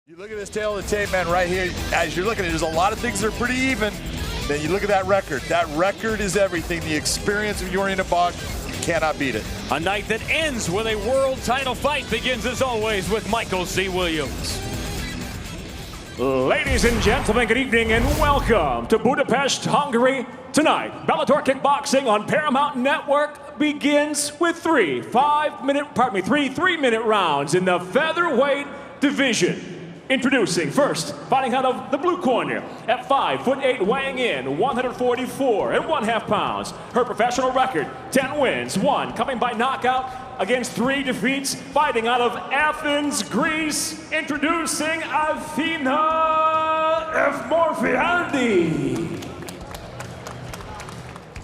You look at this tail of the tape, man, right here. As you're looking at it, there's a lot of things that are pretty even. Then you look at that record. That record is everything. The experience of Jorina Baars, you cannot beat it. A night that ends with a world title fight begins, as always, with Michael C. Williams. Ladies and gentlemen, good evening and welcome to Budapest, Hungary. Tonight, Bellator Kickboxing on Paramount Network begins with three three-minute rounds in the featherweight division. Introducing first, fighting out of the blue corner at 5'8", weighing in 144.5 pounds. Her professional record, 10 wins, 1 coming by knockout against 3 defeats. Fighting out of Athens, Greece, introducing Athina Efmorfiadi.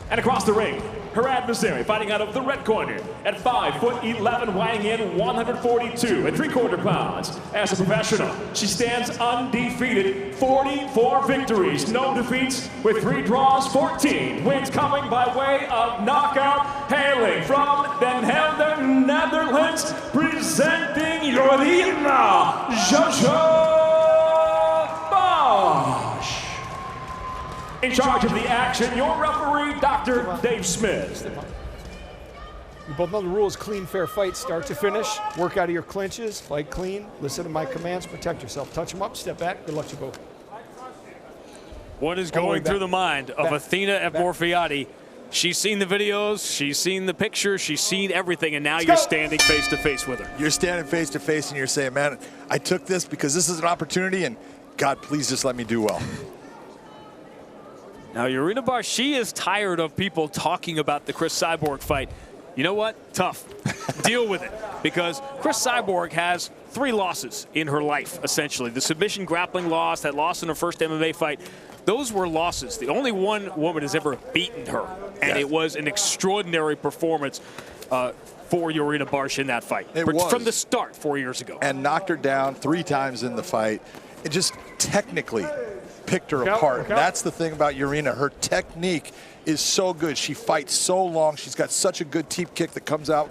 And across the ring, her adversary fighting out of the red corner at 5'11", weighing in 142.75 pounds. As a professional, she stands undefeated, 44 victories, no defeats, with 3 draws, 14 wins coming by way of knockout. Hailing from Den Helder, Netherlands, presenting Jorina Baars. In charge of the action, your referee, Dr. Dave Smith. You both know the rules: clean, fair fight, start to finish. Work out of your clinches, fight clean, listen to my commands, protect yourself. Touch them up, step back, good luck to you both. What is going through the mind of Athina Efmorfiadi? She's seen the videos, she's seen the pictures, she's seen everything, and now you're standing face to face with her. You're standing face to face and you're saying, man, I took this because this is an opportunity, and God, please just let me do well. Now, Jorina Baars, she is tired of people talking about the Cris Cyborg fight. You know what? Tough. Deal with it. Because Cris Cyborg has 3 losses in her life, essentially. The submission grappling loss, that loss in her first MMA fight, those were losses. The only one woman has ever beaten her, and it was an extraordinary performance for Jorina Baars in that fight. It was. From the start 4 years ago. And knocked her down 3 times in the fight. It just technically picked her apart. That's the thing about Jorina. Her technique is so good. She fights so long. She's got such a good teep kick that comes out,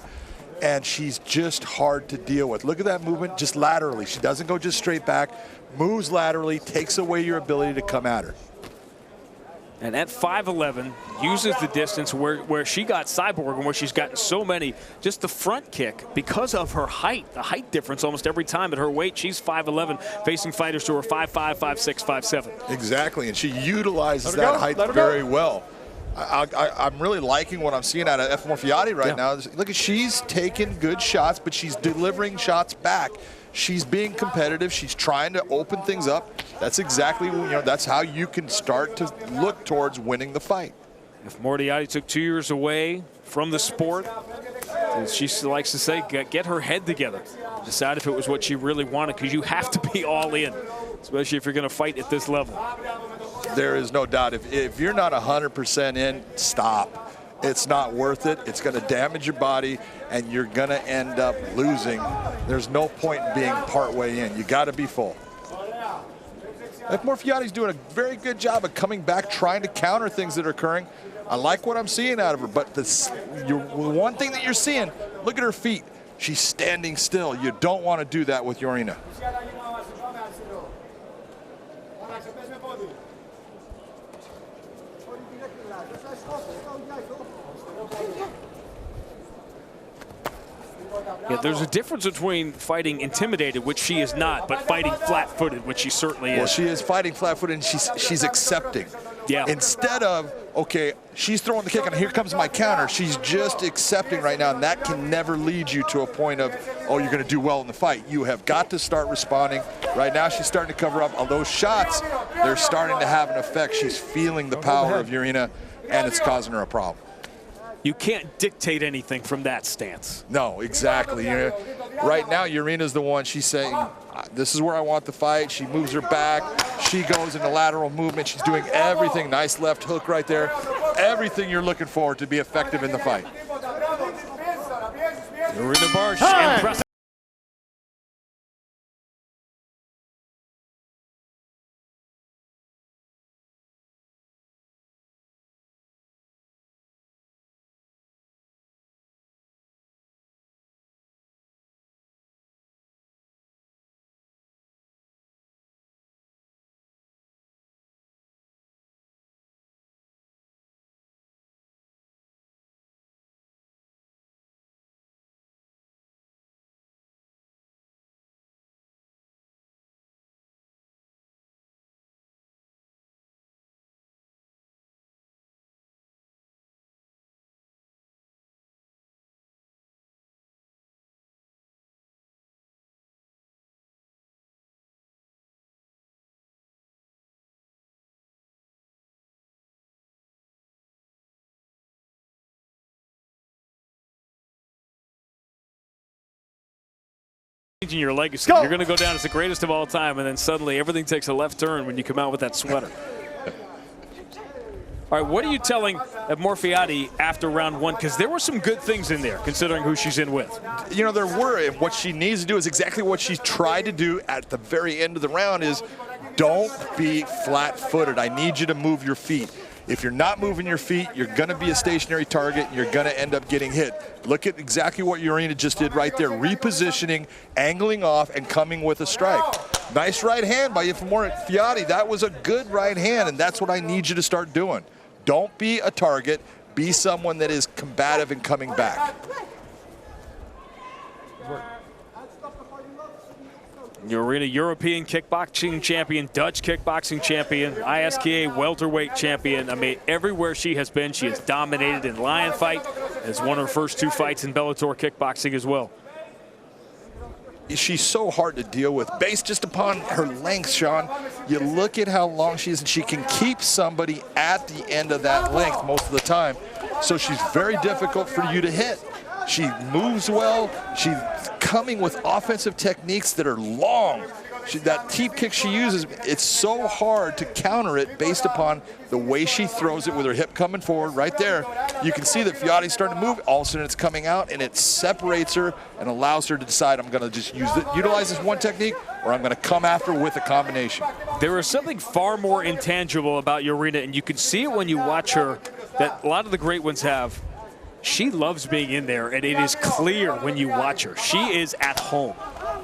and she's just hard to deal with. Look at that movement just laterally. She doesn't go just straight back, moves laterally, takes away your ability to come at her. And at 5'11", uses the distance where she got Cyborg and where she's gotten so many. Just the front kick, because of her height, the height difference almost every time at her weight. She's 5'11", facing fighters who are 5'5", 5'6", 5'7". Exactly, and she utilizes that height very well. I'm really liking what I'm seeing out of Efmorfiadi right now. Look, she's taking good shots, but she's delivering shots back. She's being competitive. She's trying to open things up. That's exactly, that's how you can start to look towards winning the fight. Efmorfiadi took 2 years away from the sport. And she likes to say, get her head together. Decide if it was what she really wanted, because you have to be all in, especially if you're going to fight at this level. There is no doubt. If you're not 100% in, stop. It's not worth it. It's going to damage your body, and you're going to end up losing. There's no point in being partway in. You got to be full. Efmorfiadi's doing a very good job of coming back, trying to counter things that are occurring. I like what I'm seeing out of her, but the one thing that you're seeing, look at her feet. She's standing still. You don't want to do that with Jorina. Yeah, there's a difference between fighting intimidated, which she is not, but fighting flat-footed, which she certainly is. Well, she is fighting flat-footed, and she's accepting. Yeah. Instead of, okay, she's throwing the kick, and here comes my counter. She's just accepting right now, and that can never lead you to a point of, oh, you're going to do well in the fight. You have got to start responding. Right now, she's starting to cover up. All those shots, they're starting to have an effect. She's feeling the power of Jorina, and it's causing her a problem. You can't dictate anything from that stance. No, exactly. Right now, Jorina's the one. She's saying, this is where I want the fight. She moves her back. She goes into lateral movement. She's doing everything. Nice left hook right there. Everything you're looking for to be effective in the fight. Jorina Baars, impressive. changing your legacy. You're going to go down as the greatest of all time, and then suddenly everything takes a left turn when you come out with that sweater. All right, what are you telling Efmorfiadi after round 1? Because there were some good things in there, considering who she's in with. You know, there were. What she needs to do is exactly what she tried to do at the very end of the round is don't be flat-footed. I need you to move your feet. If you're not moving your feet, you're going to be a stationary target, and you're going to end up getting hit. Look at exactly what Jorina just did right there, repositioning, angling off, and coming with a strike. Nice right hand by Efmorfiadi. That was a good right hand, and that's what I need you to start doing. Don't be a target. Be someone that is combative and coming back. Jorina, European kickboxing champion, Dutch kickboxing champion, ISKA welterweight champion. I mean, everywhere she has been, she has dominated in lion fight, has won her first 2 fights in Bellator kickboxing as well. She's so hard to deal with based just upon her length, Sean. You look at how long she is, and she can keep somebody at the end of that length most of the time. So she's very difficult for you to hit. She moves well. She's coming with offensive techniques that are long. That teep kick she uses, it's so hard to counter it based upon the way she throws it with her hip coming forward right there. You can see that Fiadi's starting to move. All of a sudden it's coming out, and it separates her and allows her to decide, I'm going to just utilize this one technique, or I'm going to come after with a combination. There is something far more intangible about Jorina, and you can see it when you watch her, that a lot of the great ones have. She loves being in there, and it is clear when you watch her. She is at home.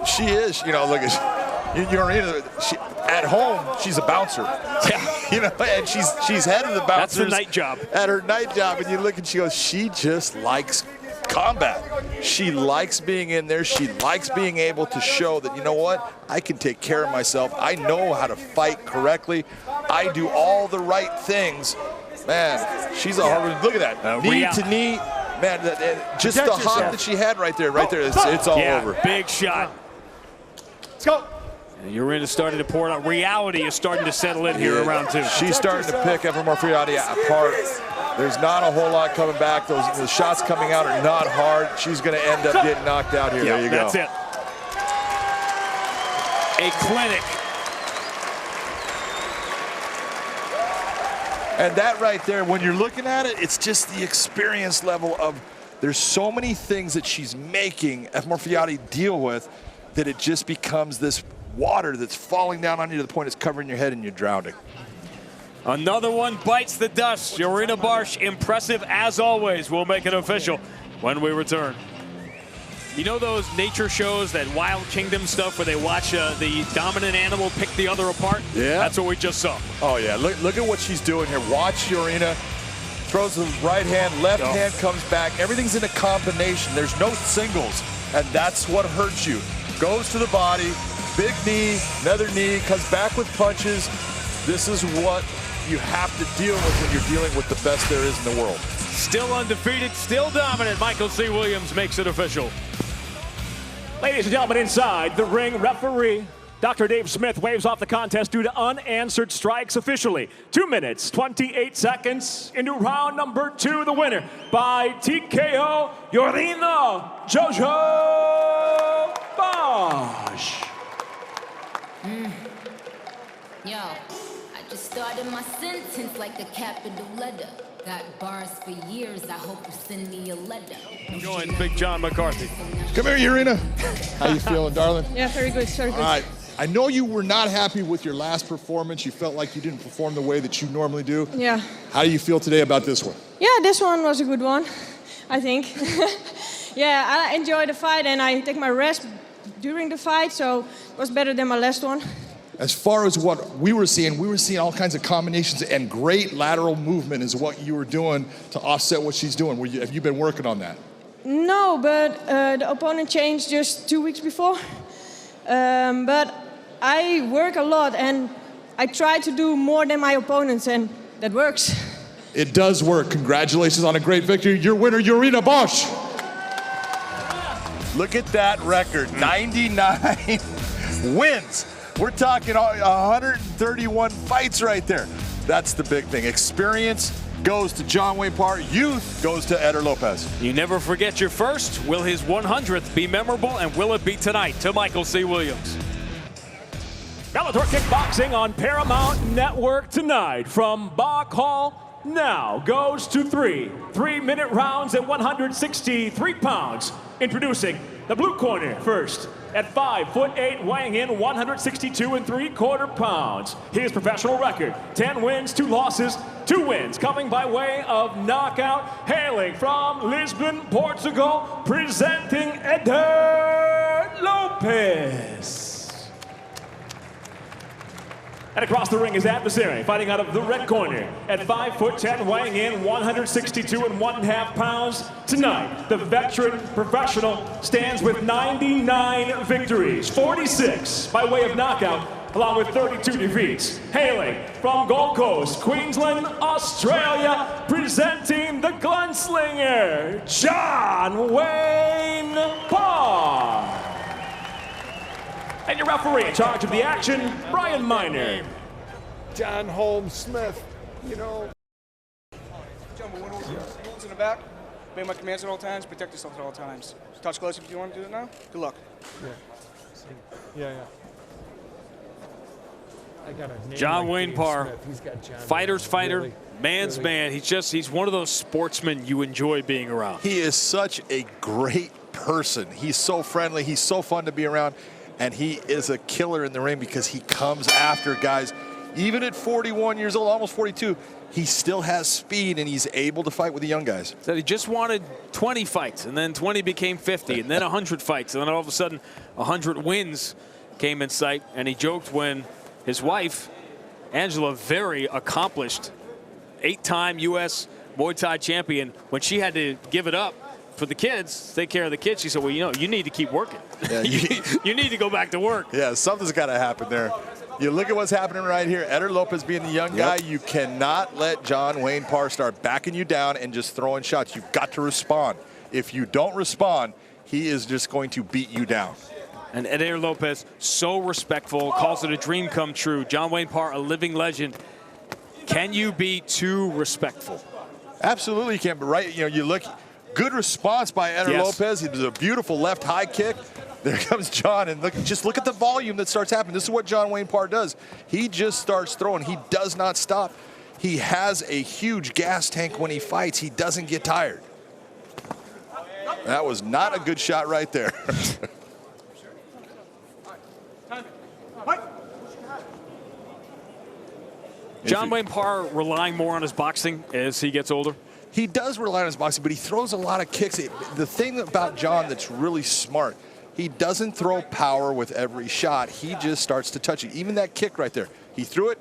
She is. You know, look at Jorina. At home, she's a bouncer. Yeah. You know, and she's head of the bouncers. That's her night job. At her night job, and you look and she goes, she just likes combat. She likes being in there. She likes being able to show that, you know what, I can take care of myself. I know how to fight correctly. I do all the right things. Man, she's a hard one. Look at that. Knee to knee. Man, just the hop that she had right there. It's all over. Big shot. Let's go. Jorina's starting to pour it out. Reality is starting to settle in here around 2. She's starting to pick Efmorfiadi apart. There's not a whole lot coming back. The shots coming out are not hard. She's going to end up getting knocked out here. There you go. That's it. A clinic. And that right there, when you're looking at it, it's just the experience level of there's so many things that she's making Efmorfiadi deal with that it just becomes this water that's falling down on you to the point it's covering your head and you're drowning. Another one bites the dust. Jorina Baars, impressive as always. We'll make it official when we return. You know those nature shows, that Wild Kingdom stuff where they watch the dominant animal pick the other apart? Yeah. That's what we just saw. Oh, yeah. Look at what she's doing here. Watch Jorina. Throws the right hand, left hand comes back. Everything's in a combination. There's no singles, and that's what hurts you. Goes to the body, big knee, another knee, comes back with punches. This is what you have to deal with when you're dealing with the best there is in the world. Still undefeated, still dominant. Michael C. Williams makes it official. Ladies and gentlemen, inside the ring, referee Dr. Dave Smith waves off the contest due to unanswered strikes officially. 2 minutes, 28 seconds into round number 2. The winner by TKO, Jorina Giorgio Baars. Yo, I just started my sentence like a capital letter. Got bars for years, I hope you send me a letter. Join Big John McCarthy. Come here, Jorina. How you feeling, darling? Yeah, very good, very good. All right. I know you were not happy with your last performance. You felt like you didn't perform the way that you normally do. Yeah. How do you feel today about this one? Yeah, this one was a good one, I think. Yeah, I enjoyed the fight and I take my rest during the fight, so it was better than my last one. As far as what we were seeing all kinds of combinations, and great lateral movement is what you were doing to offset what she's doing. Have you been working on that? No, but the opponent changed just 2 weeks before. But I work a lot and I try to do more than my opponents, and that works. It does work. Congratulations on a great victory. Your winner, Jorina Baars. Look at that record, 99 wins. We're talking 131 fights right there. That's the big thing. Experience, goes to John Wayne Parr. Youth goes to Eder Lopes. You never forget your first. Will his 100th be memorable, and will it be tonight? To Michael C. Williams. Bellator Kickboxing on Paramount Network tonight from Bach Hall now goes to 3-minute rounds at 163 pounds. Introducing the blue corner first. At 5'8", weighing in 162 3/4 pounds. His professional record, 10 wins, 2 losses, 2 wins coming by way of knockout. Hailing from Lisbon, Portugal, presenting Eder Lopes. And across the ring is adversary, fighting out of the red corner. At 5'10", weighing in 162 1/2 pounds. Tonight, the veteran professional stands with 99 victories, 46 by way of knockout, along with 32 defeats. Hailing from Gold Coast, Queensland, Australia, presenting the gunslinger, John Wayne Parr. And your referee in charge of the action, Brian Miner. John Holmes Smith, you know. Gentlemen, rules in the back. Obey my commands at all times. Protect yourself at all times. Touch close if you want to do it now. Good luck. Yeah. I got a name John like Wayne Dave Parr, Smith. He's got John fighter's Wayne. fighter, Really, man's man. He's one of those sportsmen you enjoy being around. He is such a great person. He's so friendly. He's so fun to be around. And he is a killer in the ring because he comes after guys. Even at 41 years old, almost 42, he still has speed and he's able to fight with the young guys. Said he just wanted 20 fights, and then 20 became 50, and then 100 fights, and then all of a sudden 100 wins came in sight. And he joked when his wife, Angela, very accomplished, 8-time U.S. Muay Thai champion, when she had to give it up for the kids, take care of the kids, she said, well, you know, you need to keep working. Yeah, you need to go back to work. Yeah, something's got to happen there. You look at what's happening right here. Eder Lopes being the young guy, you cannot let John Wayne Parr start backing you down and just throwing shots. You've got to respond. If you don't respond, he is just going to beat you down. And Eder Lopes, so respectful, calls it a dream come true. John Wayne Parr, a living legend. Can you be too respectful? Absolutely you can, but right, you know, you look, good response by Eder Lopes. He does a beautiful left high kick. There comes John, and just look at the volume that starts happening. This is what John Wayne Parr does. He just starts throwing. He does not stop. He has a huge gas tank when he fights. He doesn't get tired. That was not a good shot right there. John Wayne Parr relying more on his boxing as he gets older? He does rely on his boxing, but he throws a lot of kicks. The thing about John that's really smart, he doesn't throw power with every shot. He just starts to touch it. Even that kick right there, he threw it.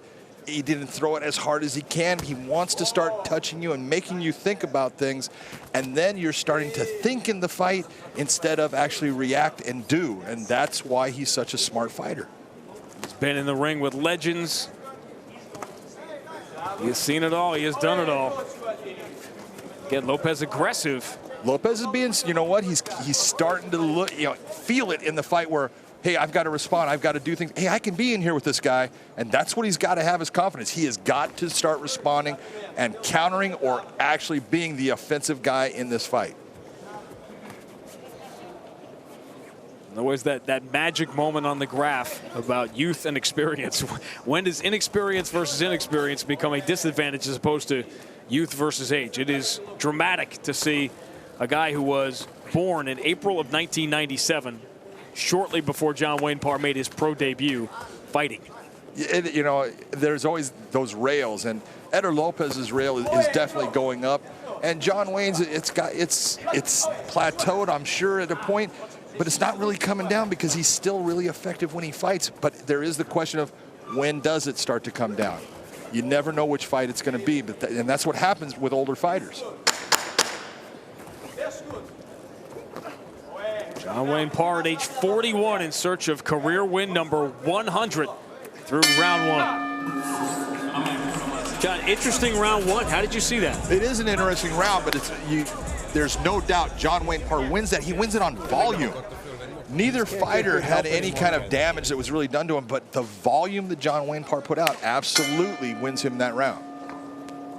He didn't throw it as hard as he can. He wants to start touching you and making you think about things, and then you're starting to think in the fight instead of actually react and do, and that's why he's such a smart fighter. He's been in the ring with legends. He has seen it all. He has done it all. Get Lopes aggressive. Lopes is being, you know what? He's starting to look, feel it in the fight where, hey, I've got to respond. I've got to do things. Hey, I can be in here with this guy, and that's what he's got to have his confidence. He has got to start responding and countering or actually being the offensive guy in this fight. There was that magic moment on the graph about youth and experience. When does inexperience versus inexperience become a disadvantage as opposed to youth versus age? It is dramatic to see a guy who was born in April of 1997, shortly before John Wayne Parr made his pro debut, fighting. There's always those rails, and Eder Lopes's rail is definitely going up, and John Wayne's it's plateaued, I'm sure, at a point. But it's not really coming down because he's still really effective when he fights. But there is the question of when does it start to come down? You never know which fight it's going to be, and that's what happens with older fighters. John Wayne Parr at age 41 in search of career win number 100 through round one. John, interesting round one. How did you see that? It is an interesting round, but there's no doubt John Wayne Parr wins that. He wins it on volume. Neither fighter had any kind of damage that was really done to him, but the volume that John Wayne Parr put out absolutely wins him that round.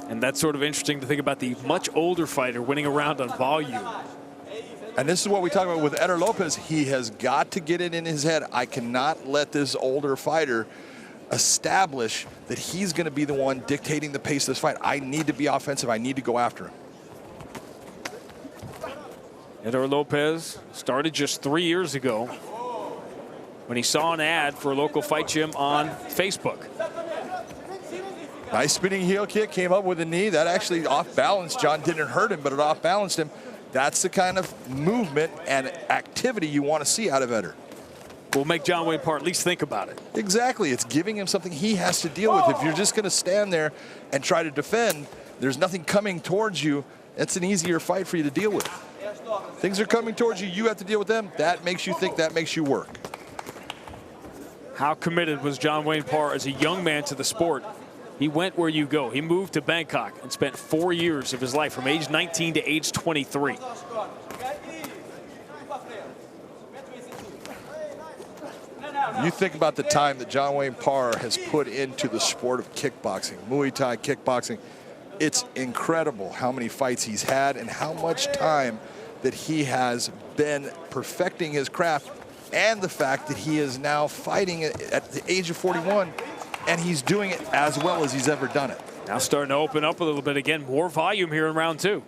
And that's sort of interesting to think about the much older fighter winning a round on volume. And this is what we talk about with Eder Lopes. He has got to get it in his head. I cannot let this older fighter establish that he's going to be the one dictating the pace of this fight. I need to be offensive. I need to go after him. Eder Lopes started just 3 years ago when he saw an ad for a local fight gym on Facebook. Nice spinning heel kick, came up with a knee. That actually off balance. John didn't hurt him, but it off balanced him. That's the kind of movement and activity you want to see out of Eder. Will make John Wayne Parr at least think about it. Exactly. It's giving him something he has to deal with. If you're just going to stand there and try to defend, there's nothing coming towards you. It's an easier fight for you to deal with. Things are coming towards you. You have to deal with them. That makes you think. That makes you work. How committed was John Wayne Parr as a young man to the sport? He went where you go. He moved to Bangkok and spent 4 years of his life from age 19 to age 23. You think about the time that John Wayne Parr has put into the sport of kickboxing, Muay Thai kickboxing. It's incredible how many fights he's had and how much time that he has been perfecting his craft, and the fact that he is now fighting at the age of 41, and he's doing it as well as he's ever done it. Now starting to open up a little bit again. More volume here in round 2.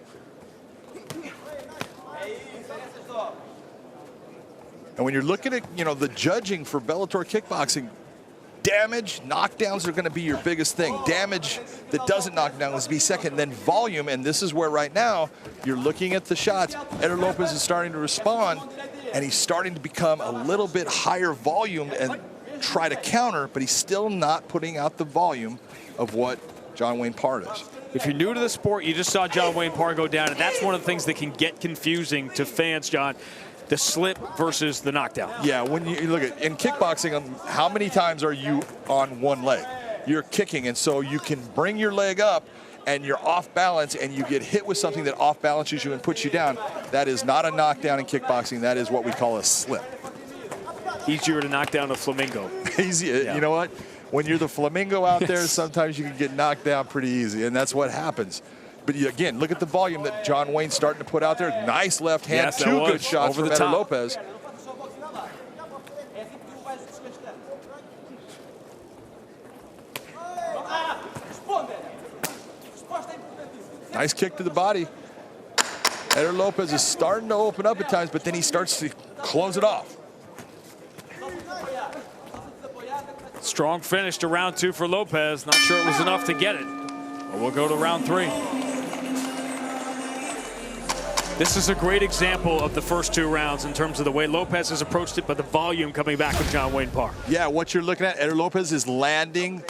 And when you're looking at, the judging for Bellator kickboxing, damage, knockdowns are going to be your biggest thing. Damage that doesn't knock down is be second. Then volume, and this is where right now you're looking at the shots. Eder Lopes is starting to respond, and he's starting to become a little bit higher volume and try to counter, but he's still not putting out the volume of what John Wayne Parr does. If you're new to the sport, you just saw John Wayne Parr go down, and that's one of the things that can get confusing to fans, John. The slip versus the knockdown. Yeah, when you look at in kickboxing, how many times are you on one leg? You're kicking, and so you can bring your leg up and you're off balance and you get hit with something that off balances you and puts you down. That is not a knockdown in kickboxing. That is what we call a slip. Easier to knock down a flamingo. Easy. Yeah. You know what? When you're the flamingo out there, sometimes you can get knocked down pretty easy, and that's what happens. But again, look at the volume that John Wayne's starting to put out there. Nice left hand, yes, 2 good shots from Eder Lopes. Nice kick to the body. Eder Lopes is starting to open up at times, but then he starts to close it off. Strong finish to round 2 for Lopes. Not sure it was enough to get it. But we'll go to round 3. This is a great example of the first 2 rounds in terms of the way Lopes has approached it, but the volume coming back with John Wayne Parr. Yeah, what you're looking at, Eder Lopes is landing,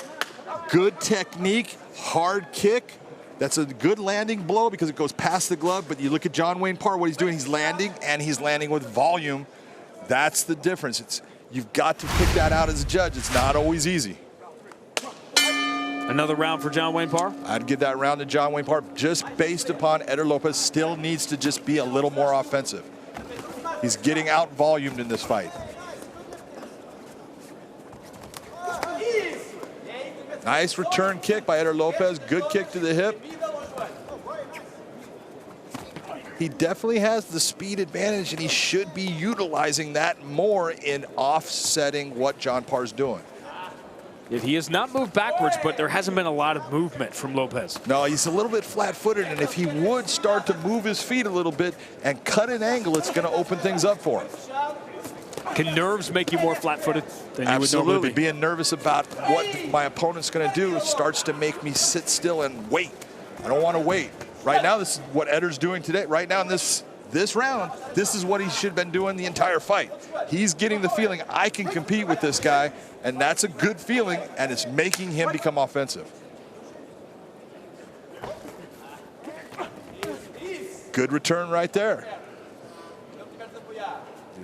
good technique, hard kick. That's a good landing blow because it goes past the glove, but you look at John Wayne Parr, what he's doing, he's landing, and he's landing with volume. That's the difference. You've got to pick that out as a judge. It's not always easy. Another round for John Wayne Parr? I'd give that round to John Wayne Parr just based upon Eder Lopes still needs to just be a little more offensive. He's getting out volumed in this fight. Nice return kick by Eder Lopes. Good kick to the hip. He definitely has the speed advantage, and he should be utilizing that more in offsetting what John Parr's doing. He has not moved backwards, but there hasn't been a lot of movement from Lopes. No, he's a little bit flat-footed, and if he would start to move his feet a little bit and cut an angle, it's going to open things up for him. Can nerves make you more flat-footed than you would normally be? Absolutely. Being nervous about what my opponent's going to do starts to make me sit still and wait. I don't want to wait. Right now, this is what Eder's doing today. Right now in this round, this is what he should have been doing the entire fight. He's getting the feeling, I can compete with this guy, and that's a good feeling, and it's making him become offensive. Good return right there.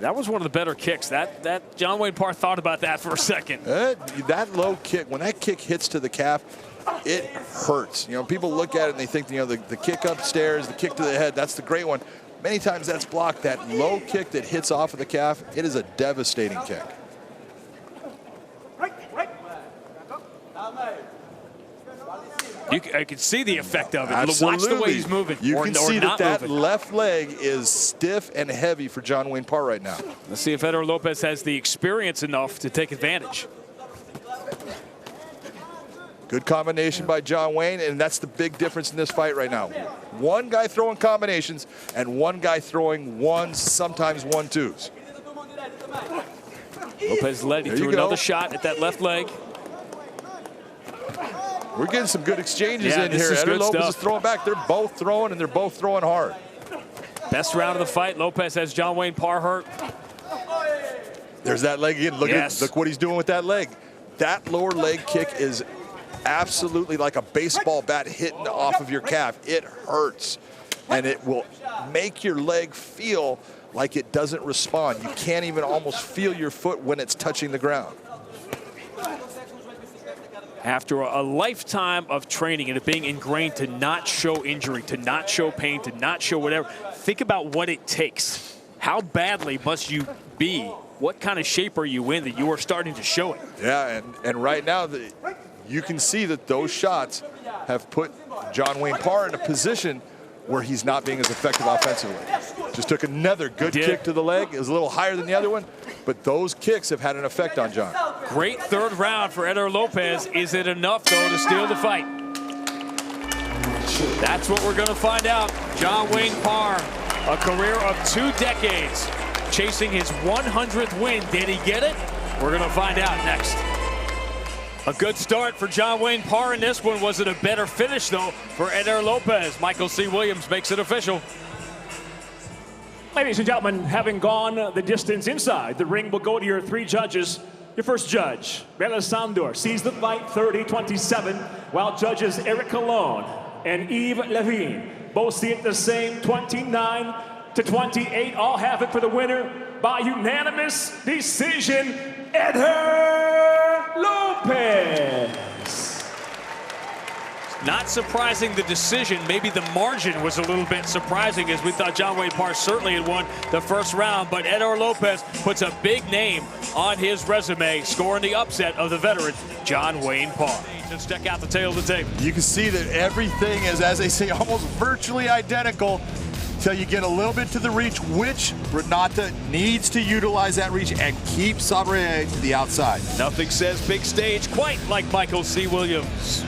That was one of the better kicks. That John Wayne Parr thought about that for a second. That low kick, when that kick hits to the calf, it hurts. People look at it and they think, the kick upstairs, the kick to the head, that's the great one. Many times that's blocked. That low kick that hits off of the calf, it is a devastating kick. I can see the effect of it. Absolutely. Watch the way he's moving. You can see that moving. left leg is stiff and heavy for John Wayne Parr right now. Let's see if Eder Lopes has the experience enough to take advantage. Good combination by John Wayne, and that's the big difference in this fight right now. One guy throwing combinations and one guy throwing ones, sometimes 1-2s. Lopes led. He threw another shot at that left leg. We're getting some good exchanges in here. Eder Lopes is throwing back. They're both throwing, and they're both throwing hard. Best round of the fight. Lopes has John Wayne Parr hurt. There's that leg again. Look what he's doing with that leg. That lower leg kick is absolutely like a baseball bat hitting off of your calf. It hurts, and it will make your leg feel like it doesn't respond. You can't even almost feel your foot when it's touching the ground. After a lifetime of training and it being ingrained to not show injury, to not show pain, to not show whatever, think about what it takes. How badly must you be? What kind of shape are you in that you are starting to show it? Yeah, and right now you can see that those shots have put John Wayne Parr in a position where he's not being as effective offensively. Just took another good kick to the leg. It was a little higher than the other one, but those kicks have had an effect on John. Great third round for Eder Lopes. Is it enough, though, to steal the fight? That's what we're going to find out. John Wayne Parr, a career of 2 decades, chasing his 100th win. Did he get it? We're going to find out next. A good start for John Wayne Parr in this one. Was it a better finish, though, for Eder Lopes? Michael C. Williams makes it official. Ladies and gentlemen, having gone the distance inside, the ring will go to your 3 judges. Your first judge, Bela Sandor, sees the fight 30-27, while judges Eric Colon and Yves Levine both see it the same, 29-28. All have it for the winner by unanimous decision, Eder Lopes. Not surprising the decision. Maybe the margin was a little bit surprising, as we thought John Wayne Parr certainly had won the first round. But Eder Lopes puts a big name on his resume, scoring the upset of the veteran, John Wayne Parr. Let's check out the tail of the tape. You can see that everything is, as they say, almost virtually identical until you get a little bit to the reach, which Renata needs to utilize that reach and keep Sabriye to the outside. Nothing says big stage quite like Michael C. Williams.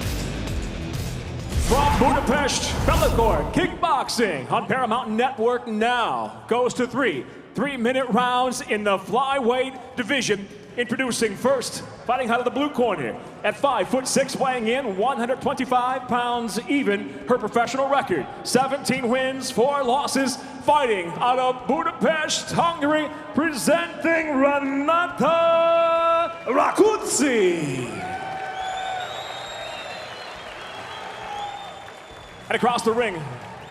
From Budapest, Bellator Kickboxing on Paramount Network now goes to 3 3-minute rounds in the flyweight division. Introducing first, fighting out of the blue corner at 5'6", weighing in 125 pounds even. Her professional record, 17 wins, 4 losses. Fighting out of Budapest, Hungary, presenting Renata Rakoczi. And across the ring,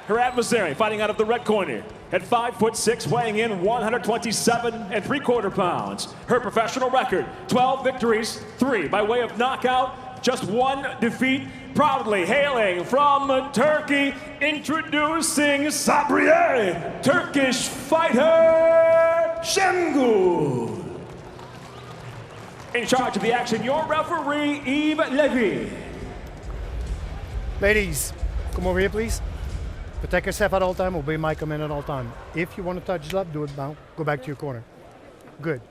her adversary fighting out of the red corner at 5'6", weighing in 127 3/4 pounds. Her professional record, 12 victories, 3 by way of knockout, just 1 defeat. Proudly hailing from Turkey, introducing Sabriye, Turkish fighter Sengul. In charge of the action, your referee, Yves Levine. Ladies, come over here, please. Protect yourself at all time. Obey my command at all time. If you want to touch up, do it now. Go back to your corner. Good.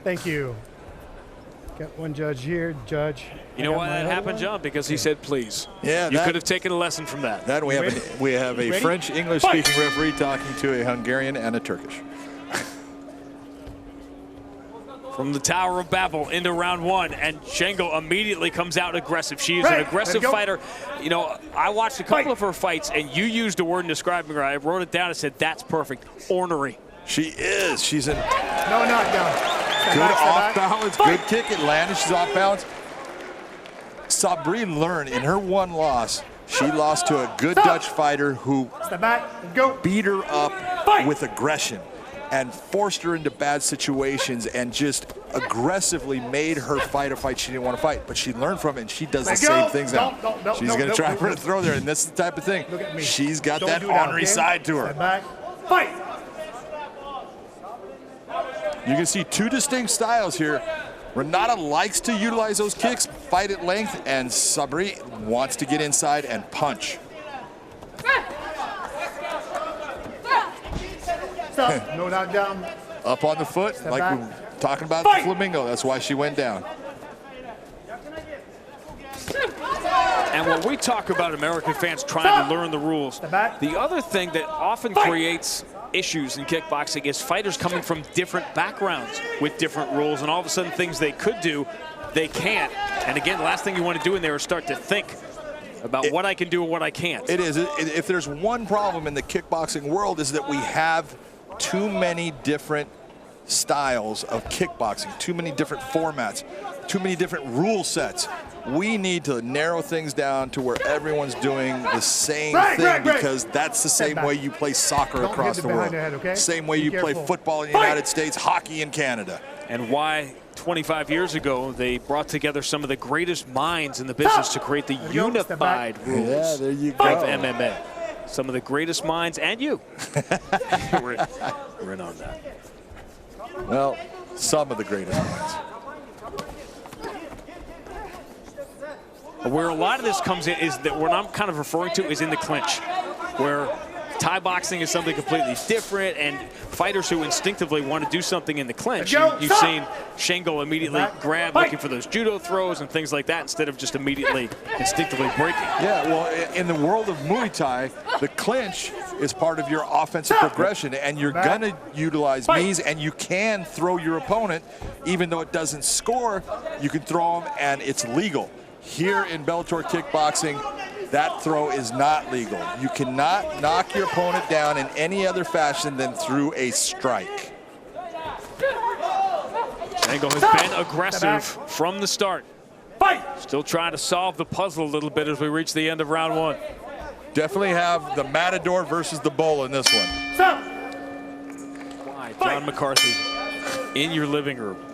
Thank you. Got one judge here. Judge. You know why that happened, John? Because he said please. Yeah, you could have taken a lesson from that. That we have a French English-speaking referee talking to a Hungarian and a Turkish. From the Tower of Babel into round 1, and Sengul immediately comes out aggressive. She is an aggressive fighter. You know, I watched a couple of her fights, and you used a word in describing her. I wrote it down and said, that's perfect. Ornery. She is. She's a no knockdown. Good off balance, good kick. It landed. She's off balance. Sabriye learned in her 1 loss. She lost to a good Dutch fighter who beat her up with aggression and forced her into bad situations and just aggressively made her fight a fight she didn't want to fight. But she learned from it, and she does the same things now. She's going to try for a throw there, and this is the type of thing. She's got that ornery side to her. Fight! You can see 2 distinct styles here. Renata likes to utilize those kicks, fight at length, and Sabriye wants to get inside and punch. Stop. No knockdown. Up on the foot, Step like back. we were talking about the Flamingo. That's why she went down. And when we talk about American fans trying to learn the rules, the other thing that often creates issues in kickboxing is fighters coming from different backgrounds with different rules, and all of a sudden things they could do, they can't. And again, the last thing you want to do in there is start to think about what I can do and what I can't. It is. If there's one problem in the kickboxing world, is that we have too many different styles of kickboxing, too many different formats, too many different rule sets. We need to narrow things down to where everyone's doing the same thing, because that's the same way you play soccer across the world. Same way you play football in the United States, hockey in Canada. And why 25 years ago they brought together some of the greatest minds in the business to create the unified rules there you of go. MMA. Some of the greatest minds, and you. we're in on that. Well, some of the greatest minds. Where a lot of this comes in is that what I'm kind of referring to is in the clinch, where Thai boxing is something completely different, and fighters who instinctively want to do something in the clinch. You've seen Sengul immediately grab, looking for those judo throws and things like that, instead of just immediately instinctively breaking. Yeah, well, in the world of Muay Thai, the clinch is part of your offensive progression, and you're gonna utilize knees, and you can throw your opponent, even though it doesn't score, you can throw them and it's legal. Here in Bellator kickboxing, that throw is not legal. You cannot knock your opponent down in any other fashion than through a strike. Sengul has been aggressive from the start. Still trying to solve the puzzle a little bit as we reach the end of round one. Definitely have the Matador versus the Bull in this one. Why, John McCarthy, in your living room.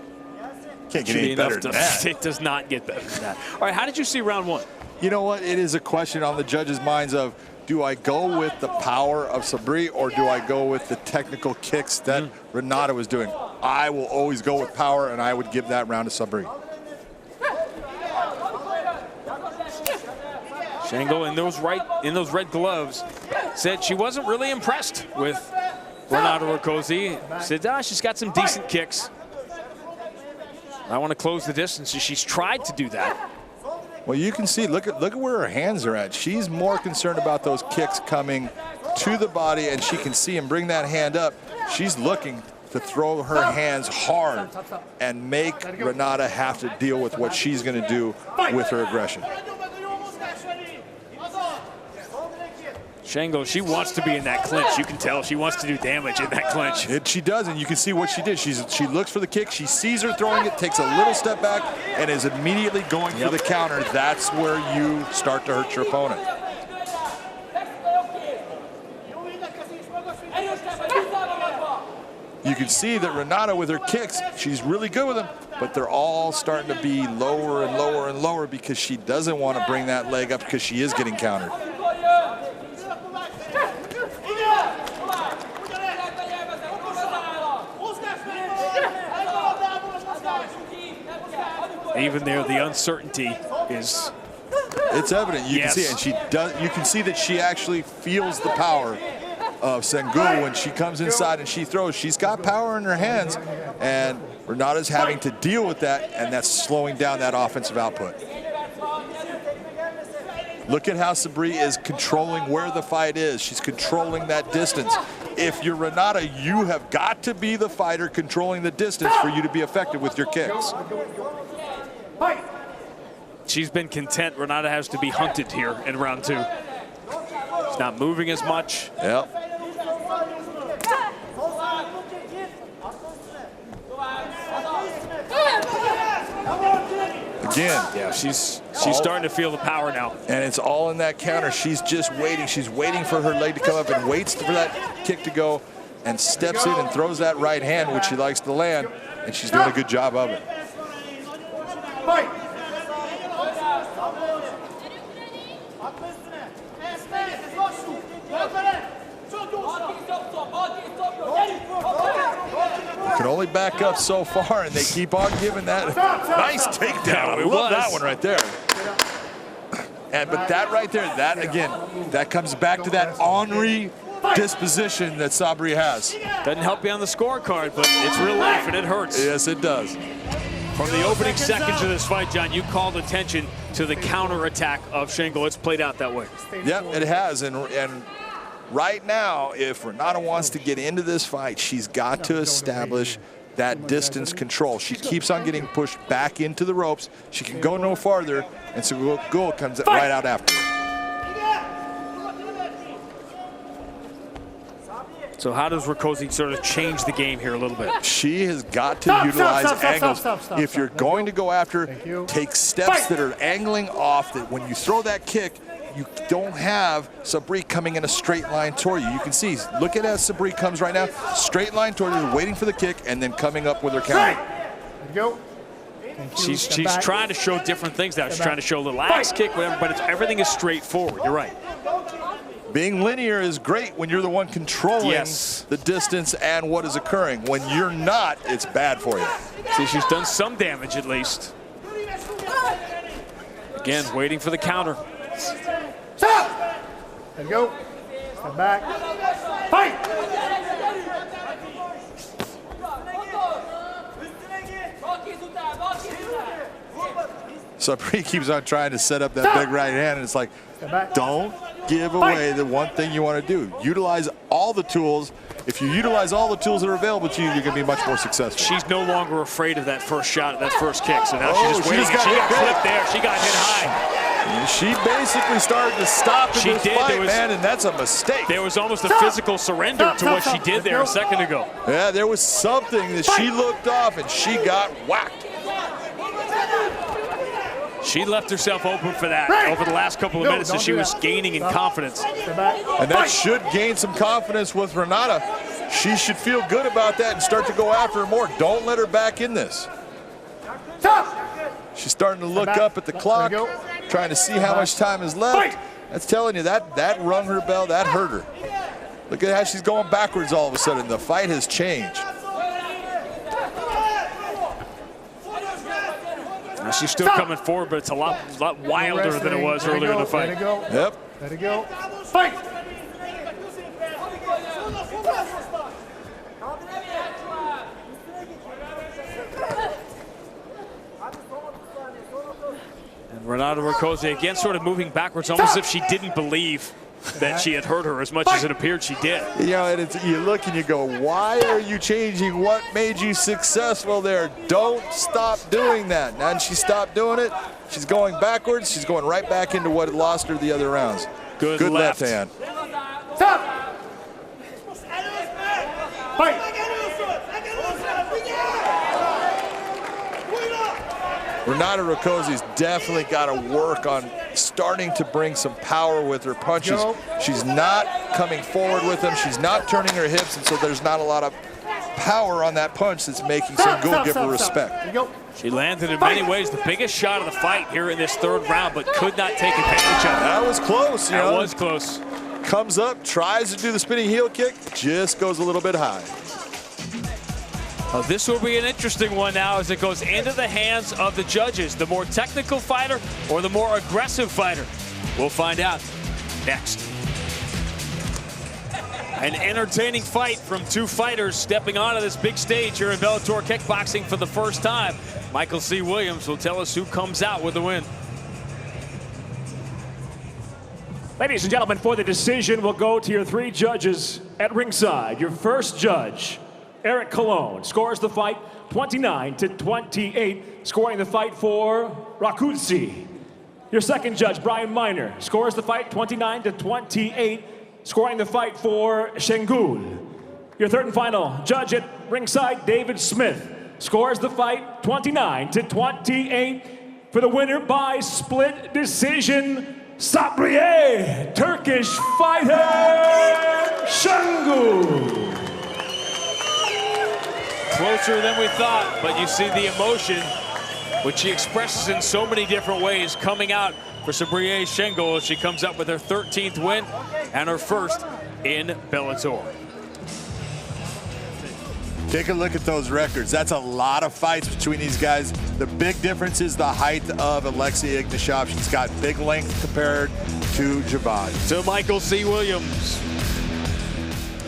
Can't get any better than that. It does not get better than that. All right, how did you see round one? You know what? It is a question on the judges' minds of, do I go with the power of Sabriye, or do I go with the technical kicks that Renata was doing? I will always go with power, and I would give that round to Sabriye. Sengul in those red gloves said she wasn't really impressed with Renata Rakoczi. Said, she's got some decent kicks. I want to close the distance. She's tried to do that. Well, you can see, look at where her hands are at. She's more concerned about those kicks coming to the body, and she can see him bring that hand up. She's looking to throw her hands hard and make Renata have to deal with what she's going to do with her aggression. Sengul, she wants to be in that clinch. You can tell she wants to do damage in that clinch. She does, and you can see what she did. She looks for the kick. She sees her throwing it, takes a little step back, and is immediately going for the counter. That's where you start to hurt your opponent. You can see that Renata, with her kicks, she's really good with them, but they're all starting to be lower and lower and lower because she doesn't want to bring that leg up because she is getting countered. Even there, the uncertainty is... It's evident. You can see it, and she does. You can see that she actually feels the power of Sengul when she comes inside and she throws. She's got power in her hands, and Renata's having to deal with that, and that's slowing down that offensive output. Look at how Sabriye is controlling where the fight is. She's controlling that distance. If you're Renata, you have got to be the fighter controlling the distance for you to be effective with your kicks. She's been content. Renata has to be hunted here in round two. She's not moving as much. Yep. Again. Yeah, she's starting to feel the power now. And it's all in that counter. She's just waiting. She's waiting for her leg to come up and waits for that kick to go and steps in and throws that right hand, which she likes to land, and she's doing a good job of it. Can only back up so far, and they keep on giving that. Nice takedown. I love that one right there. But that right there, that again, that comes back to that ornery disposition that Sabriye has. Doesn't help you on the scorecard, but it's real life and it hurts. Yes, it does. From the opening seconds of this fight, John, you called attention to the counterattack of Sengul. It's played out that way. Yep, it has. And right now, if Renata wants to get into this fight, she's got to establish that distance control. She keeps on getting pushed back into the ropes. She can go no farther, and Sengul comes right out after her. So how does Rakoczi sort of change the game here a little bit? She has got to utilize angles. If you're going to go after, take steps that are angling off, that when you throw that kick, you don't have Sabriye coming in a straight line toward you. You can see, look at how Sabriye comes right now, straight line toward her, waiting for the kick, and then coming up with her counter. She's trying to show different things now. She's trying to show a little axe kick, whatever, but everything is straightforward. You're right. Being linear is great when you're the one controlling the distance and what is occurring. When you're not, it's bad for you. See, she's done some damage at least. Again, waiting for the counter. Stop! There you go. Step back. Fight! Sabriye keeps on trying to set up that big right hand, and it's like, don't give away the one thing you want to do. Utilize all the tools. If you utilize all the tools that are available to you, you're going to be much more successful. She's no longer afraid of that first shot, that first kick. So now she's just waiting. She got clipped there. She got hit high. She basically started to stop in this fight, man, and that's a mistake. There was almost a physical surrender to what she did there a second ago. Yeah, there was something that she looked off, and she got whacked. She left herself open for that over the last couple of minutes as she was gaining in confidence. And that should gain some confidence with Renata. She should feel good about that and start to go after her more. Don't let her back in this. She's starting to look up at the clock, trying to see how much time is left. That's telling you that rung her bell, that hurt her. Look at how she's going backwards all of a sudden. The fight has changed. Now she's still coming forward, but it's a lot wilder than it was earlier in the fight. Yep. Let it go. Fight! And Renata Rakoczi again sort of moving backwards, almost as if she didn't believe that she had hurt her as much as it appeared she did. You know, and you look and you go, why are you changing? What made you successful there? Don't stop doing that. And she stopped doing it. She's going backwards. She's going right back into what lost her the other rounds. Good left hand. Stop! Fight! Renata Rakoczi's definitely got to work on starting to bring some power with her punches. She's not coming forward with them. She's not turning her hips, and so there's not a lot of power on that punch that's making Sengul give her respect. She landed in many ways the biggest shot of the fight here in this third round, but could not take advantage of it. That was close, That was close. Comes up, tries to do the spinning heel kick, just goes a little bit high. Well, this will be an interesting one now as it goes into the hands of the judges. The more technical fighter or the more aggressive fighter? We'll find out next. An entertaining fight from two fighters stepping onto this big stage here in Bellator Kickboxing for the first time. Michael C. Williams will tell us who comes out with the win. Ladies and gentlemen, for the decision, we'll go to your three judges at ringside. Your first judge, Eric Colon, scores the fight 29-28, scoring the fight for Rakoczi. Your second judge, Brian Miner, scores the fight 29-28, scoring the fight for Sengul. Your third and final judge at ringside, David Smith, scores the fight 29-28 for the winner by split decision, Sabriye, Turkish fighter, Sengul. Closer than we thought, but you see the emotion, which she expresses in so many different ways, coming out for Sabriye Sengul as she comes up with her 13th win and her first in Bellator. Take a look at those records. That's a lot of fights between these guys. The big difference is the height of Alexey Ignashov. She's got big length compared to Dževad. So Michael C. Williams.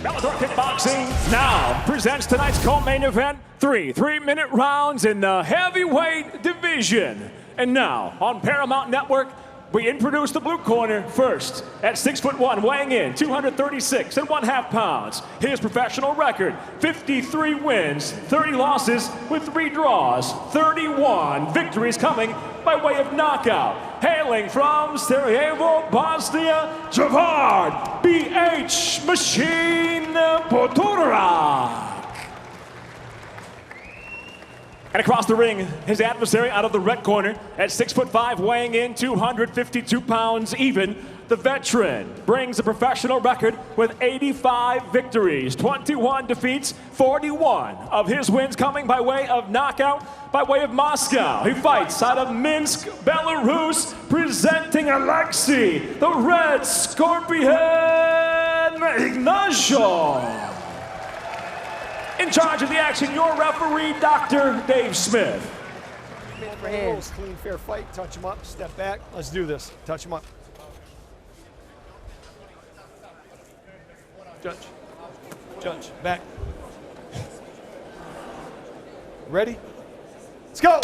Bellator Kickboxing now presents tonight's co-main event. 3 3-minute rounds in the heavyweight division. And now on Paramount Network, we introduce the blue corner first. At 6'1", weighing in 236.5 pounds. His professional record: 53 wins, 30 losses with 3 draws, 31 victories coming by way of knockout. Hailing from Sarajevo, Bosnia, Dževad, BH Machine Poturak. And across the ring, his adversary out of the red corner at 6'5", weighing in 252 pounds even. The veteran brings a professional record with 85 victories, 21 defeats, 41 of his wins coming by way of knockout, by way of Moscow. He fights out of Minsk, Belarus, presenting Alexey, the Red Scorpion Ignashov. In charge of the action, your referee, Dr. Dave Smith. Rules, clean, fair fight. Touch him up, step back. Let's do this. Touch him up. Judge, back. Ready? Let's go!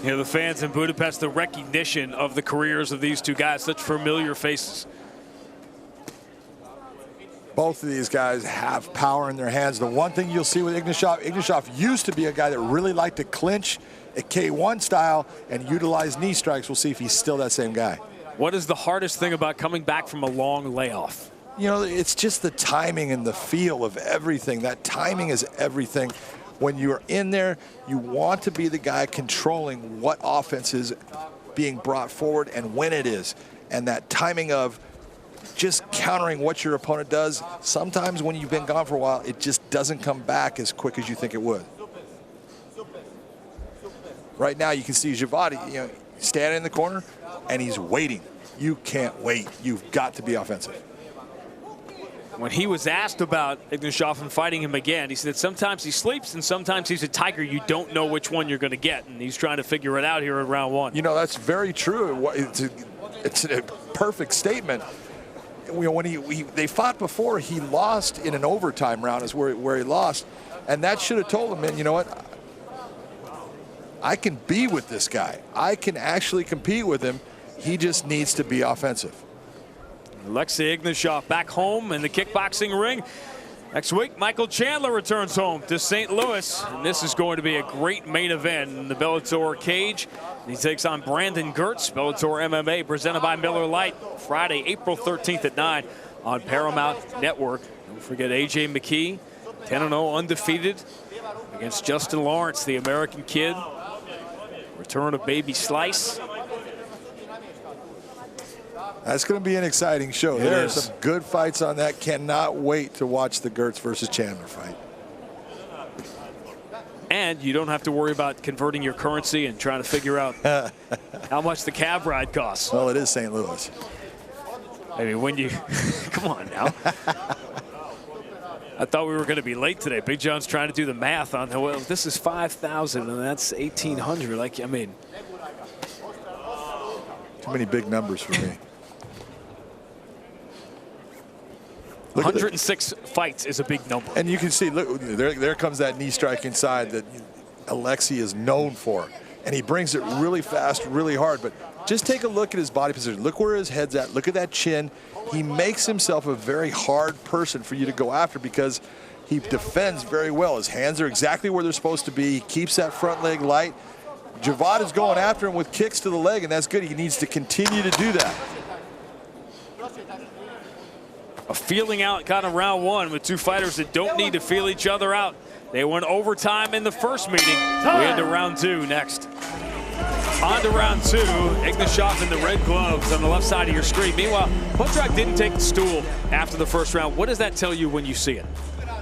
You know, the fans in Budapest, the recognition of the careers of these two guys, such familiar faces. Both of these guys have power in their hands. The one thing you'll see with Ignashov used to be a guy that really liked to clinch at K1 style and utilize knee strikes. We'll see if he's still that same guy. What is the hardest thing about coming back from a long layoff? You know, it's just the timing and the feel of everything. That timing is everything. When you're in there, you want to be the guy controlling what offense is being brought forward and when it is. And that timing of just countering what your opponent does, sometimes when you've been gone for a while, it just doesn't come back as quick as you think it would. Right now, you can see Djibril, standing in the corner, and he's waiting. You can't wait. You've got to be offensive. When he was asked about Ignashov and fighting him again, he said sometimes he sleeps and sometimes he's a tiger. You don't know which one you're going to get, and he's trying to figure it out here in round 1. You know, that's very true. It's a perfect statement. When they fought before, he lost in an overtime round is where he lost. And that should have told him, man, you know what? I can be with this guy. I can actually compete with him. He just needs to be offensive. Alexey Ignashov back home in the kickboxing ring. Next week, Michael Chandler returns home to St. Louis, and this is going to be a great main event in the Bellator cage. He takes on Brandon Gertz, Bellator MMA, presented by Miller Lite, Friday, April 13th at 9 on Paramount Network. Don't forget AJ McKee, 10-0 undefeated against Justin Lawrence, the American kid. Return of Baby Slice. That's going to be an exciting show. There are some good fights on that. Cannot wait to watch the Gertz versus Chandler fight. And you don't have to worry about converting your currency and trying to figure out how much the cab ride costs. Well, it is St. Louis. I mean, when you come on now. I thought we were going to be late today. Big John's trying to do the math on, well, this is 5,000 and that's 1,800. Like, I mean, too many big numbers for me. 106 fights is a big number. And you can see, look, there comes that knee strike inside that Alexey is known for. And he brings it really fast, really hard. But just take a look at his body position. Look where his head's at. Look at that chin. He makes himself a very hard person for you to go after because he defends very well. His hands are exactly where they're supposed to be. He keeps that front leg light. Dževad is going after him with kicks to the leg, and that's good. He needs to continue to do that. A feeling out kind of round 1 with two fighters that don't need to feel each other out. They went overtime in the first meeting. We head to round 2 next. On to round 2. Ignashov in the red gloves on the left side of your screen. Meanwhile, Poturak didn't take the stool after the first round. What does that tell you when you see it?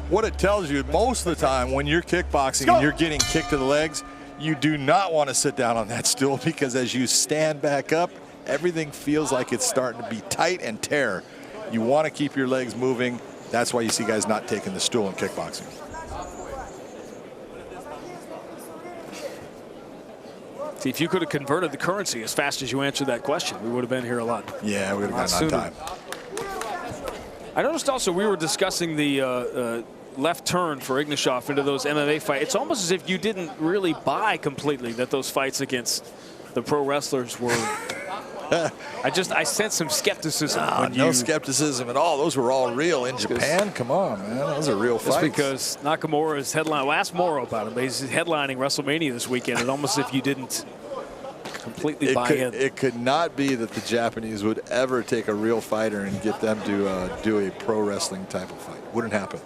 What it tells you, most of the time when you're kickboxing and you're getting kicked to the legs, you do not want to sit down on that stool because as you stand back up, everything feels like it's starting to be tight and tear. You want to keep your legs moving. That's why you see guys not taking the stool in kickboxing. See, if you could have converted the currency as fast as you answered that question, we would have been here a lot. Yeah, we would have gotten on time. I noticed also we were discussing the left turn for Ignashov into those MMA fights. It's almost as if you didn't really buy completely that those fights against the pro wrestlers were. I sense some skepticism. No skepticism at all. Those were all real in Japan. Come on, man. Those are real fights. Just because Nakamura is headlining. Well, ask Moro about him. But he's headlining WrestleMania this weekend. It's almost as if you didn't completely buy in. It could not be that the Japanese would ever take a real fighter and get them to do a pro wrestling type of fight. Wouldn't happen.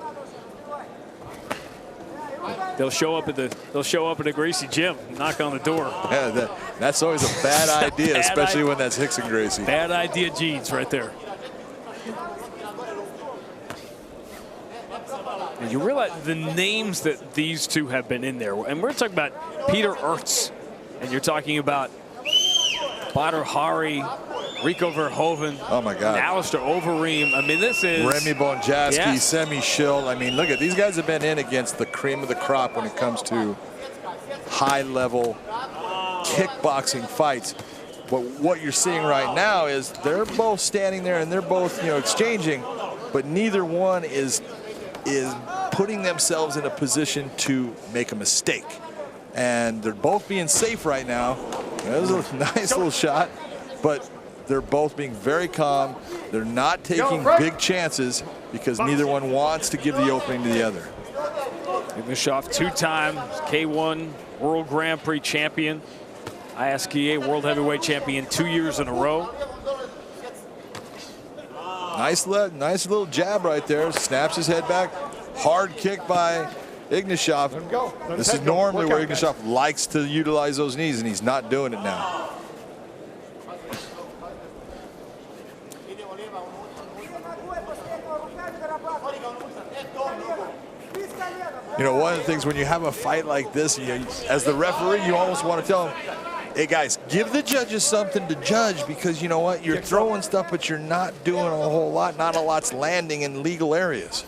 They'll show up at a greasy gym, knock on the door. Yeah, that's always a bad idea, especially when that's Hicks and Gracie. Bad idea genes right there. And you realize the names that these two have been in there. And we're talking about Peter Ertz, and you're talking about Badr Hari, Rico Verhoeven. Oh my God. Alistair Overeem. I mean, this is Remy Bonjasky, yes. Semi Schill. I mean, look at these guys have been in against the cream of the crop when it comes to high-level kickboxing fights. But what you're seeing right now is they're both standing there and they're both, exchanging, but neither one is putting themselves in a position to make a mistake. And they're both being safe right now. That was a nice little shot, but they're both being very calm. They're not taking big chances because neither one wants to give the opening to the other. Ignashov, two-time K1 World Grand Prix champion. ISKA World Heavyweight champion 2 years in a row. Nice little jab right there. Snaps his head back. Hard kick by Ignashov. Let him go. This is normally where Ignashov likes to utilize those knees, and he's not doing it now. One of the things when you have a fight like this, as the referee, you almost want to tell them, hey guys, give the judges something to judge, because you know what? You're throwing stuff, but you're not doing a whole lot. Not a lot's landing in legal areas.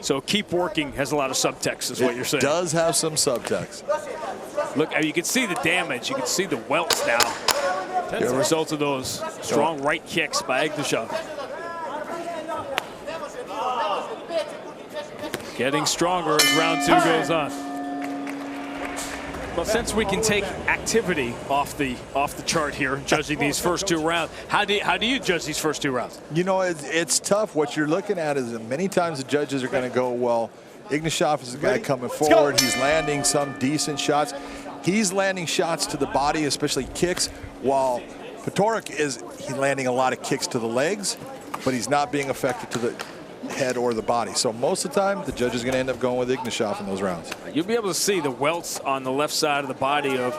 So keep working has a lot of subtext, is what you're saying. It does have some subtext. Look, you can see the damage. You can see the welts now as a result of those strong right kicks by Ignashov. Getting stronger as round two goes on. Well, since we can take activity off the chart here, judging these first two rounds, how do you judge these first two rounds? It's tough. What you're looking at is that many times the judges are going to go, well, Ignashov is the guy coming forward. He's landing some decent shots. He's landing shots to the body, especially kicks, while Poturak he's landing a lot of kicks to the legs, but he's not being effective to the head or the body. So most of the time, the judge is going to end up going with Ignashov in those rounds. You'll be able to see the welts on the left side of the body of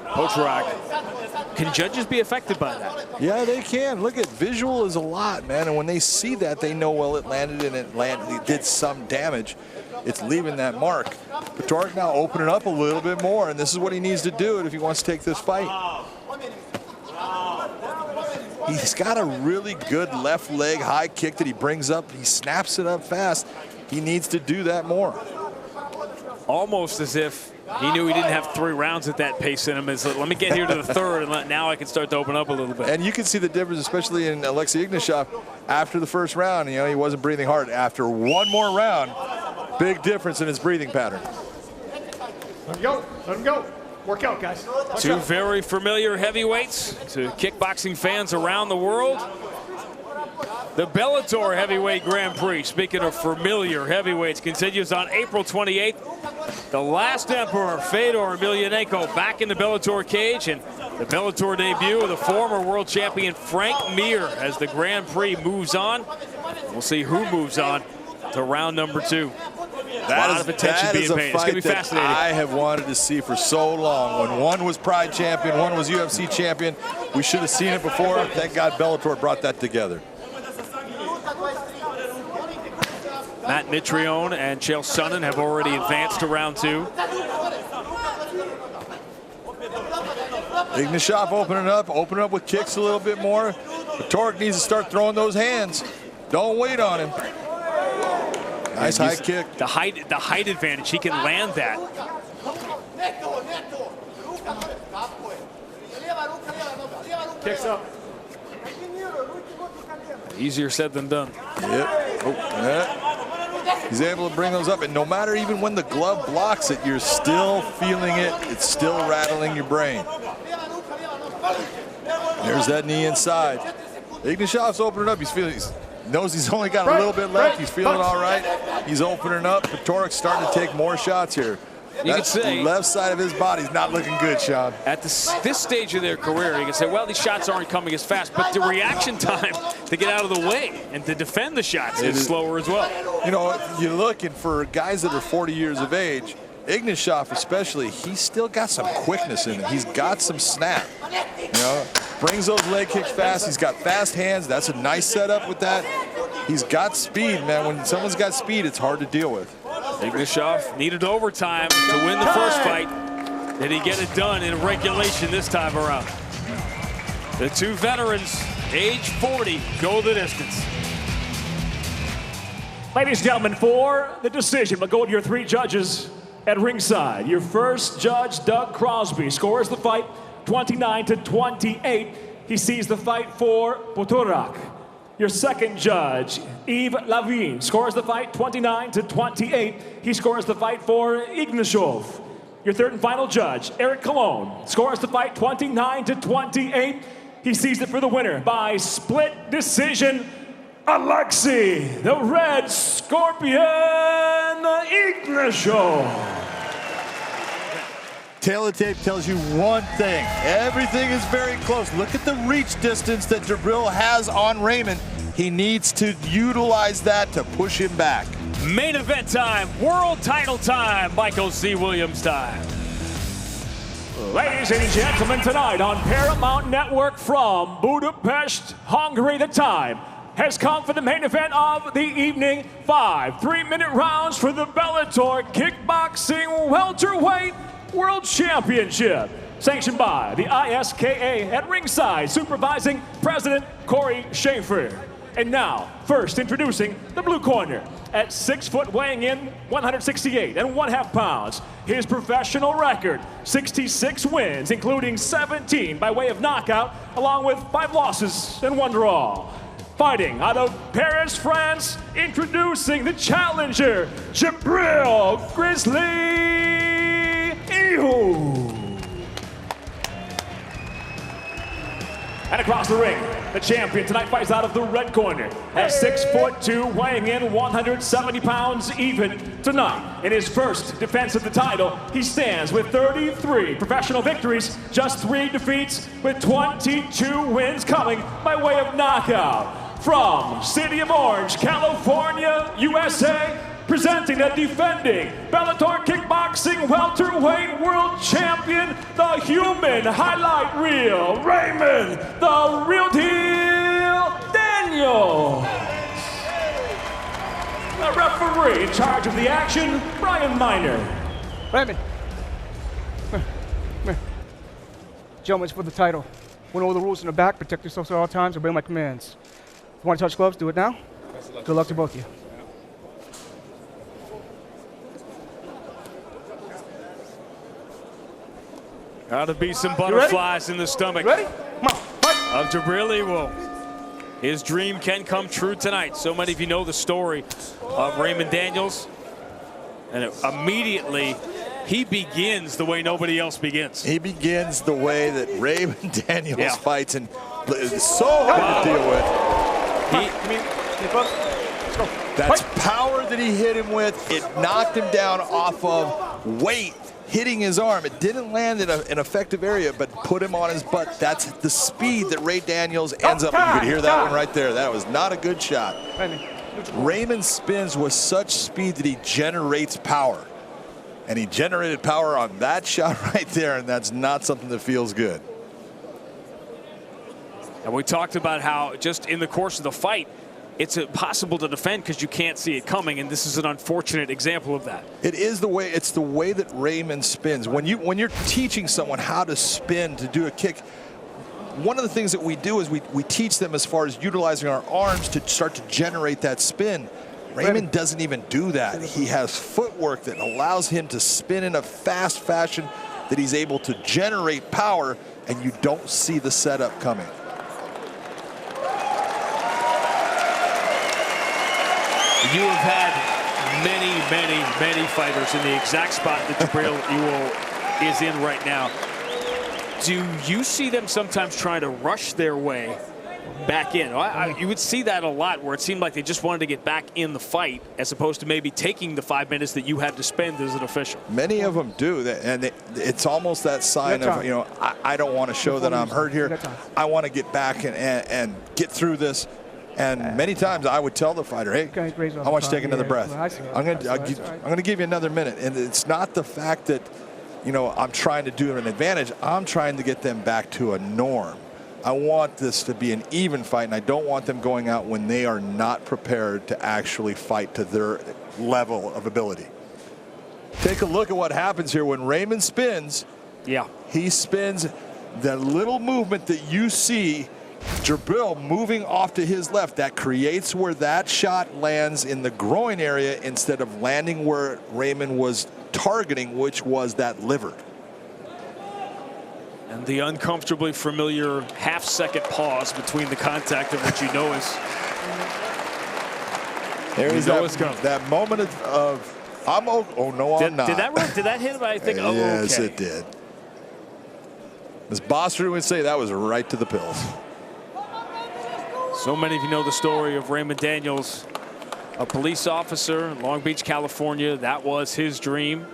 Poturak. Can judges be affected by that? Yeah, they can. Look, at visual is a lot, man. And when they see that, they know, well, it landed and it did some damage. It's leaving that mark. Poturak now opening up a little bit more, and this is what he needs to do if he wants to take this fight. He's got a really good left leg high kick that he brings up. He snaps it up fast. He needs to do that more. Almost as if he knew he didn't have 3 rounds at that pace in him. It's like, let me get here to the third, and now I can start to open up a little bit. And you can see the difference, especially in Alexey Ignashov. After the first round, he wasn't breathing hard. After one more round, big difference in his breathing pattern. Let him go. Let him go. Work out, guys. Two very familiar heavyweights to kickboxing fans around the world. The Bellator Heavyweight Grand Prix, speaking of familiar heavyweights, continues on April 28th. The last emperor, Fedor Emelianenko, back in the Bellator cage, and the Bellator debut of the former world champion Frank Mir as the Grand Prix moves on. We'll see who moves on to round number 2. That is a fight that I have wanted to see for so long. When one was Pride champion, one was UFC champion, we should have seen it before. Thank God Bellator brought that together. Matt Mitrione and Chael Sonnen have already advanced to round 2. Ignashov opening up with kicks a little bit more. Poturak needs to start throwing those hands. Don't wait on him. Nice high kick. The height advantage. He can land that. Kicks up. Easier said than done. Yep. Oh, yeah. He's able to bring those up, and no matter even when the glove blocks it, you're still feeling it. It's still rattling your brain. There's that knee inside. Ignašov's opening up. He's knows he's only got a little bit left. He's feeling all right. He's opening up. Poturak's starting to take more shots here. You could say left side of his body's not looking good, Sean. At this stage of their career, you can say, well, these shots aren't coming as fast, but the reaction time to get out of the way and to defend the shots is slower as well. You know, you're looking for guys that are 40 years of age. Ignašov especially, he's still got some quickness in him. He's got some snap. You know, brings those leg kicks fast. He's got fast hands. That's a nice setup with that. He's got speed, man. When someone's got speed, it's hard to deal with. Ignašov needed overtime to win the first fight. Did he get it done in regulation this time around? The two veterans, age 40, go the distance. Ladies and gentlemen, for the decision, we'll go to your three judges at ringside. Your first judge, Doug Crosby, scores the fight 29-28. He sees the fight for Poturak. Your second judge, Yves Lavigne, scores the fight 29-28. He scores the fight for Ignashov. Your third and final judge, Eric Cologne, scores the fight 29-28. He sees it for the winner by split decision, Alexey, the Red Scorpion, Ignashov. Tail of tape tells you one thing. Everything is very close. Look at the reach distance that Djibril has on Raymond. He needs to utilize that to push him back. Main event time, world title time, Michael C. Williams time. Ladies and gentlemen, tonight on Paramount Network from Budapest, Hungary, the time has come for the main event of the evening. 5 3-minute rounds for the Bellator Kickboxing Welterweight World Championship, sanctioned by the ISKA at ringside, supervising President Corey Schaefer. And now, first introducing the blue corner, at 6 foot, weighing in 168 1/2 pounds. His professional record, 66 wins, including 17 by way of knockout, along with 5 losses and 1 draw. Fighting out of Paris, France, introducing the challenger, Djibril Grizzly Ehouo. And across the ring, the champion tonight fights out of the red corner at 6'2", weighing in 170 pounds even tonight. In his first defense of the title, he stands with 33 professional victories, just 3 defeats, with 22 wins coming by way of knockout. From City of Orange, California, USA, presenting the defending Bellator Kickboxing Welterweight World Champion, the human highlight reel, Raymond, the real deal, Daniel. The referee in charge of the action, Brian Miner. Raymond. Come here. Gentlemen, for the title. Went over the rules in the back, protect yourselves at all times, obey my commands. If you want to touch gloves, do it now. Good luck to both of you. Gotta be some butterflies in the stomach. Ready? Come on, fight. Of Djibril Ehouo. His dream can come true tonight. So many of you know the story of Raymond Daniels. And immediately, he begins the way nobody else begins. He begins the way that Raymond Daniels fights, and it's so hard to deal with. That's power that he hit him with. It knocked him down off of weight, hitting his arm. It didn't land in an effective area, but put him on his butt. That's the speed that Ray Daniels ends up. You could hear that one right there. That was not a good shot. Raymond spins with such speed that he generates power. And he generated power on that shot right there, and that's not something that feels good. And we talked about how just in the course of the fight, it's impossible to defend because you can't see it coming, and this is an unfortunate example of that. It is the way. It's the way that Raymond spins. When you're teaching someone how to spin to do a kick, one of the things that we do is we teach them as far as utilizing our arms to start to generate that spin. Raymond doesn't even do that. He has footwork that allows him to spin in a fast fashion that he's able to generate power, and you don't see the setup coming. You have had many fighters in the exact spot that Djibril Ehouo is in right now. Do you see them sometimes trying to rush their way back in? You would see that a lot, where it seemed like they just wanted to get back in the fight as opposed to maybe taking the 5 minutes that you had to spend as an official. Many of them do, and it's almost that sign of, you know, I don't want to show that I'm hurt here. I want to get back and get through this. And many times I would tell the fighter, hey, I want you to take another breath. I'm going to give you another minute. And it's not the fact that, you know, I'm trying to do an advantage. I'm trying to get them back to a norm. I want this to be an even fight, and I don't want them going out when they are not prepared to actually fight to their level of ability. Take a look at what happens here when Raymond spins. Yeah. He spins the little movement that you see Djibril moving off to his left. That creates where that shot lands in the groin area instead of landing where Raymond was targeting, which was that liver. And the uncomfortably familiar half-second pause between the contact of what you know is. There is that moment of I'm oh no, I'm not. Did that hit him? I think. Oh, yes, okay. It did. As Baars would say, that was right to the pills. So many of you know the story of Raymond Daniels, a police officer in Long Beach, California. That was his dream.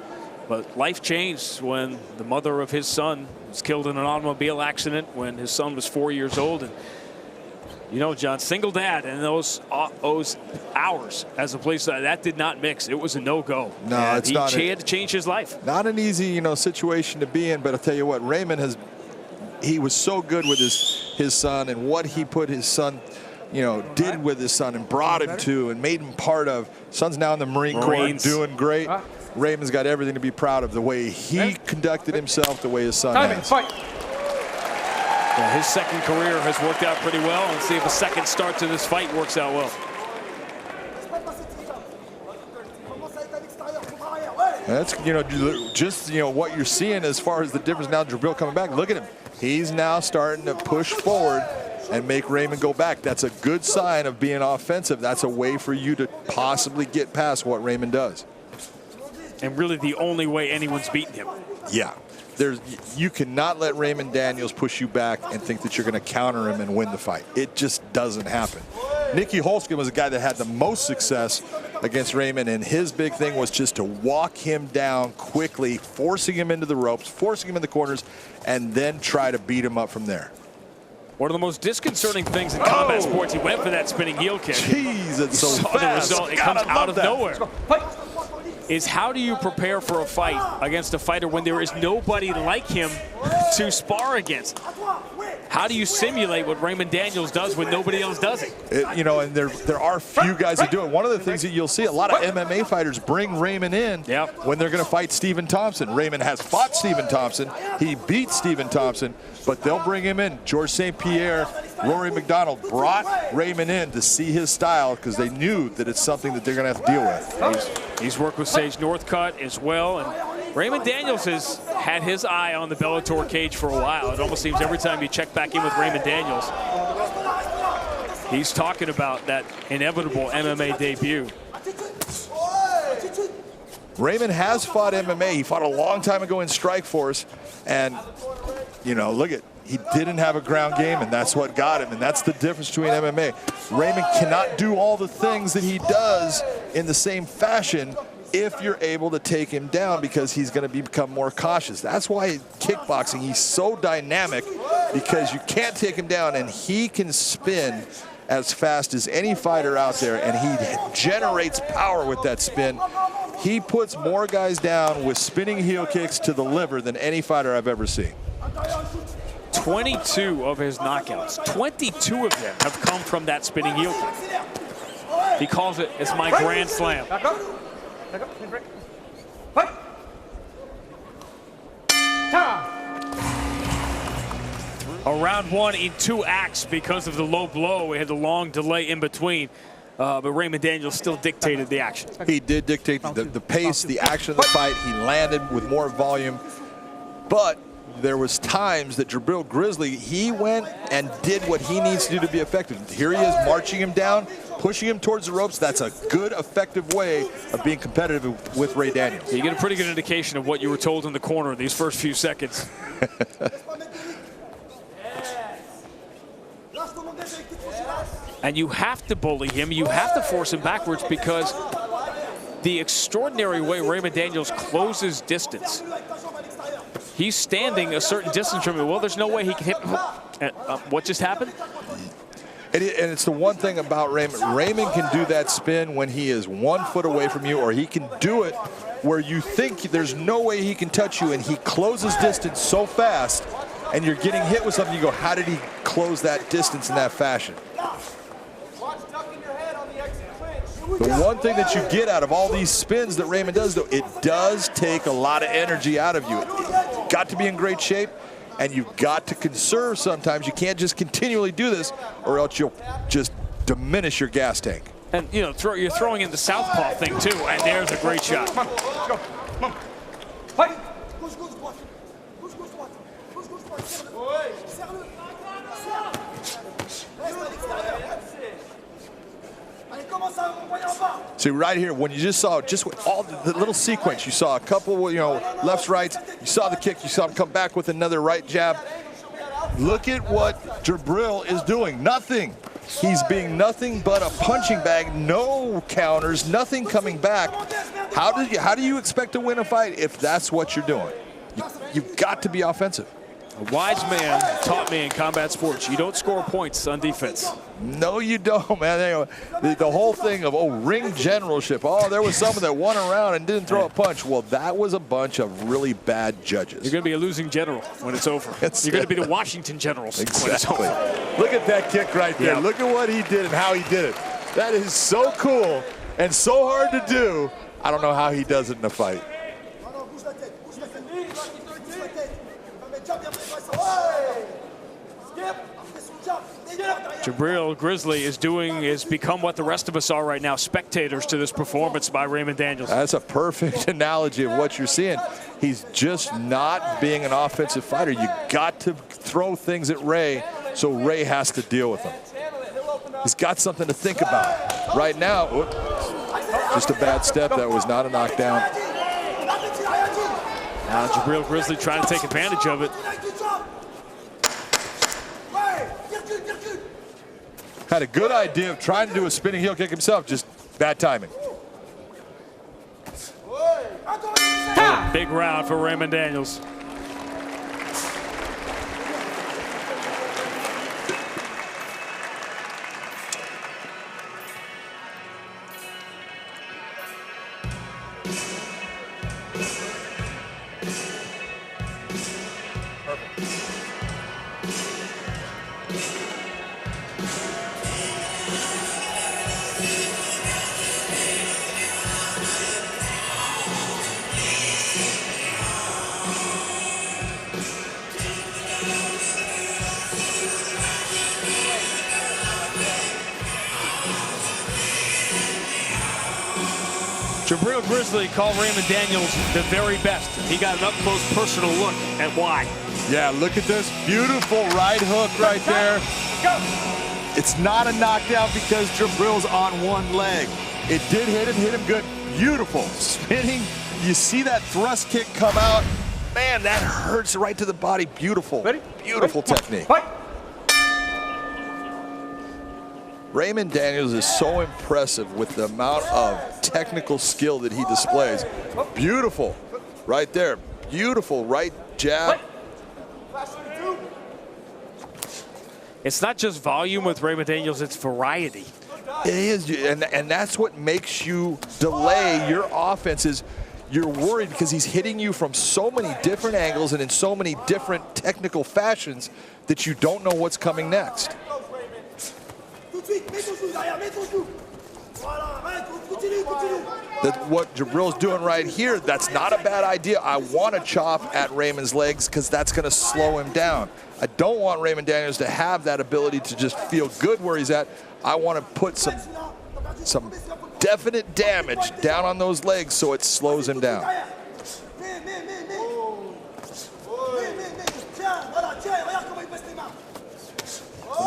But life changed when the mother of his son was killed in an automobile accident when his son was 4 years old. And you know, John, single dad, and those hours as a police officer, that did not mix. It was a no-go. No, and it's not. He had to change his life. Not an easy, you know, situation to be in. But I'll tell you what, Raymond he was so good with his son, and what he put his son, you know, did with his son and brought him to and made him part of. Son's now in the Marine Corps, doing great. Raymond's got everything to be proud of, the way he conducted himself, the way his son has. Well, his second career has worked out pretty well. Let's see if a second start to this fight works out well. That's, you know, just, you know, what you're seeing as far as the difference now. Djibril coming back. Look at him. He's now starting to push forward and make Raymond go back. That's a good sign of being offensive. That's a way for you to possibly get past what Raymond does. And really the only way anyone's beaten him. Yeah. You cannot let Raymond Daniels push you back and think that you're going to counter him and win the fight. It just doesn't happen. Nicky Holzken was a guy that had the most success against Raymond, and his big thing was just to walk him down quickly, forcing him into the ropes, forcing him in the corners, and then try to beat him up from there. One of the most disconcerting things in combat sports, he went for that spinning heel kick. Jeez, it's so fast. The result, it comes out of nowhere. Is how do you prepare for a fight against a fighter when there is nobody like him to spar against? How do you simulate what Raymond Daniels does when nobody else does it? You know, and there are few guys that do it. One of the things that you'll see, a lot of MMA fighters bring Raymond in when they're going to fight Stephen Thompson. Raymond has fought Stephen Thompson. He beat Stephen Thompson, but they'll bring him in. George St. Pierre, Rory McDonald brought Raymond in to see his style because they knew that it's something that they're going to have to deal with. He's worked with Sage Northcutt as well, and Raymond Daniels has had his eye on the Bellator cage for a while. It almost seems every time you check back in with Raymond Daniels, he's talking about that inevitable MMA debut. Raymond has fought MMA. He fought a long time ago in Strikeforce, and you know, look at, he didn't have a ground game, and that's what got him, and that's the difference between MMA. Raymond cannot do all the things that he does in the same fashion if you're able to take him down, because he's going to become more cautious. That's why kickboxing, he's so dynamic, because you can't take him down, and he can spin as fast as any fighter out there, and he generates power with that spin. He puts more guys down with spinning heel kicks to the liver than any fighter I've ever seen. 22 of his knockouts, 22 of them have come from that spinning heel kick. He calls it, it's my grand slam. Back up. Fight. a round one in 2 acts because of the low blow. We had the long delay in between. But Raymond Daniels still dictated the action. He did dictate the pace, the action of the fight. He landed with more volume. But there was times that Djibril Grizzly, he went and did what he needs to do to be effective. Here he is marching him down, pushing him towards the ropes. That's a good, effective way of being competitive with Ray Daniels. You get a pretty good indication of what you were told in the corner in these first few seconds. And you have to bully him. You have to force him backwards because the extraordinary way Raymond Daniels closes distance. He's standing a certain distance from him. Well, there's no way he can hit. What just happened? And it's the one thing about Raymond. Raymond can do that spin when he is 1 foot away from you, or he can do it where you think there's no way he can touch you, and he closes distance so fast, and you're getting hit with something. You go, how did he close that distance in that fashion? The one thing that you get out of all these spins that Raymond does, though, it does take a lot of energy out of you. You've got to be in great shape, and you've got to conserve sometimes. You can't just continually do this, or else you'll just diminish your gas tank. And, you know, you're throwing in the southpaw thing, too, and there's a great shot. Come on, let's go. Come on. Fight. See, right here, when you just saw all the little sequence, you saw a couple, you know, lefts, rights, you saw the kick, you saw him come back with another right jab. Look at what Djibril is doing. Nothing. He's being nothing but a punching bag, no counters, nothing coming back. How do you expect to win a fight if that's what you're doing? You've got to be offensive. A wise man taught me in combat sports, you don't score points on defense. No, you don't, man. The whole thing of, ring generalship. Oh, there was someone that won a round and didn't throw a punch. Well, that was a bunch of really bad judges. You're going to be a losing general when it's over. You're going to be the Washington Generals when it's over. Look at that kick right there. Yep. Look at what he did and how he did it. That is so cool and so hard to do. I don't know how he does it in a fight. Djibril Grizzly is become what the rest of us are right now, spectators to this performance by Raymond Daniels. That's a perfect analogy of what you're seeing. He's just not being an offensive fighter. You got to throw things at Ray, so Ray has to deal with them. He's got something to think about. Right now, just a bad step. That was not a knockdown. Now Djibril Grizzly trying to take advantage of it. Had a good idea of trying to do a spinning heel kick himself, just bad timing. Big round for Raymond Daniels. Djibril Grizzly called Raymond Daniels the very best. He got an up-close personal look at why. Yeah, look at this beautiful right hook right there. It's not a knockdown because Djibril's on one leg. It did hit him good. Beautiful spinning. You see that thrust kick come out. Man, that hurts right to the body. Beautiful, beautiful technique. Raymond Daniels is so impressive with the amount of technical skill that he displays. Beautiful right there. Beautiful right jab. It's not just volume with Raymond Daniels, it's variety. It is, and that's what makes you delay your offenses. You're worried because he's hitting you from so many different angles and in so many different technical fashions that you don't know what's coming next. that what Djibril's doing right here, that's not a bad idea. I want to chop at Raymond's legs because that's going to slow him down. I don't want Raymond Daniels to have that ability to just feel good where he's at. I want to put some definite damage down on those legs so it slows him down.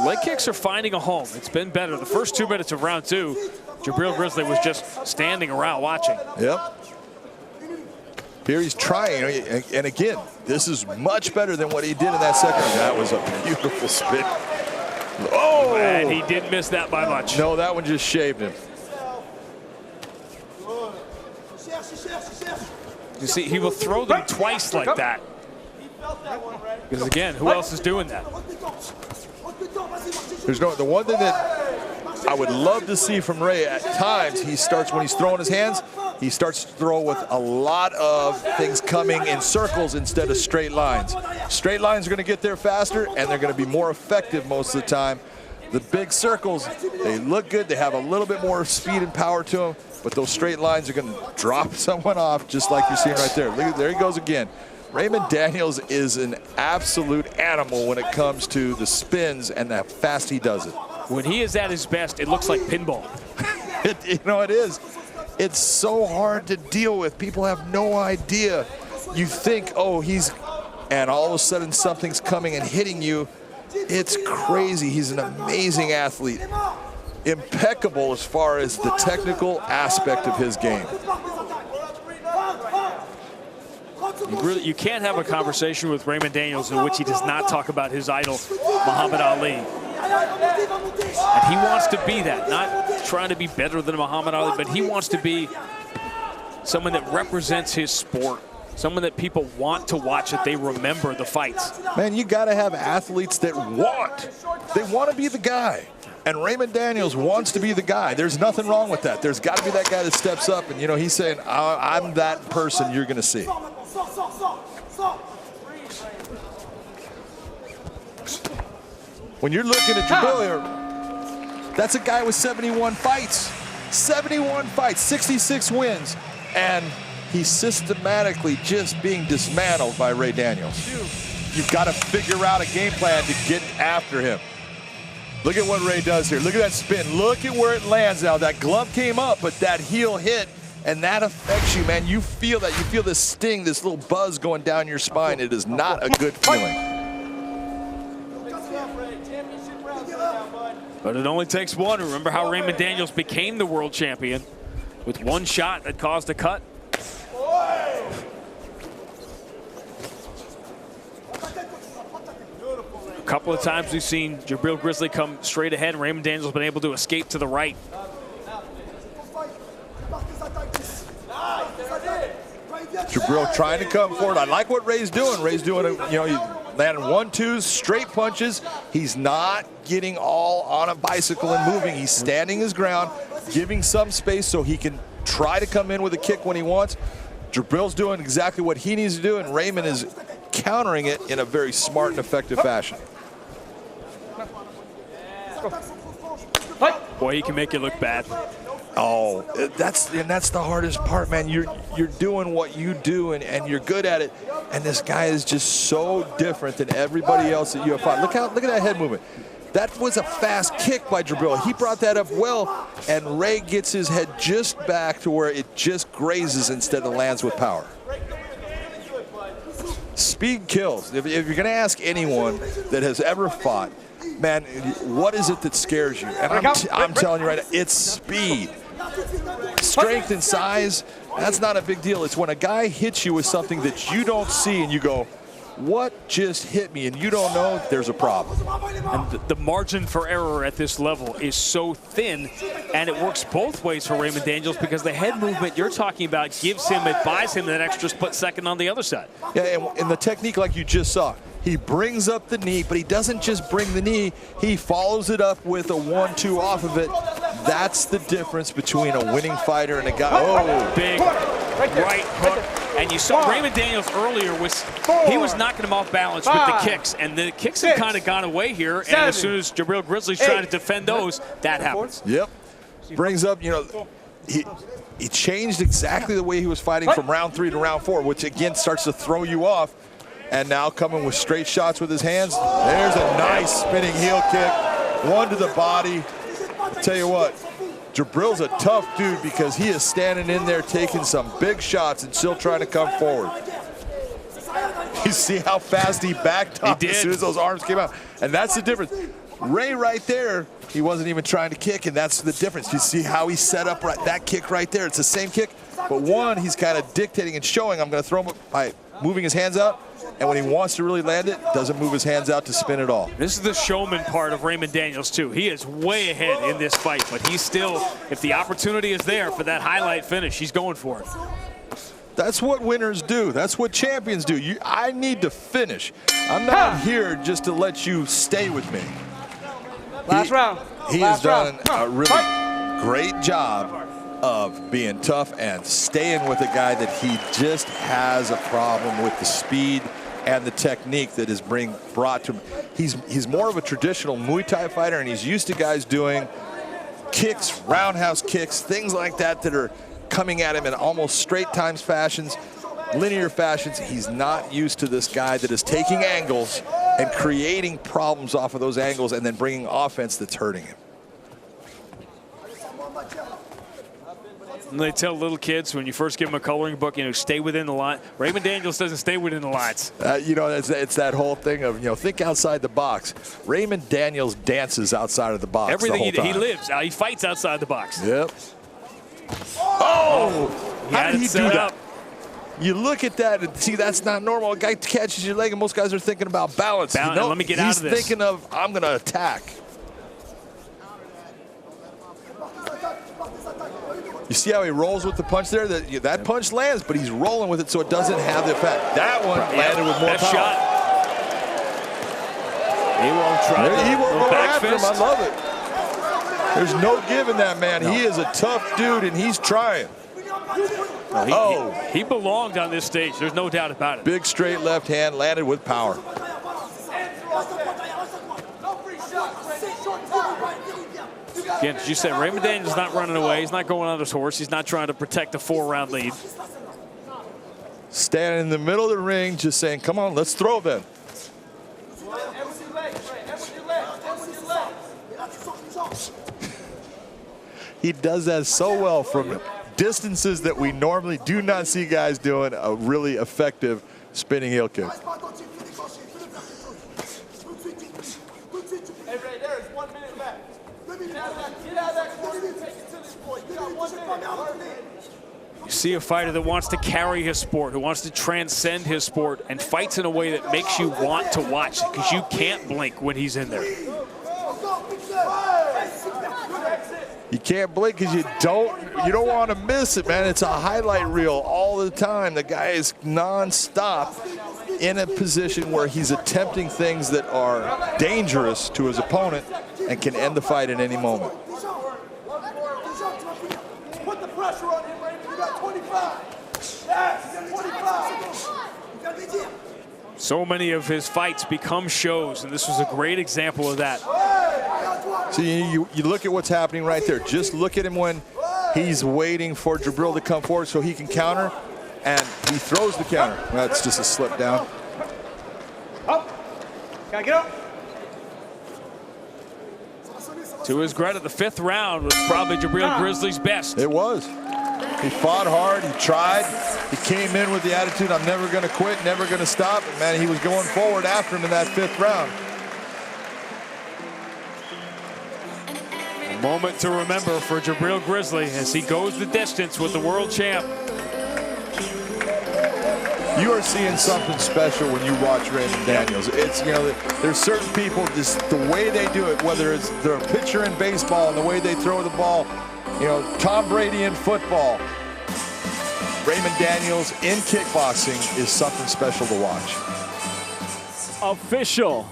Leg kicks are finding a home. It's been better. The first 2 minutes of round 2, Djibril Grizzly was just standing around watching. Yep. Here he's trying, and again, this is much better than what he did in that second. That was a beautiful spin. Oh! And he didn't miss that by much. No, that one just shaved him. You see, he will throw them twice like that. Because again, who else is doing that? There's no, the one thing that I would love to see from Ray at times, he starts, when he's throwing his hands, he starts to throw with a lot of things coming in circles instead of straight lines. Straight lines are going to get there faster, and they're going to be more effective most of the time. The big circles, they look good, they have a little bit more speed and power to them, but those straight lines are going to drop someone off just like you're seeing right there. Look, there he goes again. Raymond Daniels is an absolute animal when it comes to the spins and how fast he does it. When he is at his best, it looks like pinball. You know, it is. It's so hard to deal with. People have no idea. You think, oh, and all of a sudden something's coming and hitting you. It's crazy. He's an amazing athlete. Impeccable as far as the technical aspect of his game. You can't have a conversation with Raymond Daniels in which he does not talk about his idol, Muhammad Ali. And he wants to be that, not trying to be better than Muhammad Ali, but he wants to be someone that represents his sport, someone that people want to watch, that they remember the fights. Man, you got to have athletes that they want to be the guy. And Raymond Daniels wants to be the guy. There's nothing wrong with that. There's got to be that guy that steps up, and, you know, he's saying, I'm that person you're going to see. When you're looking at Djibril, that's a guy with 71 fights. 71 fights, 66 wins, and he's systematically just being dismantled by Ray Daniels. You've got to figure out a game plan to get after him. Look at what Ray does here. Look at that spin. Look at where it lands now. That glove came up, but that heel hit, and that affects you, man. You feel that. You feel this sting, this little buzz going down your spine. It is not a good feeling. But it only takes one. Remember how Raymond Daniels became the world champion with one shot that caused a cut? A couple of times we've seen Djibril Grizzly come straight ahead. Raymond Daniels has been able to escape to the right. Djibril trying to come forward. I like what Ray's doing. Ray's doing, you know, he landing 1-2s, straight punches. He's not getting all on a bicycle and moving. He's standing his ground, giving some space so he can try to come in with a kick when he wants. Djibril's doing exactly what he needs to do, and Raymond is countering it in a very smart and effective fashion. Boy, he can make it look bad. Oh, that's the hardest part, man. You're doing what you do, and you're good at it. And this guy is just so different than everybody else that you have fought. Look at that head movement. That was a fast kick by Djibril. He brought that up well, and Ray gets his head just back to where it just grazes instead of lands with power. Speed kills. If you're going to ask anyone that has ever fought, man, what is it that scares you? And I'm telling you right now, it's speed. Strength and size, that's not a big deal. It's when a guy hits you with something that you don't see and you go, what just hit me? And you don't know, there's a problem. And the margin for error at this level is so thin, and it works both ways for Raymond Daniels because the head movement you're talking about buys him that extra split second on the other side. Yeah, and the technique like you just saw, he brings up the knee, but he doesn't just bring the knee, he follows it up with a 1-2 off of it. That's the difference between a winning fighter and a guy. Oh, big right hook. And you saw Raymond Daniels earlier he was knocking him off balance with the kicks, and the kicks have kind of gone away here. And as soon as Djibril Grizzly's trying to defend those, that happens. Yep. Brings up, you know, he changed exactly the way he was fighting from round 3 to round 4, which again starts to throw you off. And now coming with straight shots with his hands. There's a nice spinning heel kick, one to the body. I'll tell you what, Djibril's a tough dude because he is standing in there taking some big shots and still trying to come forward. You see how fast he backed up as soon as those arms came out. And that's the difference. Ray right there, he wasn't even trying to kick, and that's the difference. You see how he set up that kick right there. It's the same kick, but one, he's kind of dictating and showing, I'm going to throw him by moving his hands out. And when he wants to really land it, doesn't move his hands out to spin it all. This is the showman part of Raymond Daniels, too. He is way ahead in this fight, but he's still, if the opportunity is there for that highlight finish, he's going for it. That's what winners do. That's what champions do. I need to finish. I'm not here just to let you stay with me. Last round. He has done a really great job of being tough and staying with a guy that he just has a problem with the speed and the technique that is brought to him. He's more of a traditional Muay Thai fighter, and he's used to guys doing kicks, roundhouse kicks, things like that that are coming at him in almost straight times fashions, linear fashions. He's not used to this guy that is taking angles and creating problems off of those angles and then bringing offense that's hurting him. And they tell little kids when you first give them a coloring book, you know, stay within the line. Raymond Daniels doesn't stay within the lines. You know, it's that whole thing of, you know, think outside the box. Raymond Daniels dances outside of the box. Everything the whole time. he lives, he fights outside the box. Yep. Oh! How did he do that? You look at that and see that's not normal. A guy catches your leg and most guys are thinking about balance. You know, let me get out of this. He's thinking of, I'm going to attack. You see how he rolls with the punch there? That punch lands, but he's rolling with it so it doesn't have the effect. That one landed with more power. Shot. He won't try He won't go after him. fist. I love it. There's no giving that man. No. He is a tough dude, and he's trying. He belonged on this stage. There's no doubt about it. Big straight left hand landed with power. Again, as you said, Raymond Daniels is not running away. He's not going on his horse. He's not trying to protect a 4-round lead. Standing in the middle of the ring, just saying, come on, let's throw then. He does that so well from distances that we normally do not see guys doing a really effective spinning heel kick. You see a fighter that wants to carry his sport, who wants to transcend his sport, and fights in a way that makes you want to watch it because you can't blink when he's in there. You can't blink because you don't want to miss it, man. It's a highlight reel all the time. The guy is nonstop in a position where he's attempting things that are dangerous to his opponent and can end the fight at any moment. Put the pressure on him, Raymond. You got 25. Yes, you got 25. So many of his fights become shows, and this was a great example of that. See, you look at what's happening right there. Just look at him when he's waiting for Djibril to come forward so he can counter, and he throws the counter. That's just a slip down. Up. Gotta get up. To his credit, the 5th round was probably Djibril Grizzly's best. It was. He fought hard, he tried, he came in with the attitude, I'm never gonna quit, never gonna stop, and man, he was going forward after him in that 5th round. A moment to remember for Djibril Grizzly as he goes the distance with the world champ. You are seeing something special when you watch Raymond Daniels. It's, you know, there's certain people, just the way they do it, whether it's they're a pitcher in baseball and the way they throw the ball, you know, Tom Brady in football. Raymond Daniels in kickboxing is something special to watch. Official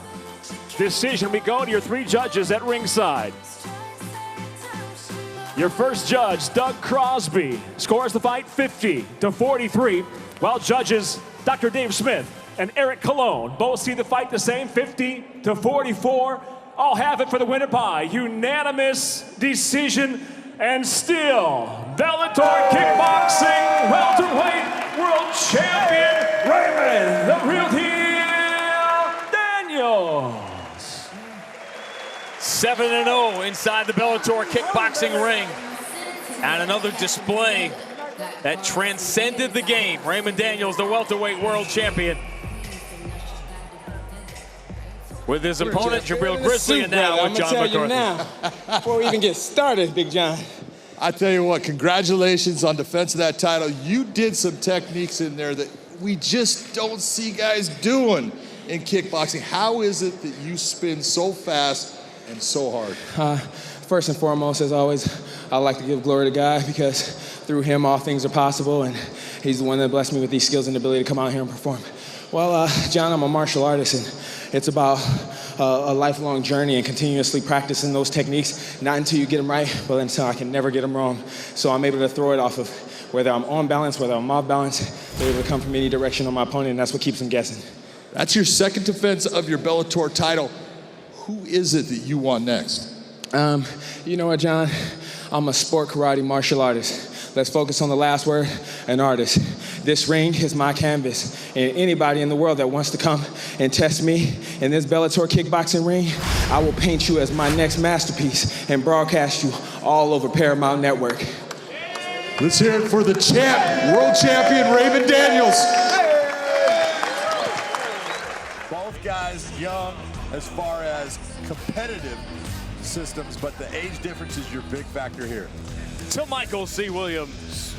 decision. We go to your 3 judges at ringside. Your first judge, Doug Crosby, scores the fight 50-43, while judges Dr. Dave Smith and Eric Colon both see the fight the same, 50-44. All have it for the winner by unanimous decision. and still Bellator Kickboxing welterweight world champion Raymond, the real deal, Daniels. 7-0 inside the Bellator Kickboxing ring. And another display that transcended the game. Raymond Daniels, the welterweight world champion. With his opponent, Djibril Grizzly, and now with John McCarthy. Now, before we even get started, Big John. I tell you what, congratulations on defense of that title. You did some techniques in there that we just don't see guys doing in kickboxing. How is it that you spin so fast and so hard? First and foremost, as always, I like to give glory to God because through him all things are possible, and he's the one that blessed me with these skills and ability to come out here and perform. Well, John, I'm a martial artist, and it's about a lifelong journey and continuously practicing those techniques, not until you get them right, but until I can never get them wrong. So I'm able to throw it off of whether I'm on balance, whether I'm off balance, they're able to come from any direction on my opponent, and that's what keeps them guessing. That's your second defense of your Bellator title. Who is it that you want next? You know what, John? I'm a sport karate martial artist. Let's focus on the last word, an artist. This ring is my canvas, and anybody in the world that wants to come and test me in this Bellator kickboxing ring, I will paint you as my next masterpiece and broadcast you all over Paramount Network. Let's hear it for the champ, world champion Raymond Daniels. Both guys young as far as competitive systems, but the age difference is your big factor here. To Michael C. Williams.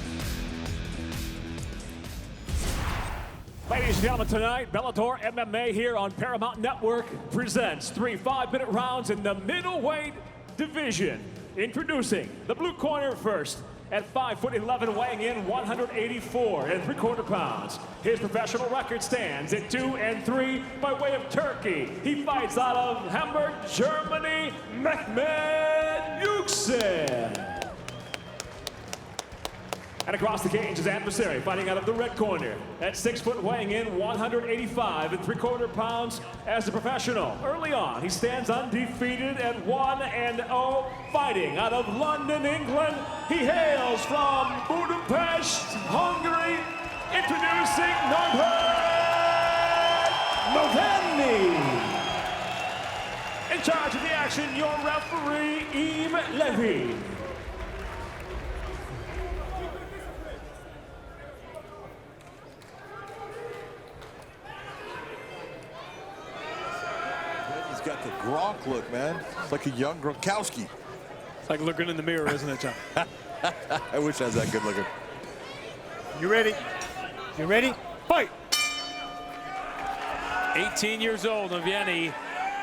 Ladies and gentlemen, tonight, Bellator MMA here on Paramount Network presents 3 5-minute rounds in the middleweight division. Introducing the blue corner first. At 5'11", weighing in 184 3/4 pounds. His professional record stands at 2-3 by way of Turkey. He fights out of Hamburg, Germany, Mehmet Yueksel. And across the cage, his adversary fighting out of the red corner. At 6 foot, weighing in 185 3/4 pounds as a professional. Early on, he stands undefeated at 1-0, fighting out of London, England. He hails from Budapest, Hungary. Introducing Norbert Novenyi. In charge of the action, your referee, Levy. He's got the Gronk look, man. It's like a young Gronkowski. It's like looking in the mirror, isn't it, John? I wish I was that good looking. You ready? You ready? Fight! 18 years old, Novenyi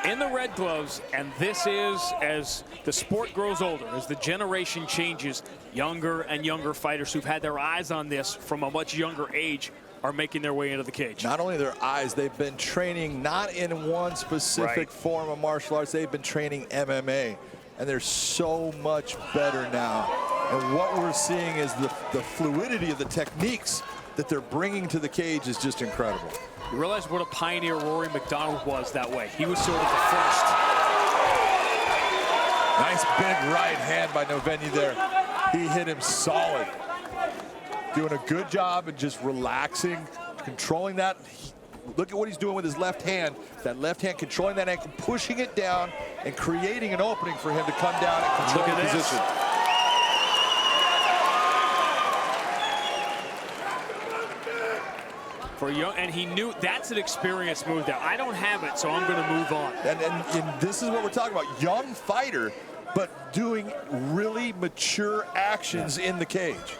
in the red gloves, and this is, as the sport grows older, as the generation changes, younger and younger fighters who've had their eyes on this from a much younger age are making their way into the cage. Not only their eyes, they've been training not in one specific form of martial arts, they've been training MMA. And they're so much better now. And what we're seeing is the fluidity of the techniques that they're bringing to the cage is just incredible. You realize what a pioneer Rory McDonald was that way. He was sort of the first. Nice big right hand by Novenyi there. He hit him solid. Doing a good job and just relaxing, controlling that. Look at what he's doing with his left hand. That left hand controlling that ankle, pushing it down and creating an opening for him to come down and control the position. For young, and he knew that's an experienced move there. I don't have it, so I'm going to move on. And this is what we're talking about. Young fighter, but doing really mature actions in the cage.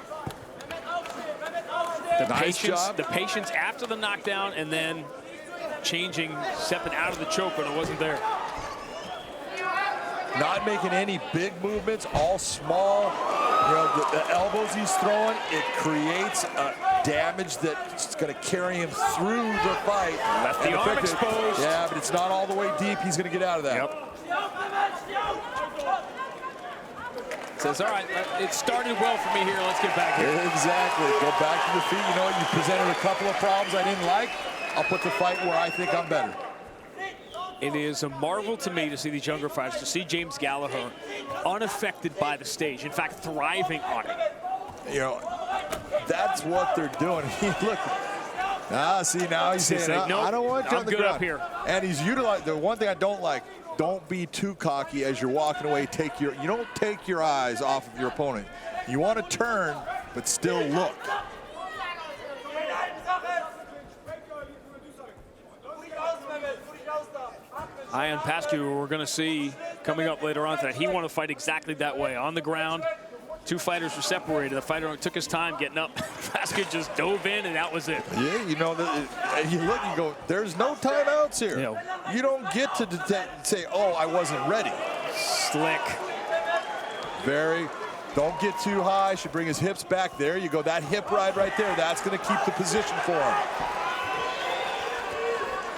The patience after the knockdown and then changing, stepping out of the choke when it wasn't there. Not making any big movements, all small. You know, the elbows he's throwing, it creates a damage that's going to carry him through the fight. Left the arm exposed. Yeah, but it's not all the way deep. He's going to get out of that. Yep. Says, all right, it started well for me here. Let's get back here. Exactly. Go back to the feet. You know what? You presented a couple of problems I didn't like. I'll put the fight where I think I'm better. It is a marvel to me to see these younger fighters, to see James Gallagher unaffected by the stage, in fact, thriving on it. You know, that's what they're doing. Look, see, now he's saying, nope, I don't want you I'm on the good ground. up here. And he's utilizing, the one thing I don't like, don't be too cocky as you're walking away. You don't take your eyes off of your opponent. You want to turn, but still look. Ion Pascu, we're going to see coming up later on tonight. He wanted to fight exactly that way. On the ground, two fighters were separated. The fighter took his time getting up. Pascu just dove in, and that was it. Yeah, you know, you look, you go, there's no timeouts here. You don't get to say, oh, I wasn't ready. Slick. Don't get too high. Should bring his hips back. There you go. That hip ride right there, that's going to keep the position for him.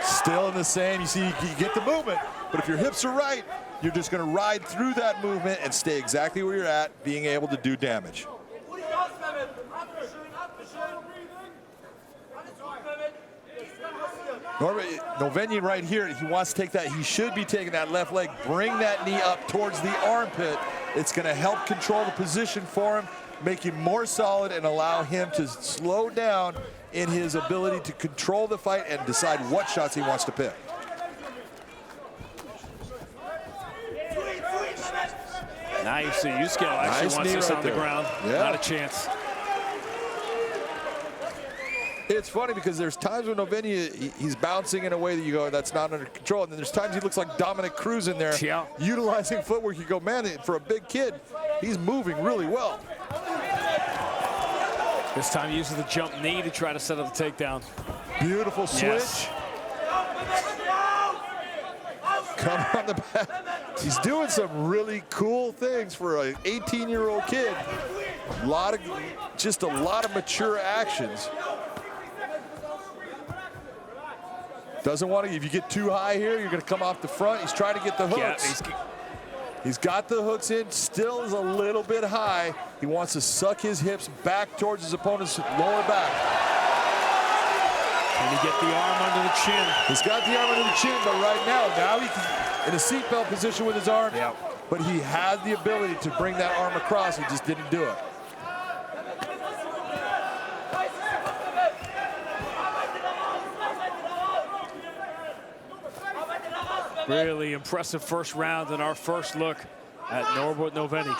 Still in the same, you see, you get the movement, but if your hips are right, you're just going to ride through that movement and stay exactly where you're at, being able to do damage. Novenyi right here, he wants to take that, he should be taking that left leg, bring that knee up towards the armpit. It's going to help control the position for him, make him more solid and allow him to slow down in his ability to control the fight and decide what shots he wants to pick. Now you see Yueksel actually wants this on the ground. Yeah. Not a chance. It's funny because there's times when Novenyi, he's bouncing in a way that you go, that's not under control. And then there's times he looks like Dominic Cruz in there, utilizing footwork. You go, man, for a big kid, he's moving really well. This time he uses the jump knee to try to set up the takedown. Beautiful switch. Yes. Come on the back. He's doing some really cool things for an 18-year-old kid. Just a lot of mature actions. Doesn't want to, if you get too high here, you're going to come off the front. He's trying to get the hooks. He's got the hooks in, still is a little bit high. He wants to suck his hips back towards his opponent's lower back. Can he get the arm under the chin? He's got the arm under the chin, but right now he can, in a seatbelt position with his arm. Yep. But he had the ability to bring that arm across. He just didn't do it. Really impressive first round in our first look at Norbert Novenyi.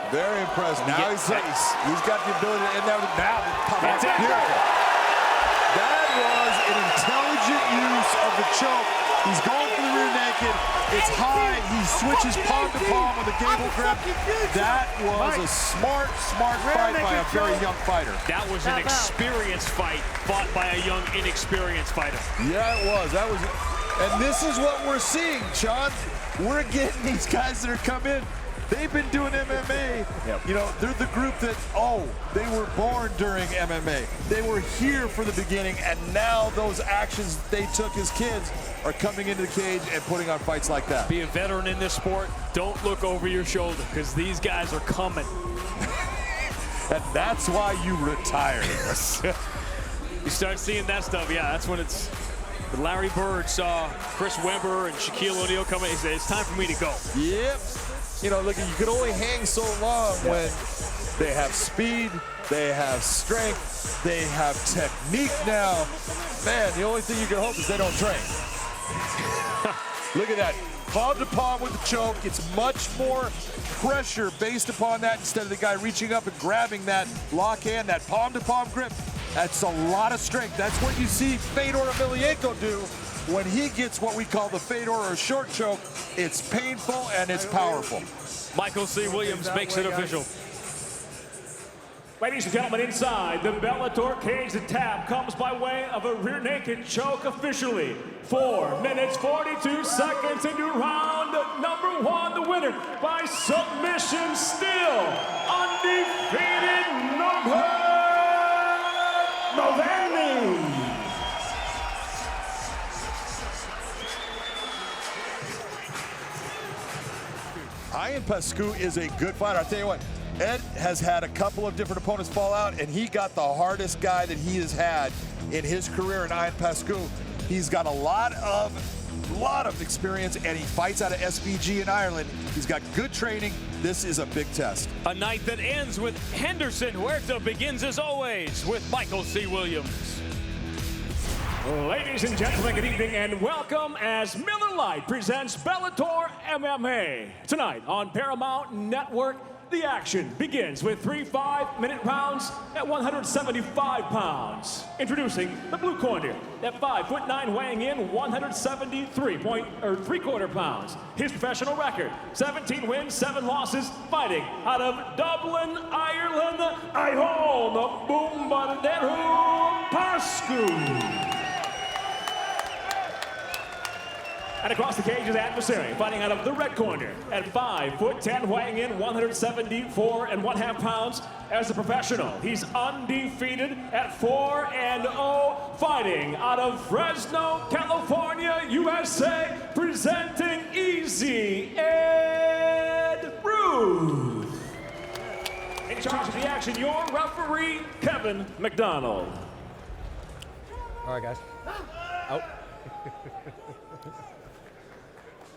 Very impressive. Now he's got the ability to end that with now. That's it. Beautiful. That was an intelligent use of the choke. He's going for the rear naked. It's high. He switches palm to palm with a gable grip. That was a smart fight by a very young fighter. That was an experienced fight fought by a young, inexperienced fighter. Yeah, it was. That was. And this is what we're seeing, Sean. We're getting these guys that are coming in. They've been doing MMA. Yep. You know, they're the group that, they were born during MMA. They were here for the beginning, and now those actions they took as kids are coming into the cage and putting on fights like that. Be a veteran in this sport. Don't look over your shoulder, because these guys are coming. And that's why you retire. You start seeing that stuff, that's when it's... Larry Bird saw Chris Webber and Shaquille O'Neal coming. He said, it's time for me to go. Yep. You know, look, you can only hang so long when they have speed, they have strength, they have technique now. Man, the only thing you can hope is they don't train. Look at that. Palm to palm with the choke. It's much more pressure based upon that instead of the guy reaching up and grabbing that lock hand, that palm to palm grip. That's a lot of strength. That's what you see Fedor Emelianenko do when he gets what we call the Fedor or short choke. It's painful and it's powerful. Michael C. Williams makes it official. Ladies and gentlemen, inside the Bellator cage, the tap comes by way of a rear naked choke officially. 4 minutes, 42 seconds into round number 1. The winner by submission, still undefeated, Norbert Novenyi. Ion Pascu is a good fighter. I'll tell you what, Ed has had a couple of different opponents fall out, and he got the hardest guy that he has had in his career in Ion Pascu. He's got a lot of a lot of experience, and he fights out of SBG in Ireland. He's got good training. This is a big test. A night that ends with Henderson. Huerta begins as always with Michael C. Williams. Ladies and gentlemen, good evening and welcome as Miller Lite presents Bellator MMA. Tonight on Paramount Network, the action begins with 3 5-minute rounds at 175 pounds. Introducing the blue corner at 5'9", weighing in 173.75 pounds. His professional record, 17 wins, 7 losses, fighting out of Dublin, Ireland, Ehouo, the Boombaderu Pascu. And across the cage is adversary, fighting out of the red corner at 5'10", weighing in 174.5 pounds. As a professional, he's undefeated at 4-0, fighting out of Fresno, California, USA, presenting easy, Ed Ruth. In charge of the action, your referee, Kevin McDonald. All right, guys. Out.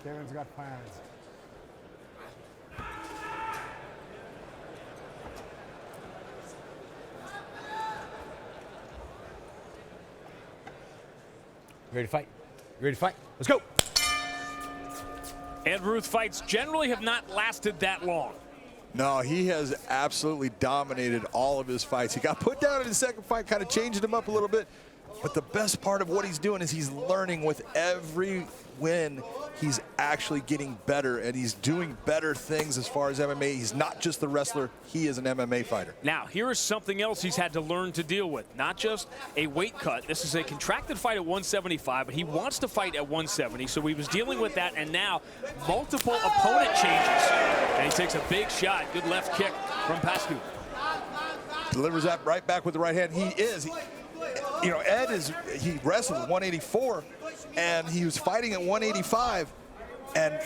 Kevin's got plans. Ready to fight? You ready to fight? Let's go. Ed Ruth fights generally have not lasted that long. No, he has absolutely dominated all of his fights. He got put down in his second fight, kind of changed him up a little bit. But the best part of what he's doing is he's learning with every win. He's actually getting better, and he's doing better things as far as MMA. He's not just the wrestler, he is an MMA fighter. Now, here is something else he's had to learn to deal with. Not just a weight cut. This is a contracted fight at 175, but he wants to fight at 170, so he was dealing with that, and now multiple opponent changes. And he takes a big shot. Good left kick from Pascu. Delivers that right back with the right hand. You know, Ed he wrestled at 184, and he was fighting at 185, and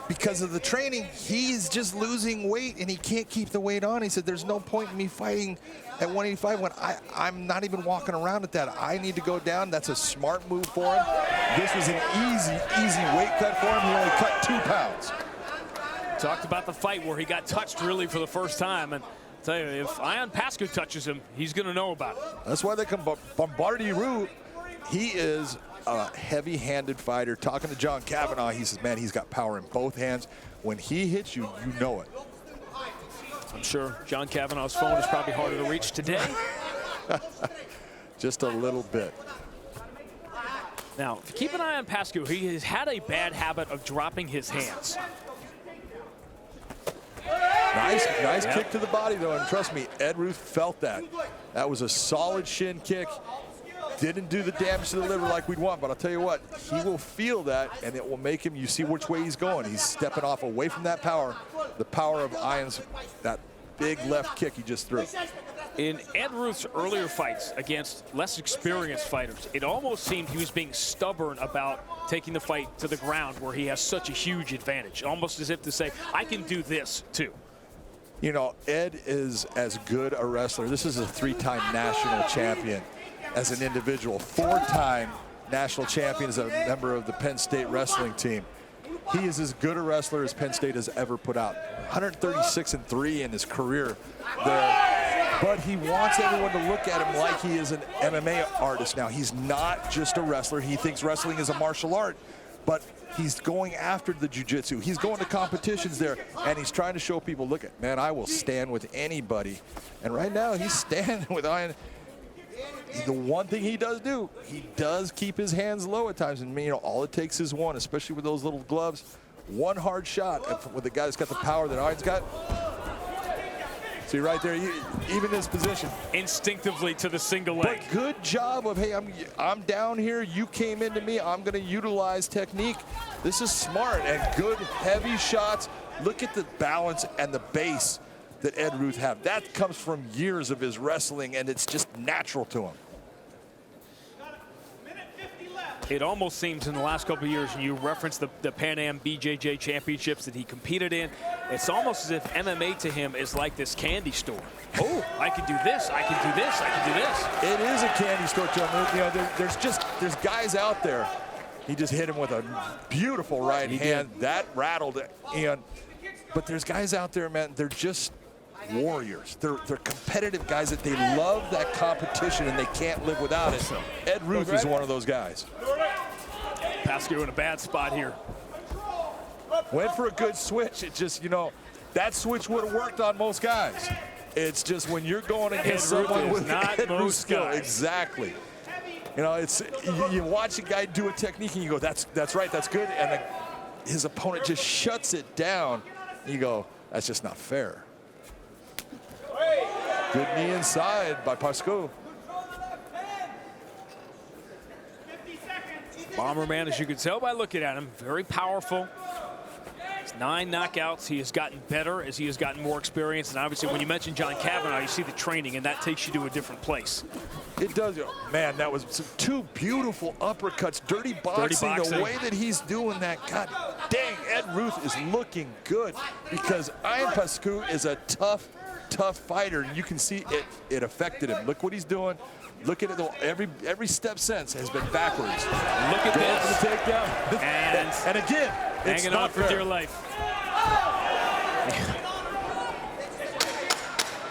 because of the training, he's just losing weight, and he can't keep the weight on. He said, there's no point in me fighting at 185 when I'm not even walking around at that. I need to go down. That's a smart move for him. This was an easy weight cut for him. He only cut 2 pounds. Talked about the fight where he got touched really for the first time, and I'll tell you, if Ion Pascu touches him, he's going to know about it. That's why they come Bombardier. He is a heavy-handed fighter. Talking to John Kavanagh, he says, man, he's got power in both hands. When he hits you, you know it. I'm sure John Kavanagh's phone is probably harder to reach today. Just a little bit. Now, keep an eye on Pascu. He has had a bad habit of dropping his hands. Nice kick to the body, though, and trust me, Ed Ruth felt that. That was a solid shin kick. Didn't do the damage to the liver like we'd want, but I'll tell you what, he will feel that, and it will make him, you see which way he's going. He's stepping off away from that power, the power of Ion's, that big left kick he just threw. In Ed Ruth's earlier fights against less experienced fighters, it almost seemed he was being stubborn about taking the fight to the ground where he has such a huge advantage, almost as if to say, I can do this too. You know, Ed is as good a wrestler. This is a 3-time national champion as an individual, 4-time national champion as a member of the Penn State wrestling team. He is as good a wrestler as Penn State has ever put out. 136-3 in his career there. But he wants everyone to look at him like he is an MMA artist now. He's not just a wrestler. He thinks wrestling is a martial art, but he's going after the jiu-jitsu. He's going to competitions there, and he's trying to show people, look at, man, I will stand with anybody. And right now, he's standing with Ion. The one thing he does do, he does keep his hands low at times, and you know, all it takes is one, especially with those little gloves. One hard shot with the guy that's got the power that Ion's got. See right there, even his position. Instinctively to the single leg. But good job of, hey, I'm down here, you came into me, I'm gonna utilize technique. This is smart and good heavy shots. Look at the balance and the base that Ed Ruth have. That comes from years of his wrestling, and it's just natural to him. It almost seems in the last couple of years, and you referenced the Pan Am BJJ championships that he competed in, it's almost as if MMA to him is like this candy store. Oh, I can do this, I can do this, I can do this. It is a candy store to him. You know, there's guys out there He just hit him with a beautiful right hand. That rattled Ian. But there's guys out there, man, they're just warriors. They're competitive guys that they love that competition and they can't live without it. Ed Ruth is one of those guys. Pascu in a bad spot here. Went for a good switch. It just, you know, that switch would have worked on most guys. It's just when you're going against someone with Ed Ruth skill. Exactly. You know, it's you watch a guy do a technique and you go, that's right, that's good, and his opponent just shuts it down. You go, that's just not fair. Good knee inside by Pascu. Bomberman, as you can tell by looking at him, very powerful. 9 knockouts. He has gotten better as he has gotten more experience. And obviously, when you mention John Kavanagh, you see the training, and that takes you to a different place. It does. Man, that was some 2 beautiful uppercuts. Dirty boxing. The way that he's doing that, God dang, Ed Ruth is looking good because Ian Pascu is a tough fighter. And you can see it affected him. Look what he's doing. Look at it. Every step since has been backwards. Look at this. For the takedown. And again, it's hanging on for dear life.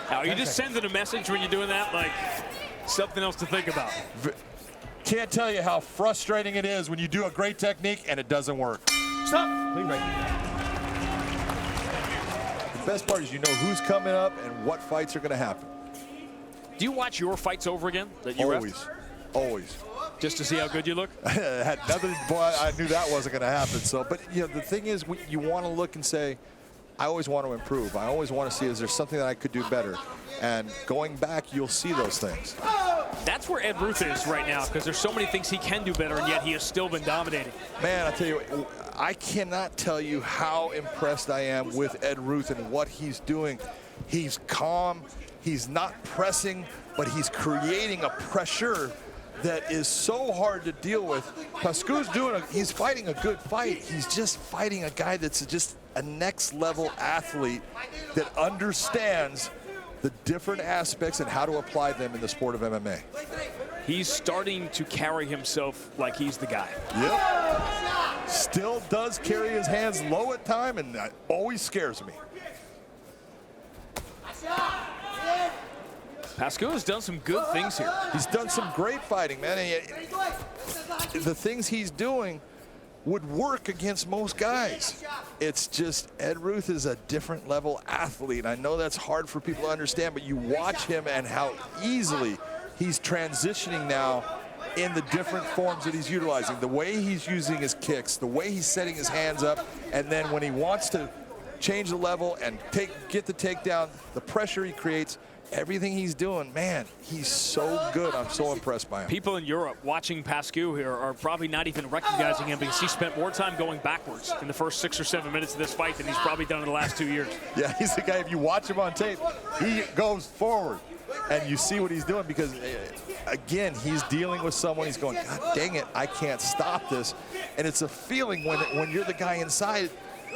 Now, are you just sending a message when you're doing that? Like something else to think about. Can't tell you how frustrating it is when you do a great technique and it doesn't work. Stop. Clean right. The best part is you know who's coming up and what fights are going to happen. Do you watch your fights over again? That you Always. Just to see how good you look? Had nothing, boy, I knew that wasn't going to happen. So, but you know, the thing is, you want to look and say, I always want to improve. I always want to see, is there something that I could do better? And going back, you'll see those things. That's where Ed Ruth is right now, because there's so many things he can do better, and yet he has still been dominating. Man, I tell you, I cannot tell you how impressed I am with Ed Ruth and what he's doing. He's calm. He's not pressing, but he's creating a pressure that is so hard to deal with. Pascu's he's fighting a good fight. He's just fighting a guy that's just a next level athlete that understands the different aspects and how to apply them in the sport of MMA. He's starting to carry himself like he's the guy. Yep. Still does carry his hands low at time, and that always scares me. Pascu has done some good things here. He's done some great fighting, man. The things he's doing would work against most guys. It's just Ed Ruth is a different level athlete. I know that's hard for people to understand, but you watch him and how easily he's transitioning now in the different forms that he's utilizing. The way he's using his kicks, the way he's setting his hands up, and then when he wants to change the level and get the takedown, the pressure he creates, everything he's doing, man, he's so good. I'm so impressed by him. People in Europe watching Pascu here are probably not even recognizing him because he spent more time going backwards in the first 6 or 7 minutes of this fight than he's probably done in the last 2 years. Yeah, he's the guy, if you watch him on tape, he goes forward. And you see what he's doing because, again, he's dealing with someone. He's going, God dang it, I can't stop this. And it's a feeling when you're the guy inside,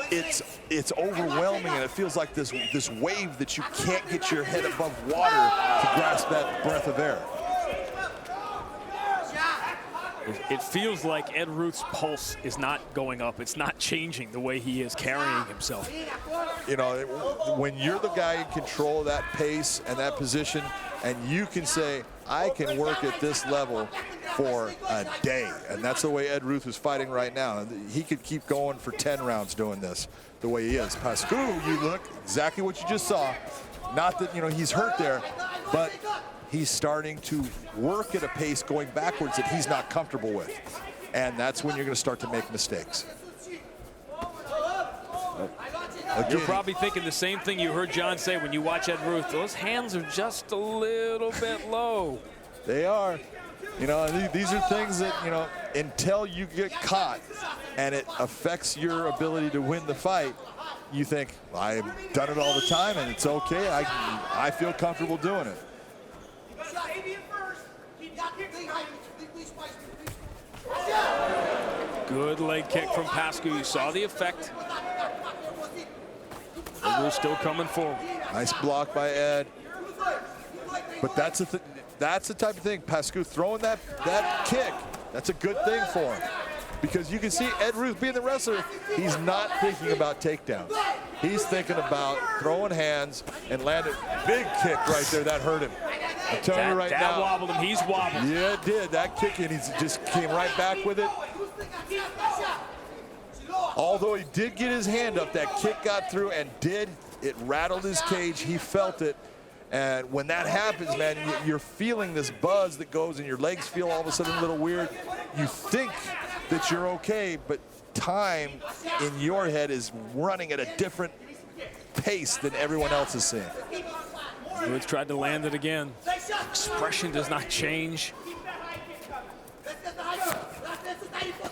it's overwhelming, and it feels like this wave that you can't get your head above water to grasp that breath of air. It feels like Ed Ruth's pulse is not going up. It's not changing the way he is carrying himself. You know, when you're the guy in control of that pace and that position, and you can say, I can work at this level for a day. And that's the way Ed Ruth is fighting right now. He could keep going for 10 rounds doing this the way he is. Pascu, you look exactly what you just saw. Not that, you know, he's hurt there, but he's starting to work at a pace going backwards that he's not comfortable with. And that's when you're going to start to make mistakes. Again, you're probably thinking the same thing you heard John say when you watch Ed Ruth. Those hands are just a little bit low. They are. You know, these are things that, you know, until you get caught and it affects your ability to win the fight, you think, well, I've done it all the time and it's okay. I feel comfortable doing it. Good leg kick from Pascu. You saw the effect. We're still coming forward. Nice block by Ed. But that's the type of thing. Pascu throwing that kick, that's a good thing for him. Because you can see Ed Ruth being the wrestler, he's not thinking about takedowns. He's thinking about throwing hands and landing. Big kick right there, that hurt him. I'm telling you right now. That wobbled him, he's wobbled. Yeah, it did. That kick, and he just came right back with it. Although he did get his hand up, that kick got through and it rattled his cage. He felt it. And when that happens, man, you're feeling this buzz that goes and your legs feel all of a sudden a little weird. You think that you're okay, but time in your head is running at a different pace than everyone else is seeing. Ruth tried to land it again. Expression does not change.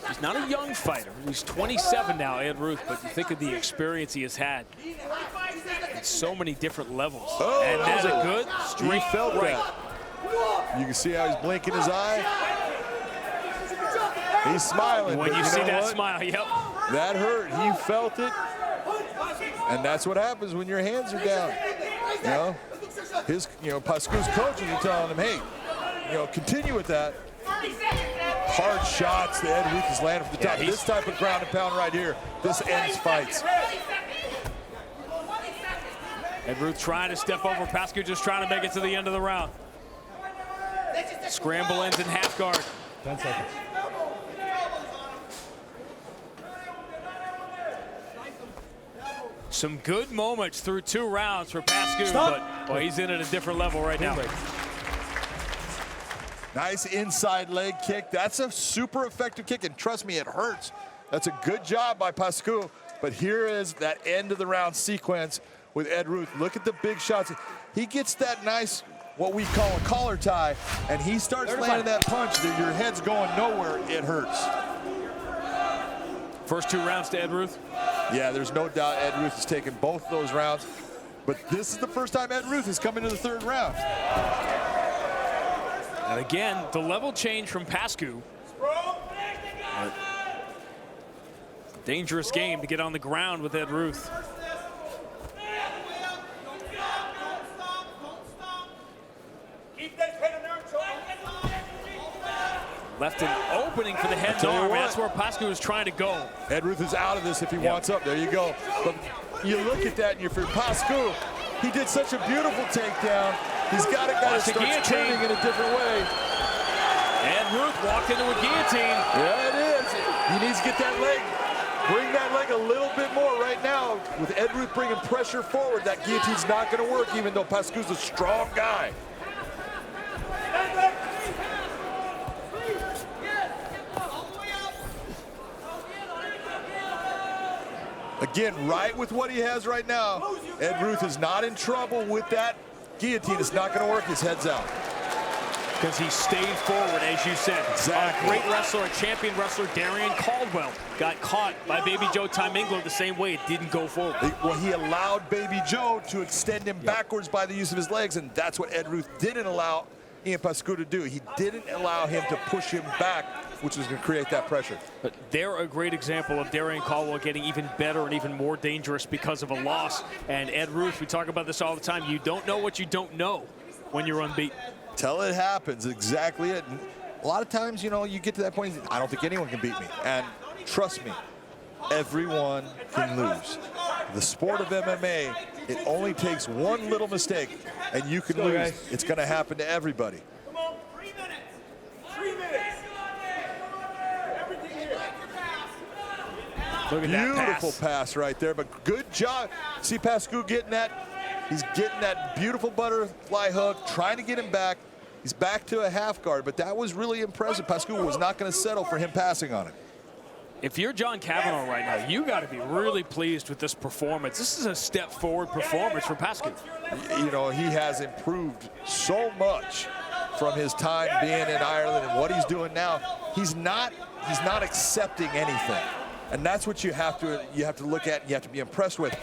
He's not a young fighter. He's 27 now, Ed Ruth, but you think of the experience he has had at so many different levels. Oh, and that's a good straight felt right. That. You can see how he's blinking his eye. He's smiling. When you see that smile, yep. That hurt. He felt it. And that's what happens when your hands are down. You know, Pascu's coaches are telling him, hey, continue with that. Hard shots that Ed Ruth is landing from the top. This type of ground and pound right here, this ends fights. Ed Ruth trying to step over. Pascu just trying to make it to the end of the round. Scramble ends in half guard. 10 seconds. Some good moments through 2 rounds for Pascu, but he's in at a different level right now. Nice inside leg kick. That's a super effective kick, and trust me, it hurts. That's a good job by Pascu. But here is that end of the round sequence with Ed Ruth. Look at the big shots. He gets that nice, what we call a collar tie, and he starts landing that punch. Your head's going nowhere. It hurts. First 2 rounds to Ed Ruth? Yeah, there's no doubt Ed Ruth has taken both those rounds. But this is the first time Ed Ruth has come into the 3rd round. And again, the level change from Pascu. Dangerous game to get on the ground with Ed Ruth. Left an opening for the head and arm. That's where Pascu is trying to go. Ed Ruth is out of this if he wants up. There you go. But you look at that and you're for Pascu. He did such a beautiful takedown. He's got a guy that starts turning in a different way. Ed Ruth walked into a guillotine. Yeah, it is. He needs to get that leg. Bring that leg a little bit more right now. With Ed Ruth bringing pressure forward, that guillotine's not going to work, even though Pascu's a strong guy. Again, right with what he has right now, Ed Ruth is not in trouble with that guillotine. It's not going to work. His head's out. Because he stayed forward, as you said. Exactly. A great wrestler, a champion wrestler, Darian Caldwell, got caught by Baby Joe Timingler the same way. It didn't go forward. Well, he allowed Baby Joe to extend him backwards by the use of his legs, and that's what Ed Ruth didn't allow Ian Pascu to do. He didn't allow him to push him back, which was going to create that pressure. But they're a great example of Darian Caldwell getting even better and even more dangerous because of a loss. And Ed Ruth, we talk about this all the time. You don't know what you don't know when you're unbeaten. Till it happens, exactly it. And a lot of times, you get to that point, I don't think anyone can beat me. And trust me, everyone can lose. The sport of MMA, it only takes one little mistake and you can lose. Guys. It's going to happen to everybody. Come on, 3 minutes. 3 minutes. Everything here. Look at that Beautiful pass right there, but good job. See Pascu getting that. He's getting that beautiful butterfly hook, trying to get him back. He's back to a half guard, but that was really impressive. Pascu was not going to settle for him passing on him. If you're John Cavanaugh right now, you got to be really pleased with this performance. This is a step forward performance for Pascu. He has improved so much from his time being in Ireland and what he's doing now. He's not accepting anything, and that's what you have to look at and you have to be impressed with.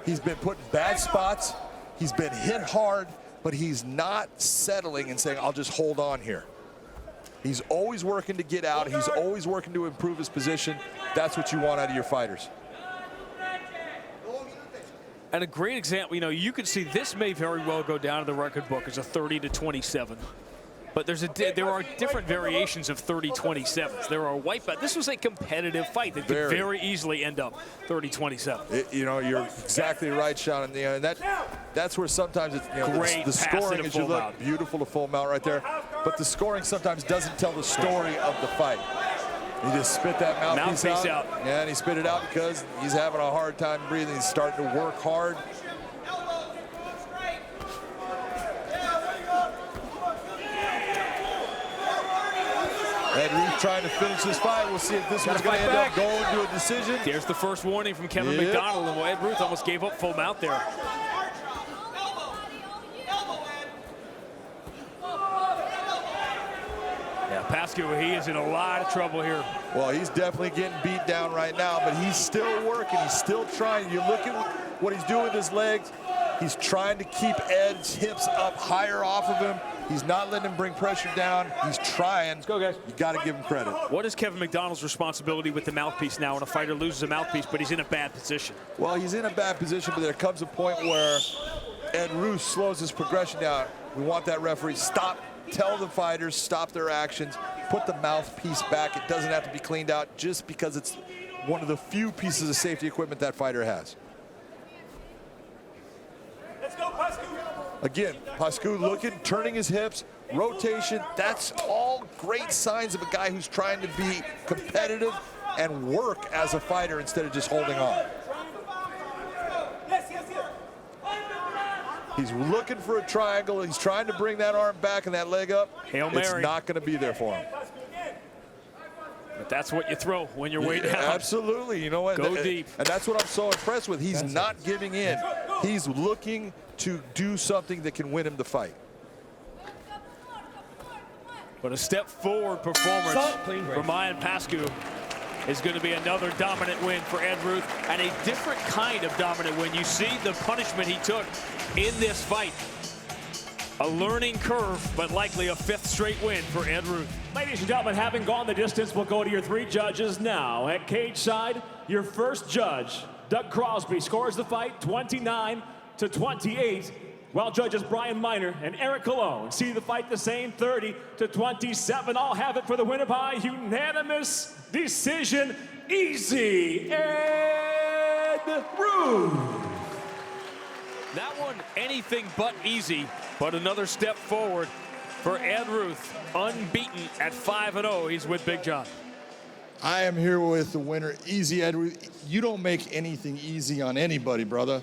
He's been put in bad spots. He's been hit hard, but he's not settling and saying, I'll just hold on here. He's always working to get out. He's always working to improve his position. That's what you want out of your fighters. And a great example, you could see this may very well go down to the record book as a 30-27. But there are different variations of 30-27s. There are white belts. This was a competitive fight that could very easily end up 30-27. You know, you're exactly right, Sean. And that's where sometimes it's, you know, Great the scoring, as you look, mount. beautiful to full mount right there. But the scoring sometimes doesn't tell the story of the fight. He just spit that mouthpiece out. Yeah, and he spit it out because he's having a hard time breathing. He's starting to work hard. And Ruth trying to finish this fight. We'll see if this one's going to end up going to a decision. There's the first warning from Kevin McDonald, and Ed Ruth almost gave up full mount there. Yeah, Pascu, he is in a lot of trouble here. Well, he's definitely getting beat down right now, but he's still working. He's still trying. You look at what he's doing with his legs. He's trying to keep Ed's hips up higher off of him. He's not letting him bring pressure down. He's trying. Let's go, guys. You got to give him credit. What is Kevin McDonald's responsibility with the mouthpiece now when a fighter loses a mouthpiece, but he's in a bad position? Well, he's in a bad position, but there comes a point where Ed Ruth slows his progression down. We want that referee stop. Tell the fighters, stop their actions. Put the mouthpiece back. It doesn't have to be cleaned out just because it's one of the few pieces of safety equipment that fighter has. Let's go, Pascu. Again, Pascu looking, turning his hips, rotation. That's all great signs of a guy who's trying to be competitive and work as a fighter instead of just holding on. He's looking for a triangle. He's trying to bring that arm back and that leg up. Hail Mary. It's not going to be there for him. But that's what you throw when you're way down. Absolutely. You know what? Go deep. And that's what I'm so impressed with. He's not giving in. He's looking to do something that can win him the fight. But a step forward performance for Mayan Pascu is going to be another dominant win for Ed Ruth, and a different kind of dominant win. You see the punishment he took in this fight. A learning curve, but likely a 5th straight win for Ed Ruth. Ladies and gentlemen, having gone the distance, we'll go to your 3 judges now. At cage side, your first judge, Doug Crosby, scores the fight 29-28, while judges Brian Miner and Eric Colon see the fight the same 30-27. I'll have it for the winner by unanimous decision. Easy, Ed Ruth. That one, anything but easy, but another step forward for Ed Ruth, unbeaten at 5-0. He's with Big John. I am here with the winner, Easy Ed Ruth. You don't make anything easy on anybody, brother.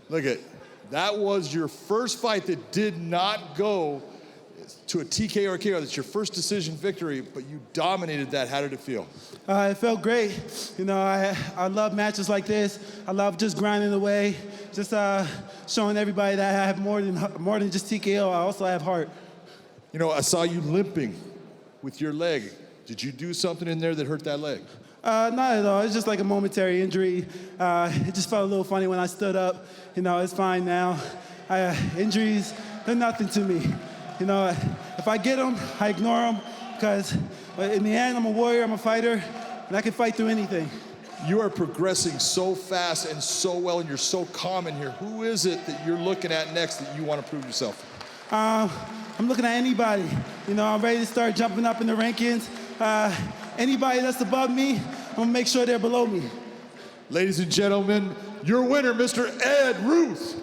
Look at that. Was your first fight that did not go to a TKO or KO. That's your first decision victory, but you dominated that. How did it feel? It felt great. You know, I love matches like this. I love just grinding away, just showing everybody that I have more than just TKO. I also have heart. You know, I saw you limping with your leg. Did you do something in there that hurt that leg? Not at all. It's just like a momentary injury. It just felt a little funny when I stood up. You know, it's fine now. Injuries, they're nothing to me. You know, if I get them, I ignore them because in the end, I'm a warrior, I'm a fighter, and I can fight through anything. You are progressing so fast and so well, and you're so calm in here. Who is it that you're looking at next that you want to prove yourself? I'm looking at anybody. You know, I'm ready to start jumping up in the rankings. Anybody that's above me, I'm gonna make sure they're below me. Ladies and gentlemen, your winner, Mr. Ed Ruth.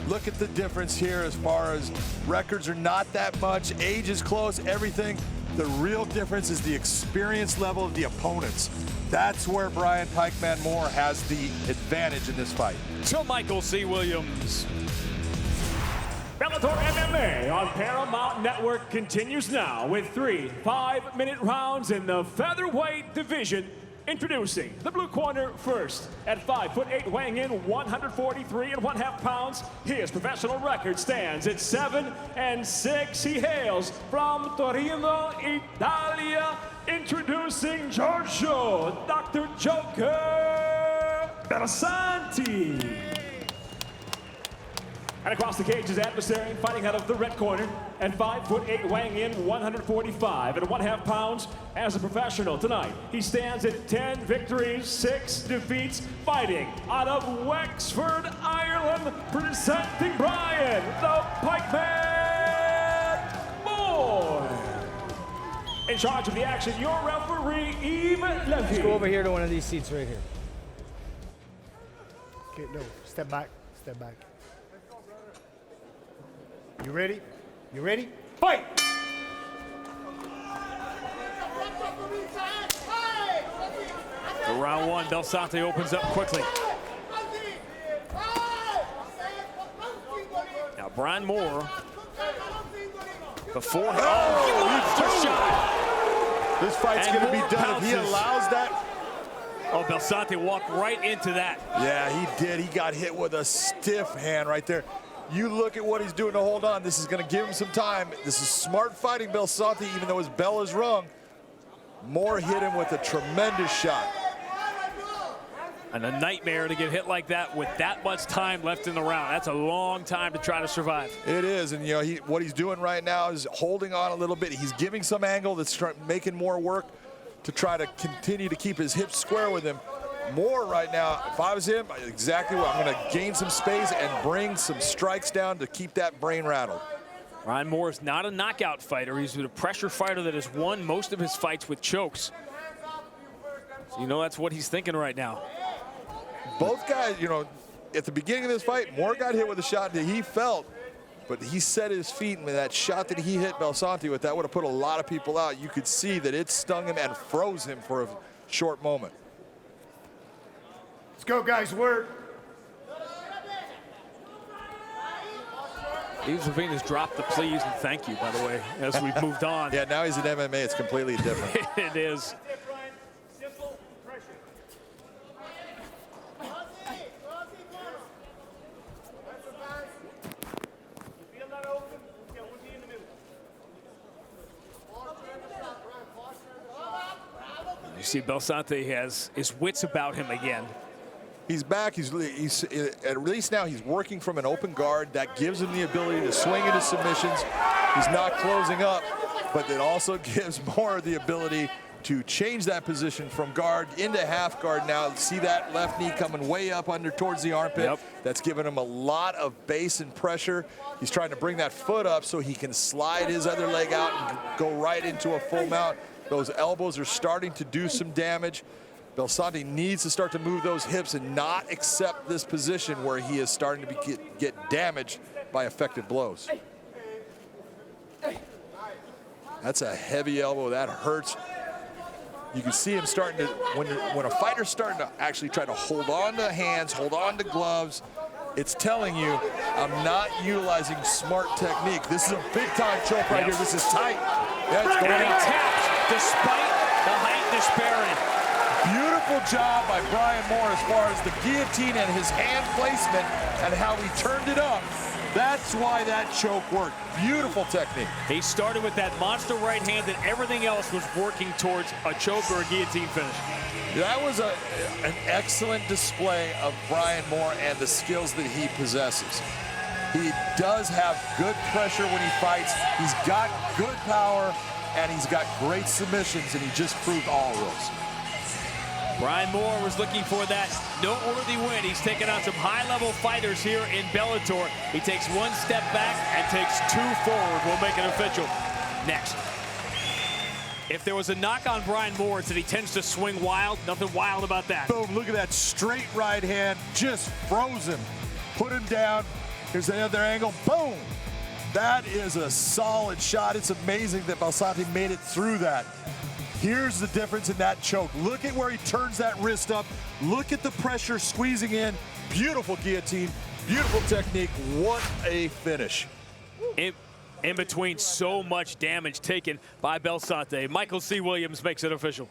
Look at the difference here as far as records are not that much, age is close, everything. The real difference is the experience level of the opponents. That's where Brian Pikeman Moore has the advantage in this fight. To Michael C. Williams. Bellator MMA on Paramount Network continues now with 3 5-minute rounds in the featherweight division. Introducing the blue corner first. At 5'8", weighing in 143.5 pounds, his professional record stands at 7-6. He hails from Torino, Italia. Introducing Giorgio, Dr. Joker Bersanti. And across the cage, his adversary fighting out of the red corner at 5'8", weighing in 145.5 pounds. As a professional tonight, he stands at 10 victories, 6 defeats, fighting out of Wexford, Ireland, presenting Brian the Pikeman In charge of the action, your referee, Yves Let's Levy. go over here to one of these seats right here. Okay, no, step back, step back. You ready? You ready? Fight! For round one, Belsante opens up quickly. Now Brian Moore, before This fight's going to be done if he allows that. Oh, Belsante walked right into that. Yeah, he did. He got hit with a stiff hand right there. You look at what he's doing to hold on. This is going to give him some time. This is smart fighting, Belsante, even though his bell is rung. Moore hit him with a tremendous shot. And a nightmare to get hit like that with that much time left in the round. That's a long time to try to survive. It is, and you know what he's doing right now is holding on a little bit. He's giving some angle that's making more work to try to continue to keep his hips square with him. Moore right now, if I was him, exactly what I'm going to gain some space and bring some strikes down to keep that brain rattled. Brian Moore is not a knockout fighter. He's a pressure fighter that has won most of his fights with chokes. So you know that's what he's thinking right now. Both guys, you know, at the beginning of this fight, Moore got hit with a shot that he felt, but he set his feet, and that shot that he hit Belsante with, that would have put a lot of people out. You could see that it stung him and froze him for a short moment. Let's go, guys, work. Yves Levine has dropped the please and thank you, by the way, as we've moved on. Yeah, now he's in MMA. It's completely different. It is. You see Belsante has his wits about him again. He's back. He's at least now he's working from an open guard. That gives him the ability to swing into submissions. He's not closing up, but it also gives Moore the ability to change that position from guard into half guard now. See that left knee coming way up under towards the armpit. Yep. That's given him a lot of base and pressure. He's trying to bring that foot up so he can slide his other leg out and go right into a full mount. Those elbows are starting to do some damage. Belsante needs to start to move those hips and not accept this position where he is starting to get damaged by effective blows. That's a heavy elbow. That hurts. You can see him starting to, when a fighter's starting to actually try to hold on to hands, hold on to gloves, it's telling you, I'm not utilizing smart technique. This is a big-time choke right here. This is tight. Yeah, it's going and he taps despite the height disparity. Beautiful job by Brian Moore as far as the guillotine and his hand placement and how he turned it up. That's why that choke worked. Beautiful technique. He started with that monster right hand and everything else was working towards a choke or a guillotine finish. That was an excellent display of Brian Moore and the skills that he possesses. He does have good pressure when he fights. He's got good power and he's got great submissions, and he just proved all of those. Brian Moore was looking for that noteworthy win. He's taken on some high-level fighters here in Bellator. He takes one step back and takes two forward. We'll make it official next. If there was a knock on Brian Moore, it's that he tends to swing wild. Nothing wild about that. Boom, look at that straight right hand. Just froze him. Put him down. Here's the other angle. Boom. That is a solid shot. It's amazing that Belsante made it through that. Here's the difference in that choke. Look at where he turns that wrist up. Look at the pressure squeezing in. Beautiful guillotine, beautiful technique. What a finish. In between so much damage taken by Belsante. Michael C. Williams makes it official.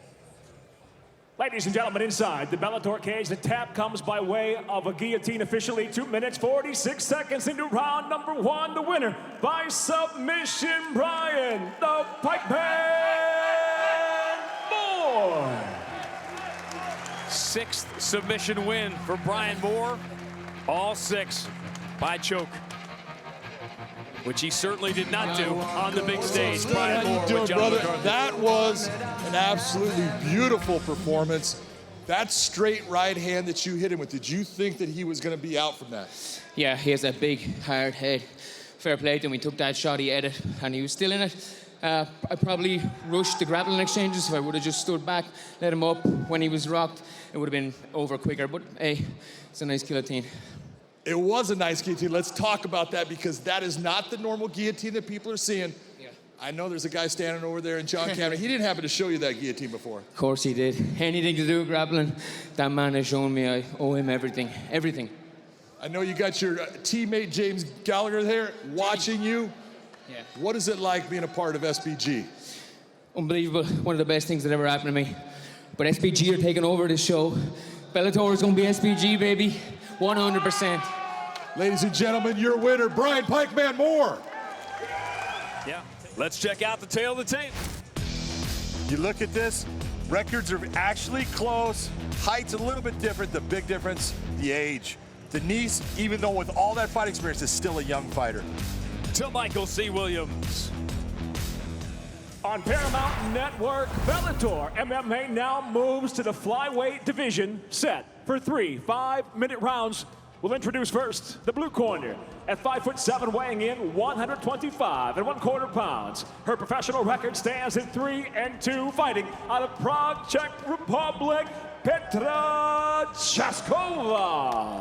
Ladies and gentlemen, inside the Bellator cage, the tap comes by way of a guillotine officially. 2 minutes, 46 seconds into round number one. The winner by submission, Brian the Pipeman Moore. Sixth submission win for Brian Moore. All six by choke, which he certainly did not do on the big stage. Brian Moore with John brother? McCarthy. That was an absolutely beautiful performance. That straight right hand that you hit him with, did you think that he was going to be out from that? Yeah, he has a big, hard head. Fair play to him. He took that shot, he Eder, and he was still in it. I probably rushed the grappling exchanges. If I would have just stood back, let him up when he was rocked, it would have been over quicker. But hey, it's a nice guillotine. It was a nice guillotine. Let's talk about that because that is not the normal guillotine that people are seeing. Yeah. I know there's a guy standing over there in John Cabinet. He didn't happen to show you that guillotine before. Of course he did. Anything to do with grappling, that man has shown me I owe him everything. Everything. I know you got your teammate James Gallagher there watching you. Yeah. What is it like being a part of SBG? Unbelievable. One of the best things that ever happened to me. But SBG are taking over this show. Bellator is going to be SBG, baby. 100%. Ladies and gentlemen, your winner, Brian Pikeman Moore. Yeah. Let's check out the tail of the tape. You look at this, records are actually close. Height's a little bit different. The big difference, the age. Denise, even though with all that fight experience, is still a young fighter. To Michael C. Williams. On Paramount Network, Bellator MMA now moves to the flyweight division, set for 3 5-minute rounds. We'll introduce first the blue corner at 5'7", weighing in 125 1/4 pounds. Her professional record stands at 3-2, fighting out of Prague, Czech Republic, Petra Chaskova.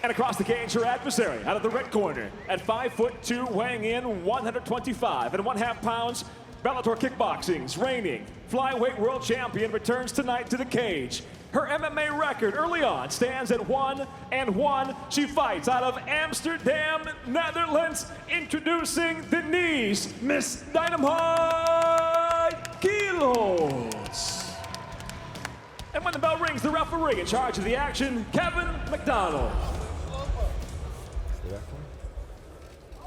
And across the cage, her adversary out of the red corner at 5'2", weighing in 125 1/2 pounds. Bellator Kickboxing's reigning flyweight world champion returns tonight to the cage. Her MMA record early on stands at 1-1. She fights out of Amsterdam, Netherlands. Introducing Denise, Miss Dynamite Kilos. And when the bell rings, the referee in charge of the action, Kevin McDonald.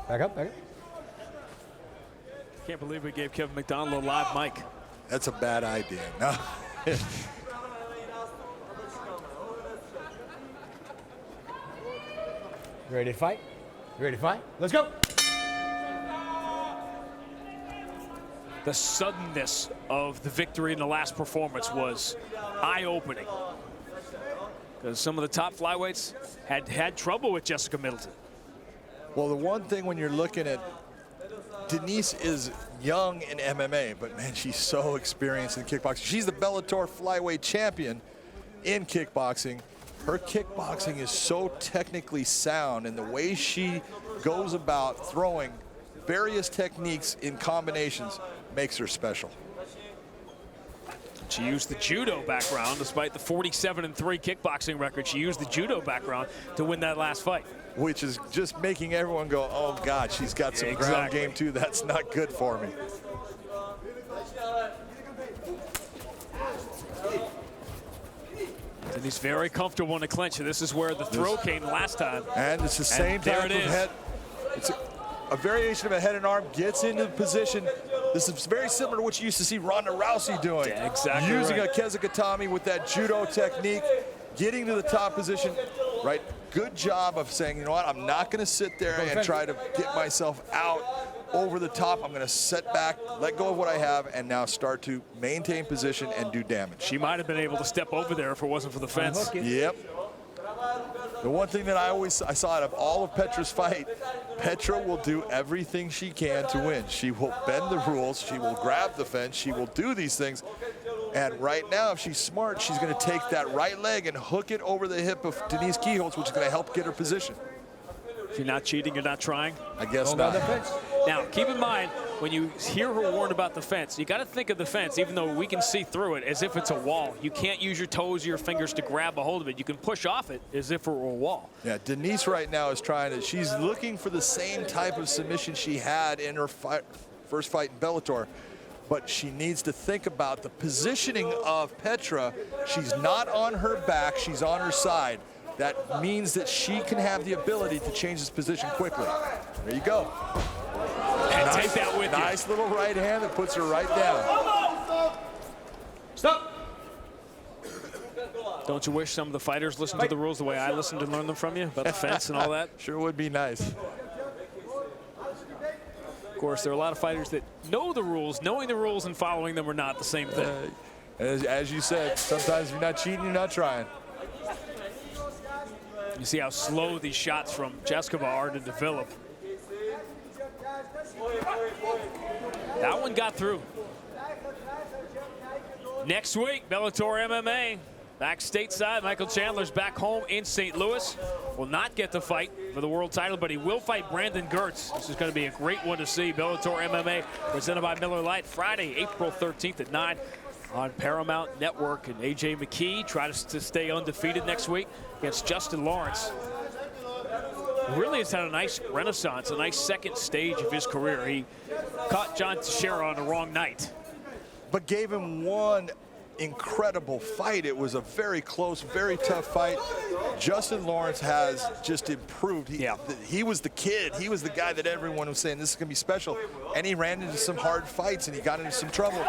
Back up, back up. Can't believe we gave Kevin McDonald a live mic. That's a bad idea. No. You ready to fight? You ready to fight? Let's go. The suddenness of the victory in the last performance was eye-opening. Because some of the top flyweights had trouble with Jessica Middleton. Well, the one thing when you're looking at Denise is young in MMA, but man, she's so experienced in kickboxing. She's the Bellator flyweight champion in kickboxing. Her kickboxing is so technically sound, and the way she goes about throwing various techniques in combinations makes her special. She used the judo background, despite the 47-3 kickboxing record. She used the judo background to win that last fight. Which is just making everyone go, oh God, she's got some ground game too. That's not good for me. Denise very comfortable in the clinch. This is where the throw came last time. And it's the same type of head. It's a variation of a head and arm, gets into the position. This is very similar to what you used to see Ronda Rousey doing. Yeah, exactly. Using right. a Kezakatami with that judo technique, getting to the top position, right? Good job of saying, you know what, I'm not going to sit there and try to get myself out over the top. I'm going to sit back, let go of what I have, and now start to maintain position and do damage. She might have been able to step over there if it wasn't for the fence. Yep. The one thing that I saw out of all of Petra's fight, Petra will do everything she can to win. She will bend the rules. She will grab the fence. She will do these things. And right now, if she's smart, she's going to take that right leg and hook it over the hip of Denise Kielholtz, which is going to help get her position. If you're not cheating, you're not trying? I guess not. Now, keep in mind, when you hear her warn about the fence, you got to think of the fence, even though we can see through it, as if it's a wall. You can't use your toes or your fingers to grab a hold of it. You can push off it as if it were a wall. Yeah, Denise right now is trying to, she's looking for the same type of submission she had in her first fight in Bellator. But she needs to think about the positioning of Petra. She's not on her back, she's on her side. That means that she can have the ability to change this position quickly. There you go. And nice, take that with you. Nice little right hand that puts her right down. Stop. Don't you wish some of the fighters listened to the rules the way I listened and learned them from you, about the fence and all that? Sure would be nice. Of course, there are a lot of fighters that know the rules. Knowing the rules and following them are not the same thing. As you said, sometimes if you're not cheating, you're not trying. You see how slow these shots from Chaskova are to develop. That one got through. Next week, Bellator MMA. Back stateside, Michael Chandler's back home in St. Louis. Will not get to fight for the world title, but he will fight Brandon Gertz. This is going to be a great one to see. Bellator MMA, presented by Miller Lite, Friday, April 13th at 9 on Paramount Network. And A.J. McKee tries to stay undefeated next week against Justin Lawrence. Really has had a nice renaissance, a nice second stage of his career. He caught John Teixeira on the wrong night, but gave him one incredible fight. It was a very close, very tough fight. Justin Lawrence has just improved. He was the kid. He was the guy that everyone was saying this is going to be special. And he ran into some hard fights and he got into some trouble.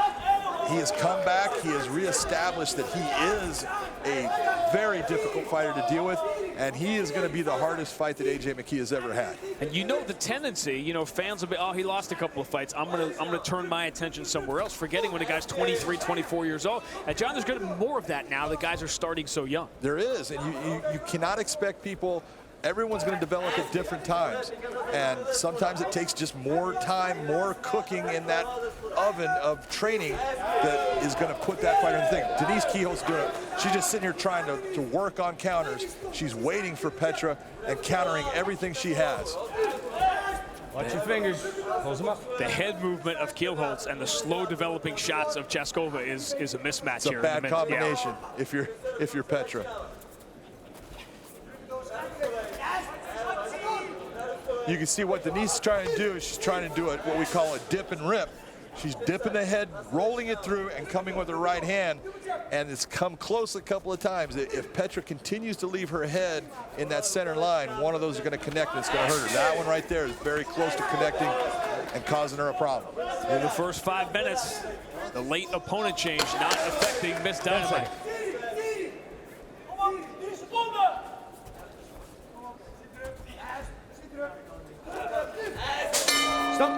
He has come back. He has reestablished that he is a very difficult fighter to deal with. And he is going to be the hardest fight that A.J. McKee has ever had. And you know the tendency, you know, fans will be, oh, he lost a couple of fights. I'm gonna turn my attention somewhere else, forgetting when the guy's 23, 24 years old. And John, there's going to be more of that now. The guys are starting so young. There is, and you cannot expect people. Everyone's going to develop at different times, and sometimes it takes just more time, more cooking in that oven of training that is going to put that fighter in the thing. Denise Kehoe's doing it. She's just sitting here trying to work on counters. She's waiting for Petra and countering everything she has. Watch your fingers. Close them up. The head movement of Kielholtz and the slow developing shots of Chaskova is a mismatch it's here. It's a bad combination if you're Petra. You can see what Denise is trying to do. She's trying to do what we call a dip and rip. She's dipping the head, rolling it through, and coming with her right hand. And it's come close a couple of times. If Petra continues to leave her head in that center line, one of those are going to connect and it's going to hurt her. That one right there is very close to connecting and causing her a problem. In the first 5 minutes, the late opponent change not affecting Miss Dynamite. Stop.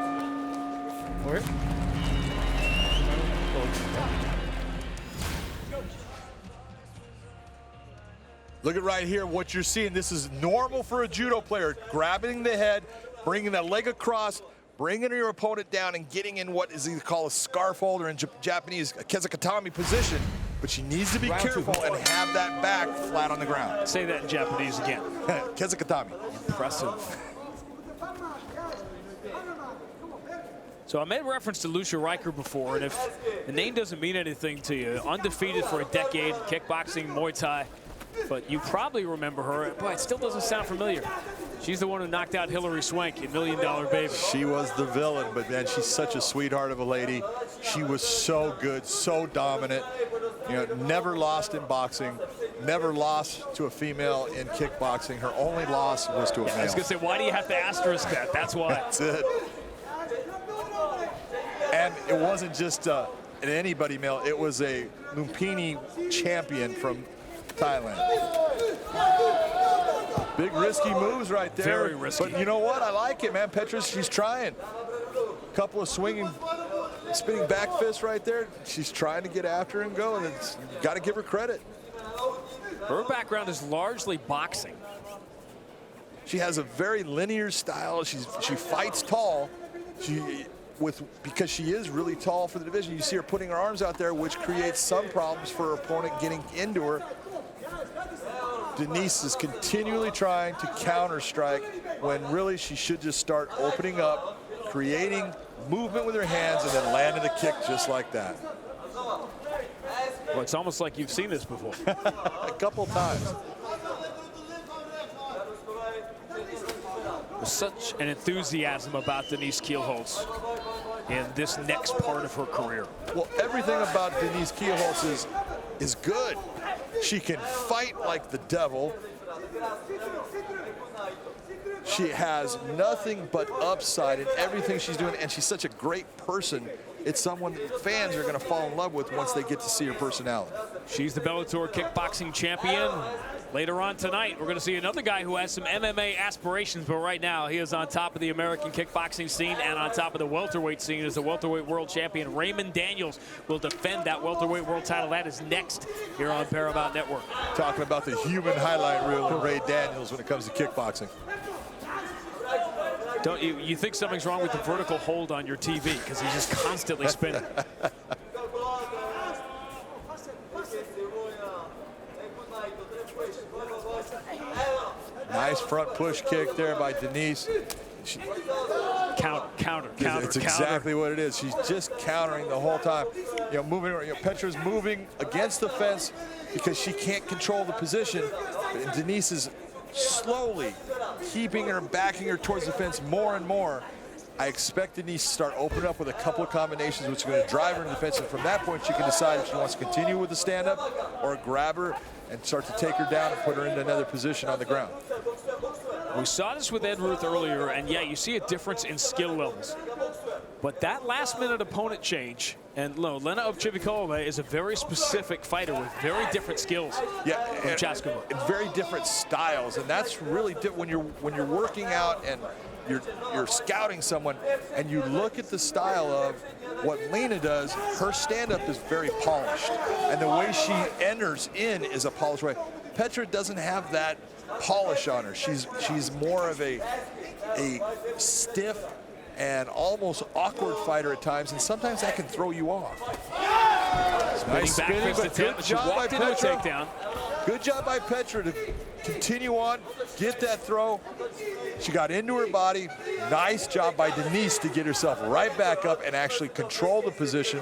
Over here. Look at right here, what you're seeing. This is normal for a judo player. Grabbing the head, bringing that leg across, bringing your opponent down and getting in what is called a scarf hold, or in Japanese, a kezakatami position. But she needs to be careful and have that back flat on the ground. Say that in Japanese again. Kezakatami. Impressive. So I made reference to Lucia Riker before, and if the name doesn't mean anything to you, undefeated for a decade, kickboxing, Muay Thai, but you probably remember her. Boy, it still doesn't sound familiar. She's the one who knocked out Hillary Swank in $1 Million Baby. She was the villain, but man, she's such a sweetheart of a lady. She was so good, so dominant. You know, never lost in boxing, never lost to a female in kickboxing. Her only loss was to a male. I was gonna say, why do you have to asterisk that? That's why. That's it. And it wasn't just an anybody male, it was a Lumpini champion from Thailand. Big risky moves right there. Very risky. But you know what? I like it, man. Petra's, she's trying. Couple of swinging, spinning back fists right there. She's trying to get after and go, and it's got to give her credit. Her background is largely boxing. She has a very linear style. She fights tall. Because she is really tall for the division. You see her putting her arms out there, which creates some problems for her opponent getting into her. Denise is continually trying to counter strike when really she should just start opening up, creating movement with her hands, and then landing the kick just like that. Well, it's almost like you've seen this before. A couple times. There's such an enthusiasm about Denise Kielholtz in this next part of her career. Well, everything about Denise Kielholtz is good. She can fight like the devil. She has nothing but upside in everything she's doing, and she's such a great person. It's someone that fans are going to fall in love with once they get to see her personality. She's the Bellator kickboxing champion. Later on tonight, we're going to see another guy who has some MMA aspirations, but right now he is on top of the American kickboxing scene and on top of the welterweight scene as the welterweight world champion. Raymond Daniels will defend that welterweight world title. That is next here on Paramount Network. Talking about the human highlight reel of Ray Daniels when it comes to kickboxing. Don't you think something's wrong with the vertical hold on your TV because he's just constantly spinning. Nice front push kick there by Denise. Counter. It's exactly what it is. She's just countering the whole time. You know, moving. Petra's moving against the fence because she can't control the position. And Denise is slowly keeping her, backing her towards the fence more and more. I expect Denise to start opening up with a couple of combinations which are going to drive her into the fence, and from that point she can decide if she wants to continue with the stand-up or grab her and start to take her down and put her into another position on the ground. We saw this with Ed Ruth earlier, and yeah, you see a difference in skill levels. But that last-minute opponent change, and Lena Ovchivnikova is a very specific fighter with very different skills. Yeah, from Chaskova. And very different styles, and that's really when you're working out and you're scouting someone, and you look at the style of what Lena does. Her stand-up is very polished, and the way she enters in is a polished way. Petra doesn't have that polish on her. She's more of a stiff and almost awkward fighter at times, and sometimes that can throw you off. Nice spinning, but good job by Petra. Good job by Petra to continue on, get that throw. She got into her body. Nice job by Denise to get herself right back up and actually control the position.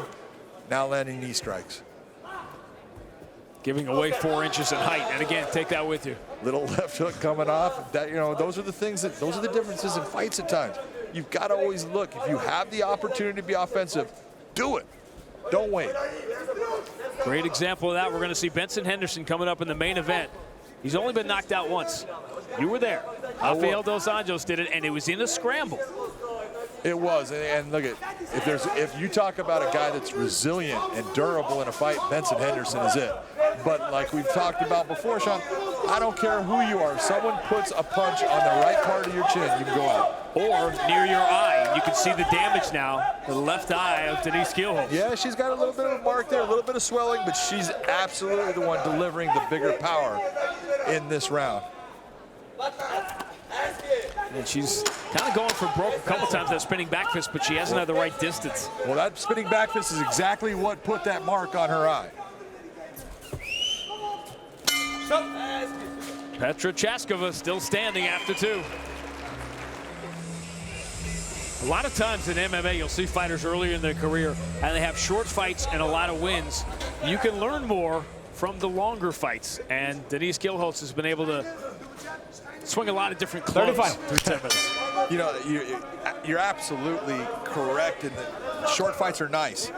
Now landing knee strikes. Giving away 4 inches in height, and again, take that with you. Little left hook coming off. That, you know, those are the things those are the differences in fights at times. You've got to always look. If you have the opportunity to be offensive, do it. Don't wait. Great example of that. We're going to see Benson Henderson coming up in the main event. He's only been knocked out once. You were there. Rafael Dos Anjos did it, and it was in a scramble. It was, and look at, if you talk about a guy that's resilient and durable in a fight, Benson Henderson is it. But like we've talked about before, Sean, I don't care who you are. If someone puts a punch on the right part of your chin, you can go out. Or near your eye. You can see the damage now, the left eye of Denise Kielholz. Yeah, she's got a little bit of a mark there, a little bit of swelling, but she's absolutely the one delivering the bigger power in this round. And she's kind of going for broke a couple times, that spinning back fist, but she hasn't had the right distance. Well, that spinning back fist is exactly what put that mark on her eye. Petra Chaskova still standing after 2. A lot of times in MMA, you'll see fighters earlier in their career, and they have short fights and a lot of wins. You can learn more from the longer fights, and Denise Kielholz has been able to swing a lot of different clubs through 10 minutes. You know, you're absolutely correct in that short fights are nice,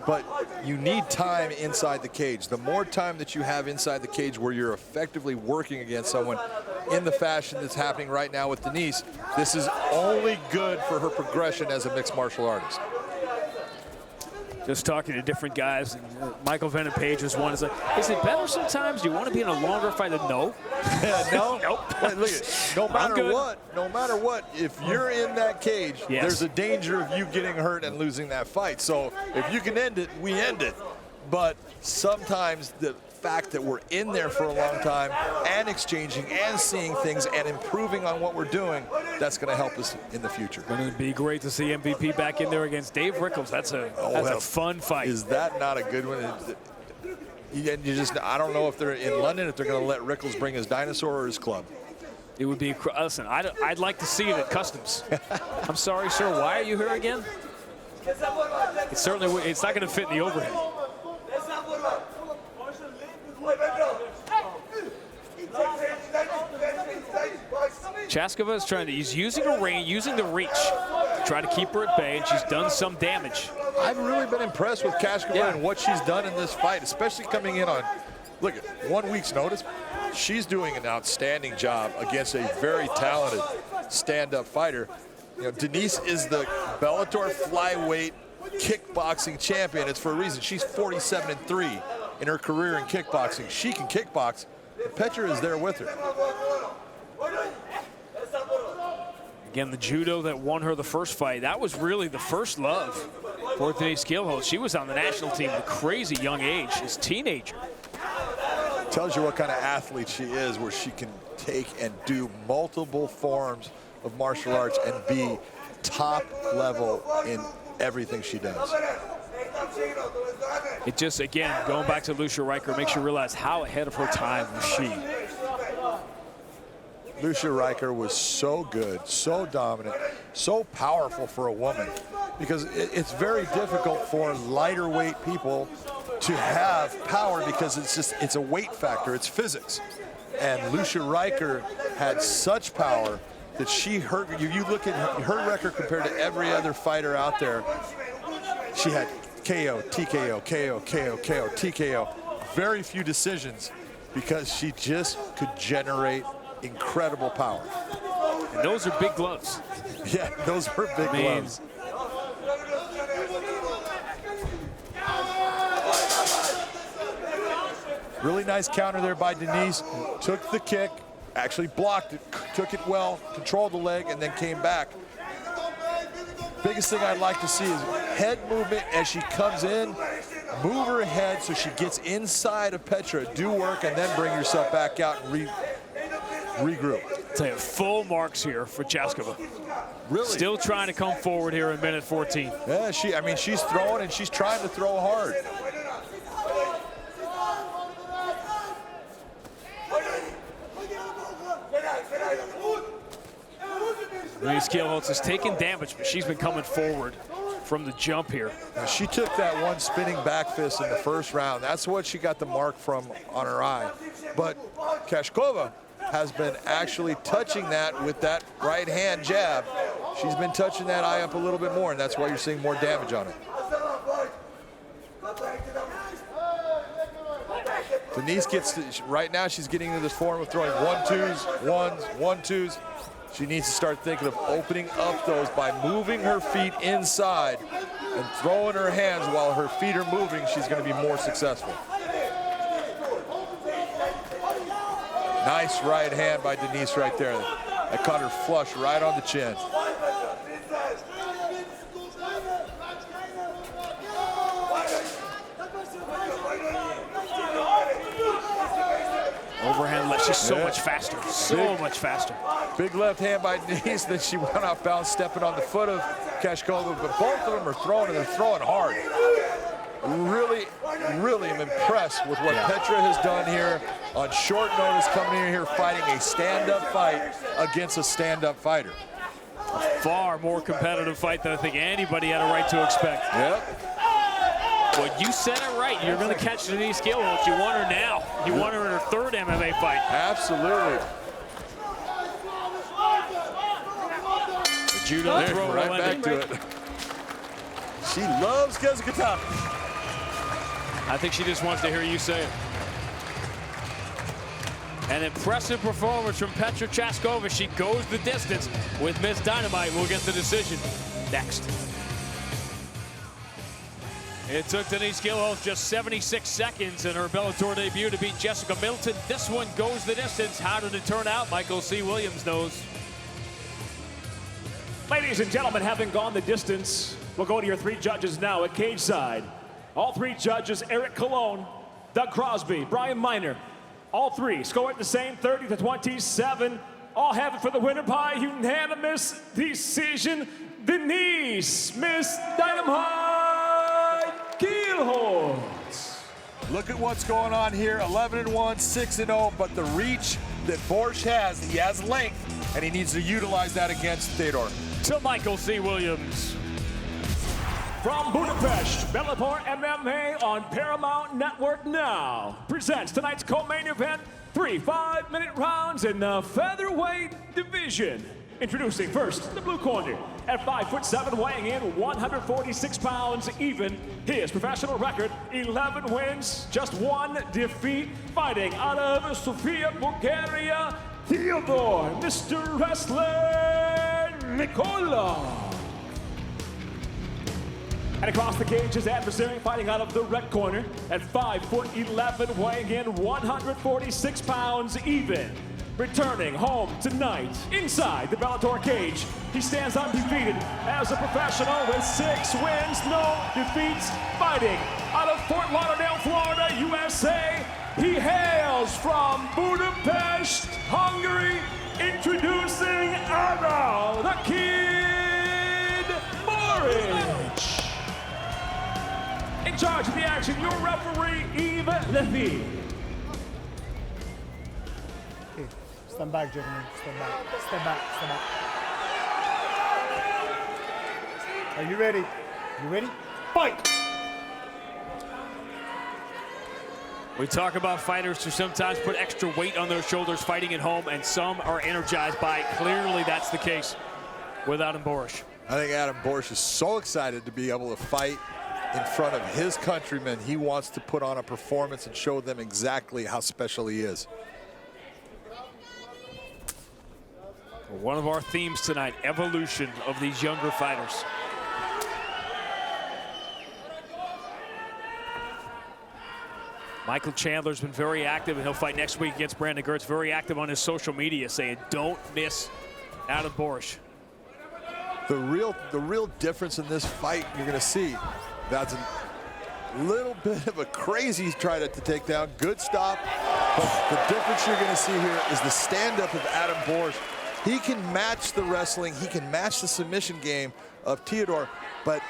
but you need time inside the cage. The more time that you have inside the cage where you're effectively working against someone in the fashion that's happening right now with Denise, this is only good for her progression as a mixed martial artist. Just talking to different guys, and Michael Venom Page is one. Is like, is it better sometimes? Do you want to be in a longer fight? No. No. Nope. Hey, look, no matter what, if you're in that cage, there's a danger of you getting hurt and losing that fight. So if you can end it, we end it. But sometimes the fact that we're in there for a long time and exchanging and seeing things and improving on what we're doing, that's going to help us in the future. Going to be great to see MVP back in there against Dave Rickles. That's a fun fight. Is that not a good one? I don't know if they're in London, if they're going to let Rickles bring his dinosaur or his club. It would be, listen, I'd like to see it at Customs. I'm sorry, sir, why are you here again? It's not going to fit in the overhead. Chaskova is he's using the reach to try to keep her at bay, and she's done some damage. I've really been impressed with Chaskova and what she's done in this fight, especially coming in on, look, 1 week's notice. She's doing an outstanding job against a very talented stand-up fighter. You know, Denise is the Bellator flyweight kickboxing champion. It's for a reason. She's 47-3 in her career in kickboxing. She can kickbox. Petra is there with her. Again, the judo that won her the first fight, that was really the first love for Denise Kielholz. She was on the national team at a crazy young age, as a teenager. Tells you what kind of athlete she is, where she can take and do multiple forms of martial arts and be top level in everything she does. It just, again, going back to Lucia Riker, makes you realize how ahead of her time was she. Lucia Riker was so good, so dominant, so powerful for a woman, because it's very difficult for lighter weight people to have power because it's a weight factor, it's physics. And Lucia Riker had such power that you look at her record compared to every other fighter out there, she had KO, TKO, KO, KO, KO, TKO, very few decisions because she just could generate incredible power. And those are big gloves. Yeah, those were big gloves. Really nice counter there by Denise. Took the kick, actually blocked it, took it well, controlled the leg, and then came back. Biggest thing I'd like to see is head movement as she comes in. Move her head so she gets inside of Petra, do work, and then bring yourself back out and regroup. Tell you, full marks here for Chaskova. Really? Still trying to come forward here in minute 14. Yeah, she's throwing and she's trying to throw hard. Denise Kielholtz has taken damage, but she's been coming forward from the jump here. Now, she took that one spinning back fist in the first round. That's what she got the mark from on her eye. But Kashkova has been actually touching that with that right hand jab. She's been touching that eye up a little bit more, and that's why you're seeing more damage on it. Denise right now she's getting into this form of throwing 1-2s, 1s, 1-2s. She needs to start thinking of opening up those by moving her feet inside and throwing her hands while her feet are moving. She's going to be more successful. Nice right hand by Denise right there. That caught her flush right on the chin. Overhand left, she's so much faster, much faster. Big left hand by Denise, then she went off balance, stepping on the foot of Kashkova, but both of them are throwing, and they're throwing hard. Really, really am impressed with what Petra has done here on short notice, coming in here fighting a stand-up fight against a stand-up fighter. A far more competitive fight than I think anybody had a right to expect. Yep. Well, you said it right. You're going to catch Denise Kielholtz. You want her now. You want her in her third MMA fight. Absolutely. The judo throw right back to it. She loves Gezikata. I think she just wants to hear you say it. An impressive performance from Petra Chaskova. She goes the distance with Miss Dynamite. We'll get the decision next. It took Denise Kielholtz just 76 seconds in her Bellator debut to beat Jessica Middleton. This one goes the distance. How did it turn out? Michael C. Williams knows. Ladies and gentlemen, having gone the distance, we'll go to your three judges now at cage side. All three judges, Eric Colon, Doug Crosby, Brian Miner. All three score at the same 30-27. All have it for the winner by unanimous decision. Denise, Miss Dynamite Kielholtz. Look at what's going on here. 11-1, 6-0, but the reach that Baars has, he has length, and he needs to utilize that against Theodore. To Michael C. Williams. From Budapest, Bellator MMA on Paramount Network now presents tonight's co-main event, 3 5-minute rounds in the featherweight division. Introducing first, the blue corner, at 5'7", weighing in 146 pounds even. His professional record, 11 wins, just 1 defeat. Fighting out of Sofia, Bulgaria, Theodore, Mr. Wrestler Nikola. And across the cage, his adversary fighting out of the red corner at 5'11", weighing in 146 pounds even. Returning home tonight inside the Bellator cage, he stands undefeated as a professional with 6 wins, no defeats. Fighting out of Fort Lauderdale, Florida, USA. He hails from Budapest, Hungary, Introducing Ehouo, the Kid Morridge. In charge of the action, your referee, Lefy. Okay, stand back, gentlemen. Stand back. Stand back. Stand back. Are you ready? You ready? Fight! We talk about fighters who sometimes put extra weight on their shoulders fighting at home, and some are energized by it. Clearly, that's the case with Adam Borscht. I think Adam Borscht is so excited to be able to fight in front of his countrymen. He wants to put on a performance and show them exactly how special he is. One of our themes tonight, evolution of these younger fighters. Michael Chandler's been very active, and he'll fight next week against Brandon Gertz. Very active on his social media, saying, "Don't miss Adam Borscht." The real difference in this fight you're going to see, that's a little bit of a crazy try to take down. Good stop, but the difference you're going to see here is the stand-up of Adam Borscht. He can match the wrestling, he can match the submission game of Theodore, but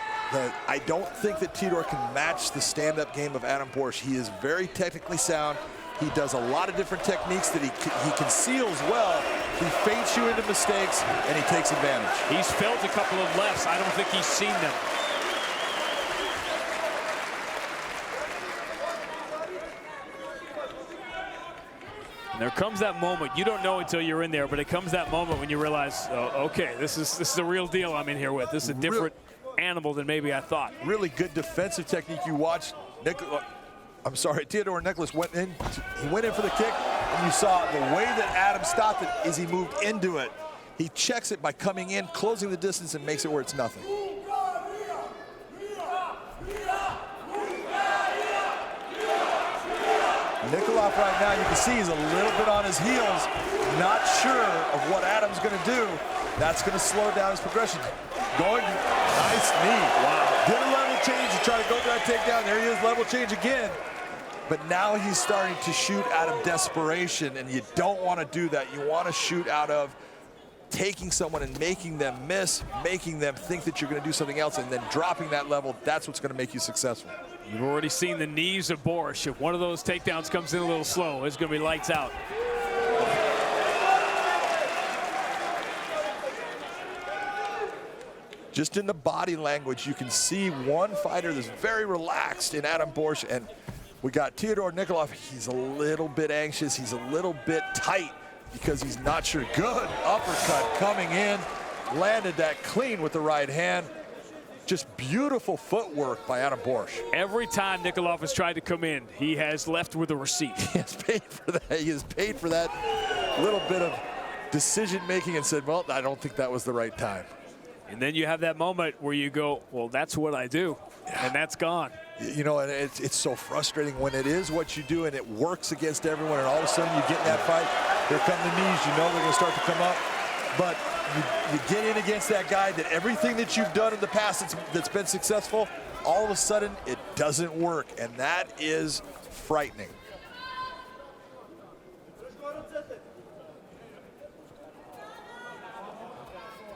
I don't think that Theodore can match the stand-up game of Adam Borscht. He is very technically sound. He does a lot of different techniques that he conceals well. He feints you into mistakes, and he takes advantage. He's felt a couple of lefts. I don't think he's seen them. And there comes that moment. You don't know until you're in there, but it comes that moment when you realize, oh, okay, this is the real deal I'm in here with. This is a different animal than maybe I thought. Really good defensive technique. You watched Theodore Nicholas went in. He went in for the kick, and you saw the way that Adam stopped it is he moved into it. He checks it by coming in, closing the distance, and makes it where it's nothing. Nikolov right now, you can see he's a little bit on his heels, not sure of what Adam's going to do. That's going to slow down his progression. Going, nice knee. Wow. Did a level change to try to go for that takedown. There he is, level change again. But now he's starting to shoot out of desperation, and you don't want to do that. You want to shoot out of taking someone and making them miss, making them think that you're going to do something else, and then dropping that level. That's what's going to make you successful. You've already seen the knees of Borscht. If one of those takedowns comes in a little slow, it's going to be lights out. Just in the body language, you can see one fighter that's very relaxed in Adam Borscht, and we got Theodore Nikolov. He's a little bit anxious. He's a little bit tight because he's not sure. Good uppercut coming in. Landed that clean with the right hand. Just beautiful footwork by Adam Borscht. Every time Nikolov has tried to come in, he has left with a receipt. He has paid for that. He has paid for that little bit of decision-making and said, well, I don't think that was the right time. And then you have that moment where you go, well, that's what I do, and that's gone. You know, and it's so frustrating when it is what you do and it works against everyone, and all of a sudden you get in that fight, here come the knees, you know they're going to start to come up. But you get in against that guy that everything that you've done in the past that's been successful, all of a sudden it doesn't work, and that is frightening.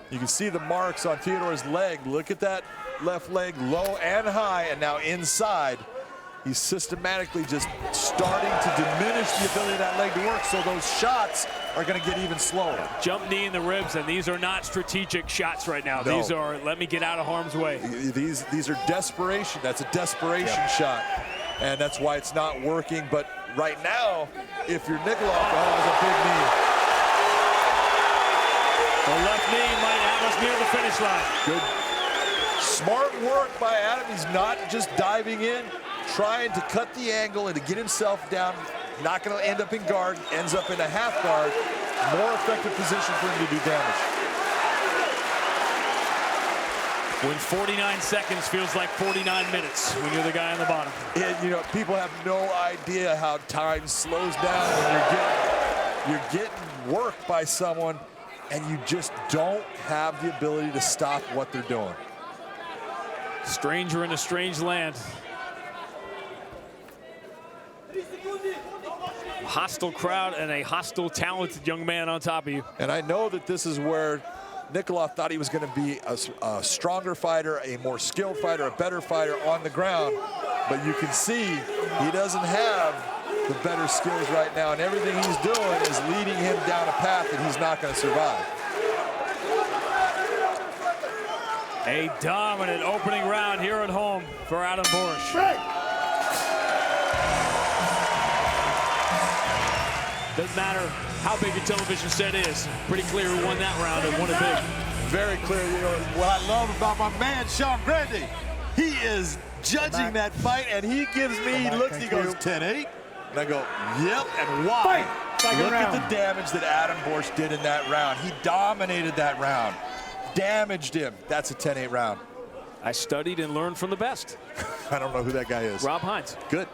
You can see the marks on Theodore's leg. Look at that left leg, low and high, and now inside. He's systematically just starting to diminish the ability of that leg to work, so those shots are going to get even slower. Jump knee in the ribs, and these are not strategic shots right now. No. These are, let me get out of harm's way. These are desperation. That's a desperation shot, and that's why it's not working. But right now, if you're Nikolov, oh, it's a big knee. The left knee might have us near the finish line. Good. Smart work by Adam. He's not just diving in, trying to cut the angle and to get himself down. Not going to end up in guard, ends up in a half guard. More effective position for him to do damage. When 49 seconds feels like 49 minutes when you're the guy on the bottom. And, you know, people have no idea how time slows down when you're getting worked by someone and you just don't have the ability to stop what they're doing. Stranger in a strange land. hostile crowd and a hostile, talented young man on top of you. And I know that this is where Nikolov thought he was going to be a stronger fighter, a more skilled fighter, a better fighter on the ground. But you can see he doesn't have the better skills right now, and everything he's doing is leading him down a path that he's not going to survive. A dominant opening round here at home for Adam Baars. Doesn't matter how big a television set is. Pretty clear who won that round and won it big. Very clear. You know, what I love about my man, Sean Grande, he is judging that fight, and he gives me, he looks, he goes 10-8. And I go, yep, and why? Look at the damage that Adam Baars did in that round. He dominated that round, damaged him. That's a 10-8 round. I studied and learned from the best. I don't know who that guy is. Rob Hines. Good.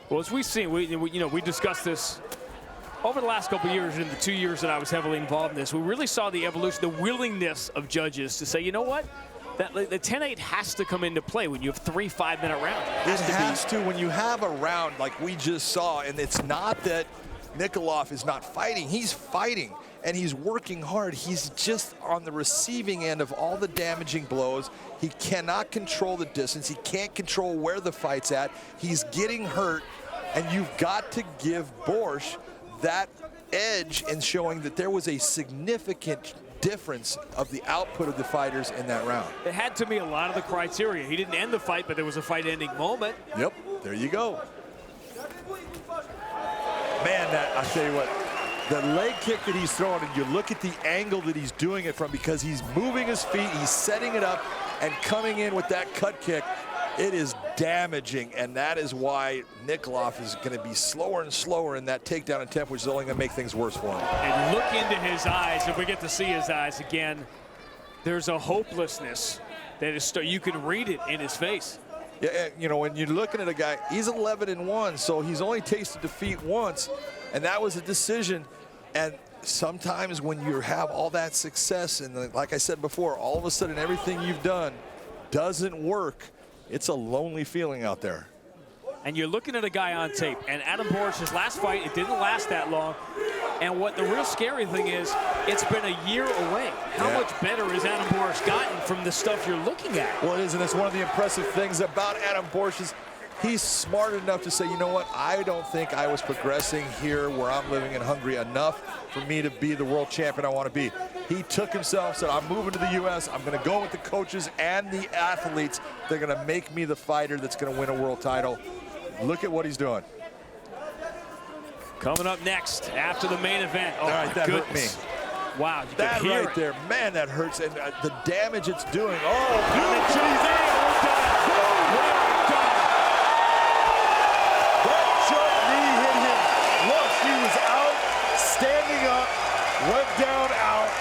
Well, as we've seen, we discussed this over the last couple of years, in the 2 years that I was heavily involved in this. We really saw the evolution, the willingness of judges to say, you know what? That the 10-8 has to come into play when you have 3 5-minute rounds. It has to when you have a round like we just saw, and it's not that Nikolov is not fighting. He's fighting, and he's working hard. He's just on the receiving end of all the damaging blows. He cannot control the distance. He can't control where the fight's at. He's getting hurt, and you've got to give Baars that edge in showing that there was a significant difference of the output of the fighters in that round. It had to be a lot of the criteria. He didn't end the fight, but there was a fight-ending moment. Yep, there you go. Man, I tell you what, the leg kick that he's throwing, and you look at the angle that he's doing it from, because he's moving his feet, he's setting it up and coming in with that cut kick. It is damaging, and that is why Nikolov is going to be slower and slower in that takedown attempt, which is only going to make things worse for him. And look into his eyes. If we get to see his eyes again, there's a hopelessness that is you can read it in his face. Yeah, you know, when you're looking at a guy, he's 11-1, so he's only tasted defeat once, and that was a decision. And sometimes when you have all that success, and like I said before, all of a sudden everything you've done doesn't work, it's a lonely feeling out there. And you're looking at a guy on tape, and Adam Baars, his last fight, it didn't last that long. And what the real scary thing is, it's been a year away. How much better has Adam Baars gotten from the stuff you're looking at? Well, it is, and it's one of the impressive things about Adam Baars is he's smart enough to say, you know what, I don't think I was progressing here where I'm living in Hungary enough for me to be the world champion I want to be. He took himself, said, I'm moving to the U.S., I'm going to go with the coaches and the athletes. They're going to make me the fighter that's going to win a world title. Look at what he's doing. Coming up next, after the main event. Oh, all right, that hurt me. Wow, you that can hear right it. there, man, that hurts, and the damage it's doing. Oh, that jump knee hit him once. He was out, standing up, went down, out.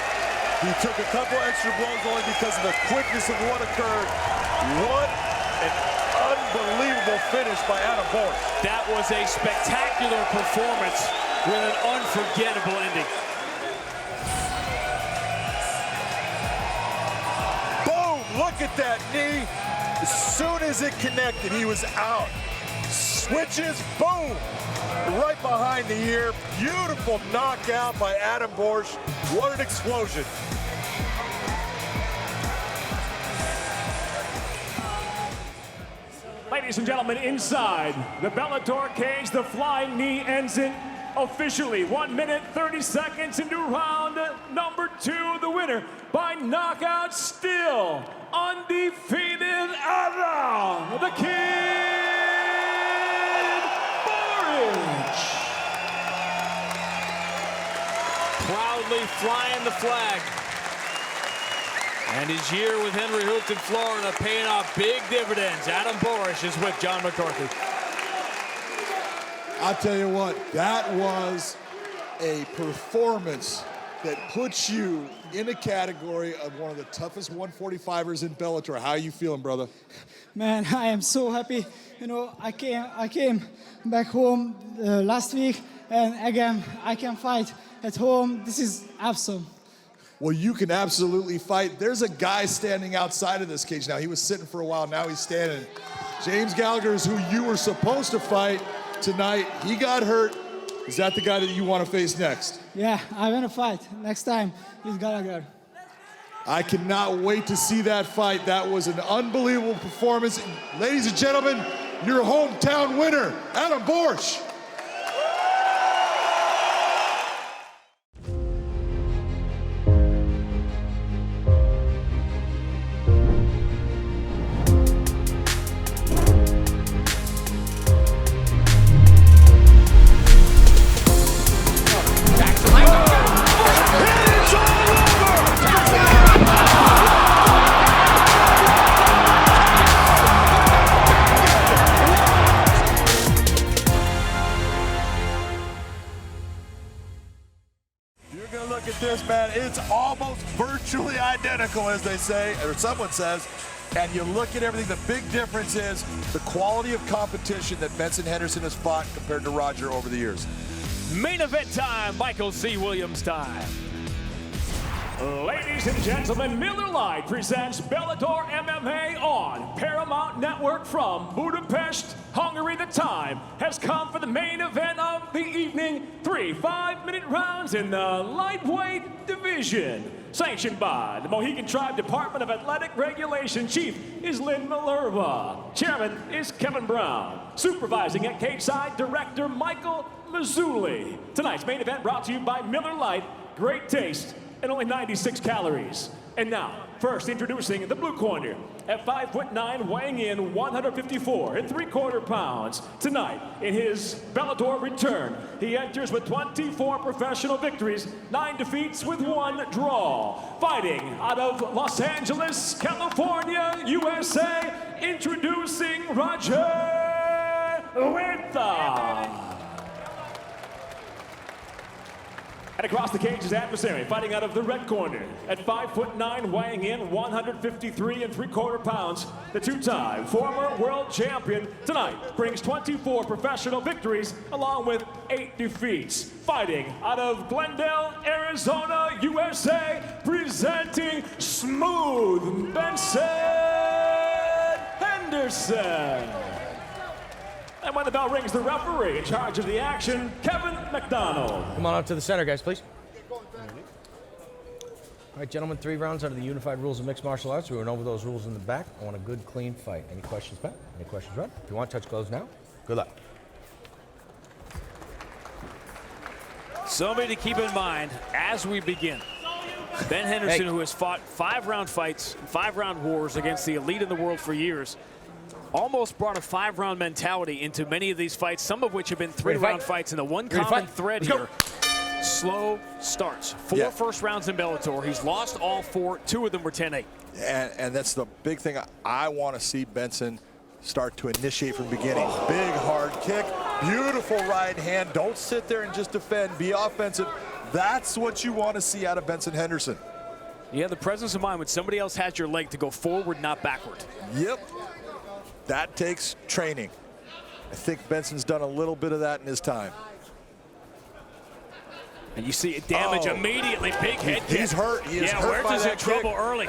He took a couple extra blows only because of the quickness of what occurred. What an unbelievable finish by Adam Baars. That was a spectacular performance with an unforgettable ending. Boom! Look at that knee. As soon as it connected, he was out. Switches, boom! Right behind the ear. Beautiful knockout by Adam Baars. What an explosion. Ladies and gentlemen, inside the Bellator cage, the flying knee ends it officially. 1 minute, 30 seconds into round number 2. The winner by knockout, still undefeated, Adam the Kid Baars. Proudly flying the flag. And his year with Henry Huerta in Florida paying off big dividends. Adam Baars is with John McCarthy. I'll tell you what, that was a performance that puts you in a category of one of the toughest 145ers in Bellator. How are you feeling, brother? Man, I am so happy. You know, I came back home last week, and again, I can fight at home. This is awesome. Well, you can absolutely fight. There's a guy standing outside of this cage now. He was sitting for a while, now he's standing. James Gallagher is who you were supposed to fight tonight. He got hurt. Is that the guy that you want to face next? Yeah, I want to fight. Next time, he's Gallagher. I cannot wait to see that fight. That was an unbelievable performance. Ladies and gentlemen, your hometown winner, Adam Baars. Man, it's almost virtually identical, as they say, or someone says, and you look at everything, the big difference is the quality of competition that Benson Henderson has fought compared to Roger over the years. Main event time, Michael C. Williams time. Ladies and gentlemen, Miller Lite presents Bellator MMA on Paramount Network from Budapest, Hungary. The time has come for the main event of the evening. 3 5-minute rounds in the lightweight division. Sanctioned by the Mohegan Tribe Department of Athletic Regulation. Chief is Lynn Minerva. Chairman is Kevin Brown. Supervising at Cage-Side, Director Michael Mazzulli. Tonight's main event brought to you by Miller Lite. Great taste and only 96 calories. And now, first introducing the blue corner at 5'9", weighing in 154 3/4 pounds. Tonight, in his Bellator return, he enters with 24 professional victories, 9 defeats with 1 draw. Fighting out of Los Angeles, California, USA, introducing Roger Huerta. And across the cage, his adversary, fighting out of the red corner at 5'9", weighing in 153 3/4 pounds. The two-time former world champion tonight brings 24 professional victories along with 8 defeats. Fighting out of Glendale, Arizona, USA, presenting Smooth Benson Henderson. And when the bell rings, the referee in charge of the action, Kevin McDonald. Come on up to the center, guys, please. All right, gentlemen, 3 rounds under the unified rules of mixed martial arts. We went over those rules in the back. I want a good, clean fight. Any questions, Pat? Any questions, Red? If you want, touch gloves now. Good luck. Something to keep in mind as we begin. Ben Henderson, who has fought 5-round fights, 5-round wars against the elite in the world for years, almost brought a 5-round mentality into many of these fights, some of which have been 3-round fights. And the one common thread here, slow starts. 4 first rounds in Bellator. He's lost all 4. 2 of them were 10-8. And that's the big thing. I want to see Benson start to initiate from the beginning. Big, hard kick, beautiful right hand. Don't sit there and just defend. Be offensive. That's what you want to see out of Benson Henderson. Yeah, the presence of mind when somebody else has your leg to go forward, not backward. Yep. That takes training. I think Benson's done a little bit of that in his time. And you see it damage immediately. Big head kick. He's hurt. He is hurt by that in trouble kick. early.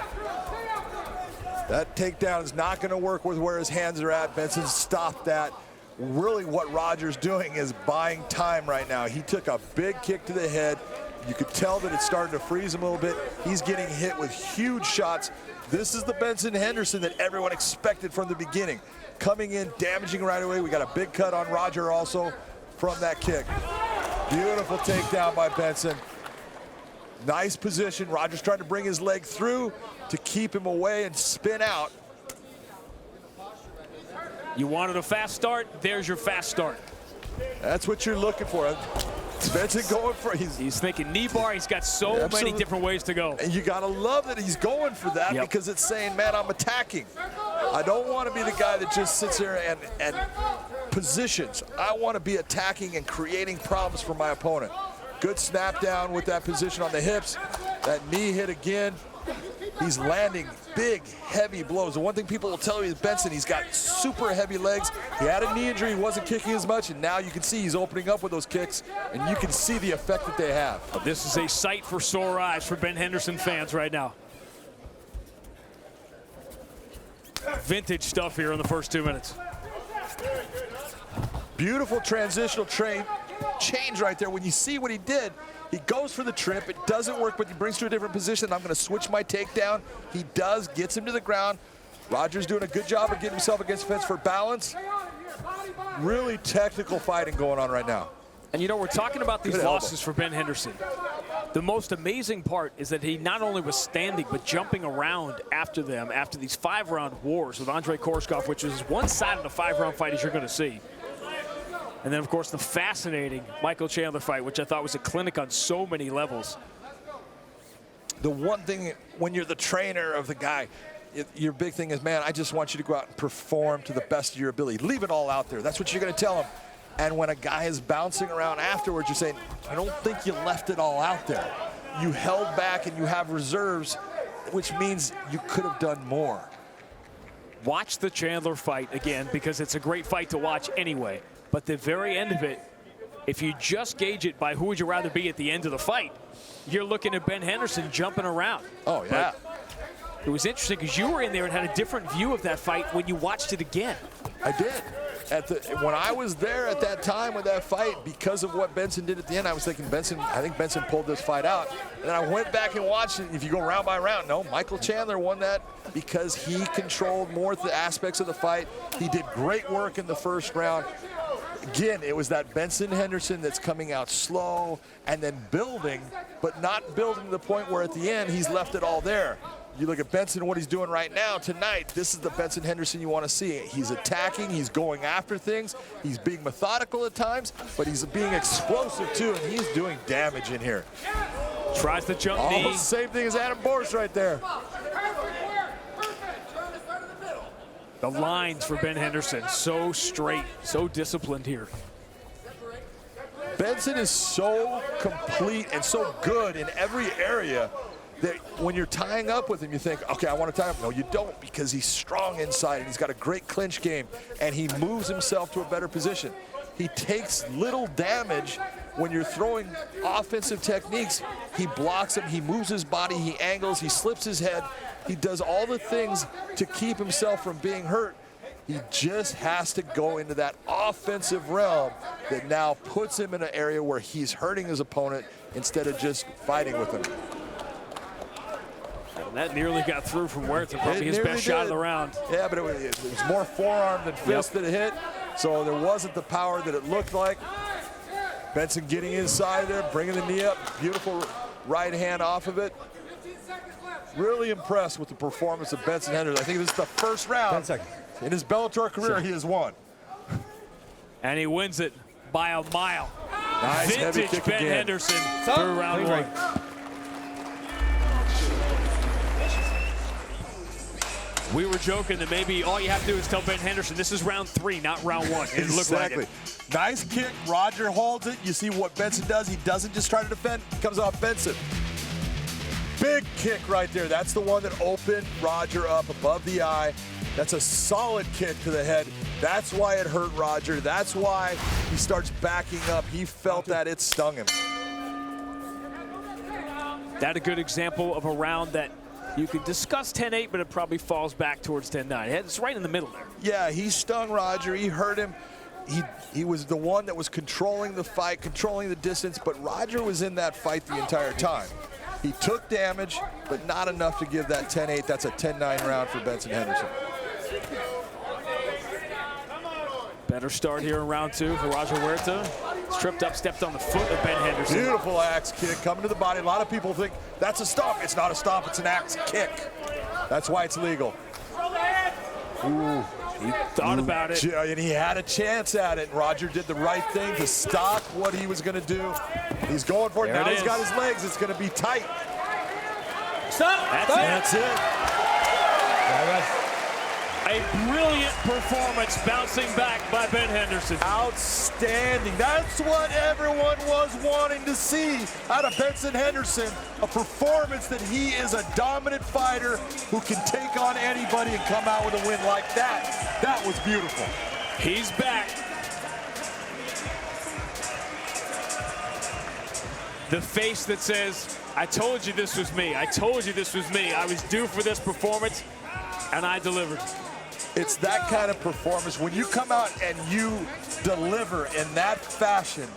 That takedown is not going to work with where his hands are at. Benson stopped that. Really what Roger's doing is buying time right now. He took a big kick to the head. You could tell that it started to freeze him a little bit. He's getting hit with huge shots. This is the Benson Henderson that everyone expected from the beginning. Coming in, damaging right away. We got a big cut on Roger also from that kick. Beautiful takedown by Benson. Nice position. Roger's trying to bring his leg through to keep him away and spin out. You wanted a fast start, there's your fast start. That's what you're looking for. Benson going for he's thinking knee bar. He's got so many different ways to go. And you got to love that he's going for that because it's saying, man, I'm attacking. I don't want to be the guy that just sits here and positions. I want to be attacking and creating problems for my opponent. Good snap down with that position on the hips. That knee hit again. He's landing big, heavy blows. The one thing people will tell you is Benson, he's got super heavy legs. He had a knee injury, he wasn't kicking as much, and now you can see he's opening up with those kicks, and you can see the effect that they have. This is a sight for sore eyes for Ben Henderson fans right now. Vintage stuff here in the first 2 minutes. Beautiful transitional change right there. When you see what he did, he goes for the trip. It doesn't work, but he brings to a different position. I'm going to switch my takedown. He does, gets him to the ground. Roger's doing a good job of getting himself against fence for balance. Really technical fighting going on right now. And you know, we're talking about these losses for Ben Henderson. The most amazing part is that he not only was standing, but jumping around after them, after these 5-round wars with Andrei Korshkov, which was one-sided a 5-round fight as you're going to see. And then, of course, the fascinating Michael Chandler fight, which I thought was a clinic on so many levels. The one thing, when you're the trainer of the guy, your big thing is, man, I just want you to go out and perform to the best of your ability. Leave it all out there. That's what you're going to tell him. And when a guy is bouncing around afterwards, you're saying, I don't think you left it all out there. You held back and you have reserves, which means you could have done more. Watch the Chandler fight again, because it's a great fight to watch anyway. But the very end of it, if you just gauge it by who would you rather be at the end of the fight, you're looking at Ben Henderson jumping around. Oh, yeah. But it was interesting because you were in there and had a different view of that fight when you watched it again. I did. When I was there at that time with that fight, because of what Benson did at the end, I was thinking I think Benson pulled this fight out. And then I went back and watched it. If you go round by round, no, Michael Chandler won that because he controlled more of the aspects of the fight. He did great work in the first round. Again, it was that Benson Henderson that's coming out slow and then building, but not building to the point where at the end he's left it all there. You look at Benson, what he's doing right now, tonight, this is the Benson Henderson you want to see. He's attacking, he's going after things, he's being methodical at times, but he's being explosive too, and he's doing damage in here. Tries the jump knee. Almost the same thing as Adam Baars right there. The lines for Ben Henderson, so straight, so disciplined here. Benson is so complete and so good in every area that when you're tying up with him, you think, okay, I want to tie up. No, you don't, because he's strong inside and he's got a great clinch game and he moves himself to a better position. He takes little damage when you're throwing offensive techniques. He blocks him, he moves his body, he angles, he slips his head. He does all the things to keep himself from being hurt. He just has to go into that offensive realm that now puts him in an area where he's hurting his opponent instead of just fighting with him. That nearly got through from Huerta, probably his best shot of the round. Yeah, but it was more forearm than fist that it hit, so there wasn't the power that it looked like. Benson getting inside there, bringing the knee up, beautiful right hand off of it. Really impressed with the performance of Benson Henderson. I think this is the first round 10 seconds. in his Bellator career he has won. And he wins it by a mile. Nice heavy Vintage kick Ben again. Henderson through round one. We were joking that maybe all you have to do is tell Ben Henderson this is round 3, not round 1. It looked like it. Nice kick. Roger holds it. You see what Benson does. He doesn't just try to defend. It comes off Benson. Big kick right there. That's the one that opened Roger up above the eye. That's a solid kick to the head. That's why it hurt Roger. That's why he starts backing up. He felt that it stung him. That's a good example of a round that you could discuss 10-8, but it probably falls back towards 10-9. It's right in the middle there. Yeah, he stung Roger. He hurt him. He was the one that was controlling the fight, controlling the distance, but Roger was in that fight the entire time. He took damage, but not enough to give that 10-8. That's a 10-9 round for Benson Henderson. Better start here in round 2 for Roger Huerta. Tripped up, stepped on the foot of Ben Henderson. Beautiful axe kick coming to the body. A lot of people think that's a stomp. It's not a stomp, it's an axe kick. That's why it's legal. Ooh. He thought about it. And he had a chance at it. And Roger did the right thing to stop what he was going to do. He's going for it. Now he's got his legs. It's going to be tight. Stop. That's it. A brilliant performance bouncing back by Ben Henderson. Outstanding. That's what everyone was wanting to see out of Benson Henderson. A performance that he is a dominant fighter who can take on anybody and come out with a win like that. That was beautiful. He's back. The face that says, I told you this was me. I told you this was me. I was due for this performance, and I delivered. It's that kind of performance. When you come out and you deliver in that fashion,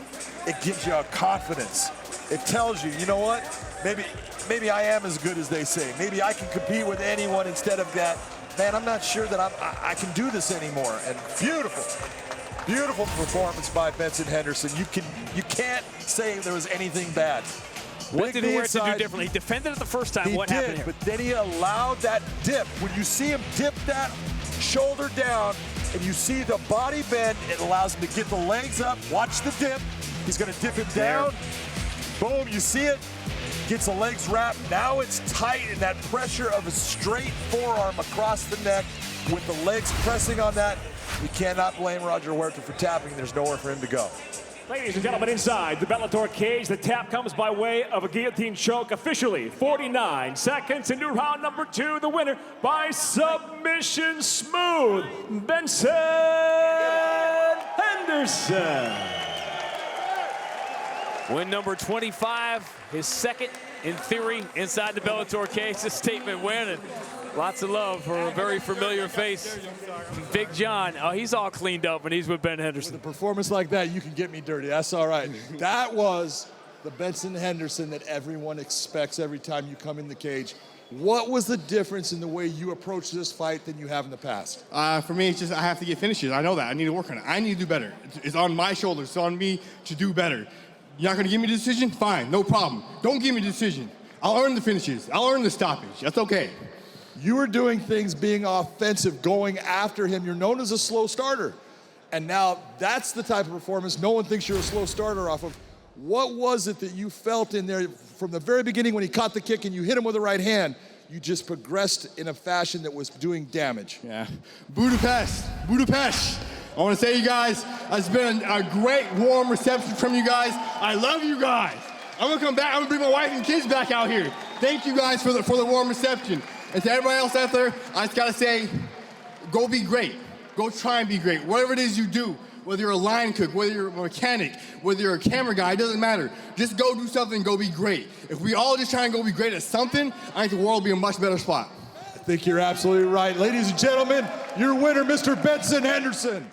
it gives you a confidence. It tells you, you know what? Maybe I am as good as they say. Maybe I can compete with anyone instead of that. Man, I'm not sure that I can do this anymore. And beautiful performance by Benson Henderson. You can't say there was anything bad. What did Huerta do differently? He defended it the first time. What happened here? But then he allowed that dip. When you see him dip that shoulder down and you see the body bend, it allows him to get the legs up. Watch the dip. He's going to dip him down. Boom, you see it. Gets the legs wrapped. Now it's tight, and that pressure of a straight forearm across the neck with the legs pressing on that. We cannot blame Roger Huerta for tapping. There's nowhere for him to go. Ladies and gentlemen, inside the Bellator cage, the tap comes by way of a guillotine choke. Officially, 49 seconds into round number 2. The winner by submission smooth, Benson Henderson. Win number 25, his second in theory inside the Bellator cage. A statement win, and lots of love for a very familiar face. Big John, oh, he's all cleaned up when he's with Ben Henderson. With a performance like that, you can get me dirty. That's all right. That was the Benson Henderson that everyone expects every time you come in the cage. What was the difference in the way you approach this fight than you have in the past? For me, it's just I have to get finishes. I know that. I need to work on it. I need to do better. It's on my shoulders. It's on me to do better. You're not going to give me the decision? Fine, no problem. Don't give me the decision. I'll earn the finishes. I'll earn the stoppage. That's okay. You were doing things, being offensive, going after him. You're known as a slow starter. And now that's the type of performance no one thinks you're a slow starter off of. What was it that you felt in there from the very beginning when he caught the kick and you hit him with the right hand? You just progressed in a fashion that was doing damage. Yeah. Budapest. I want to say, you guys, it's been a great, warm reception from you guys. I love you guys. I'm going to come back. I'm going to bring my wife and kids back out here. Thank you guys for the warm reception. And to everybody else out there, I just got to say, go be great. Go try and be great. Whatever it is you do, whether you're a line cook, whether you're a mechanic, whether you're a camera guy, it doesn't matter. Just go do something and go be great. If we all just try and go be great at something, I think the world will be in a much better spot. I think you're absolutely right. Ladies and gentlemen, your winner, Mr. Benson Henderson.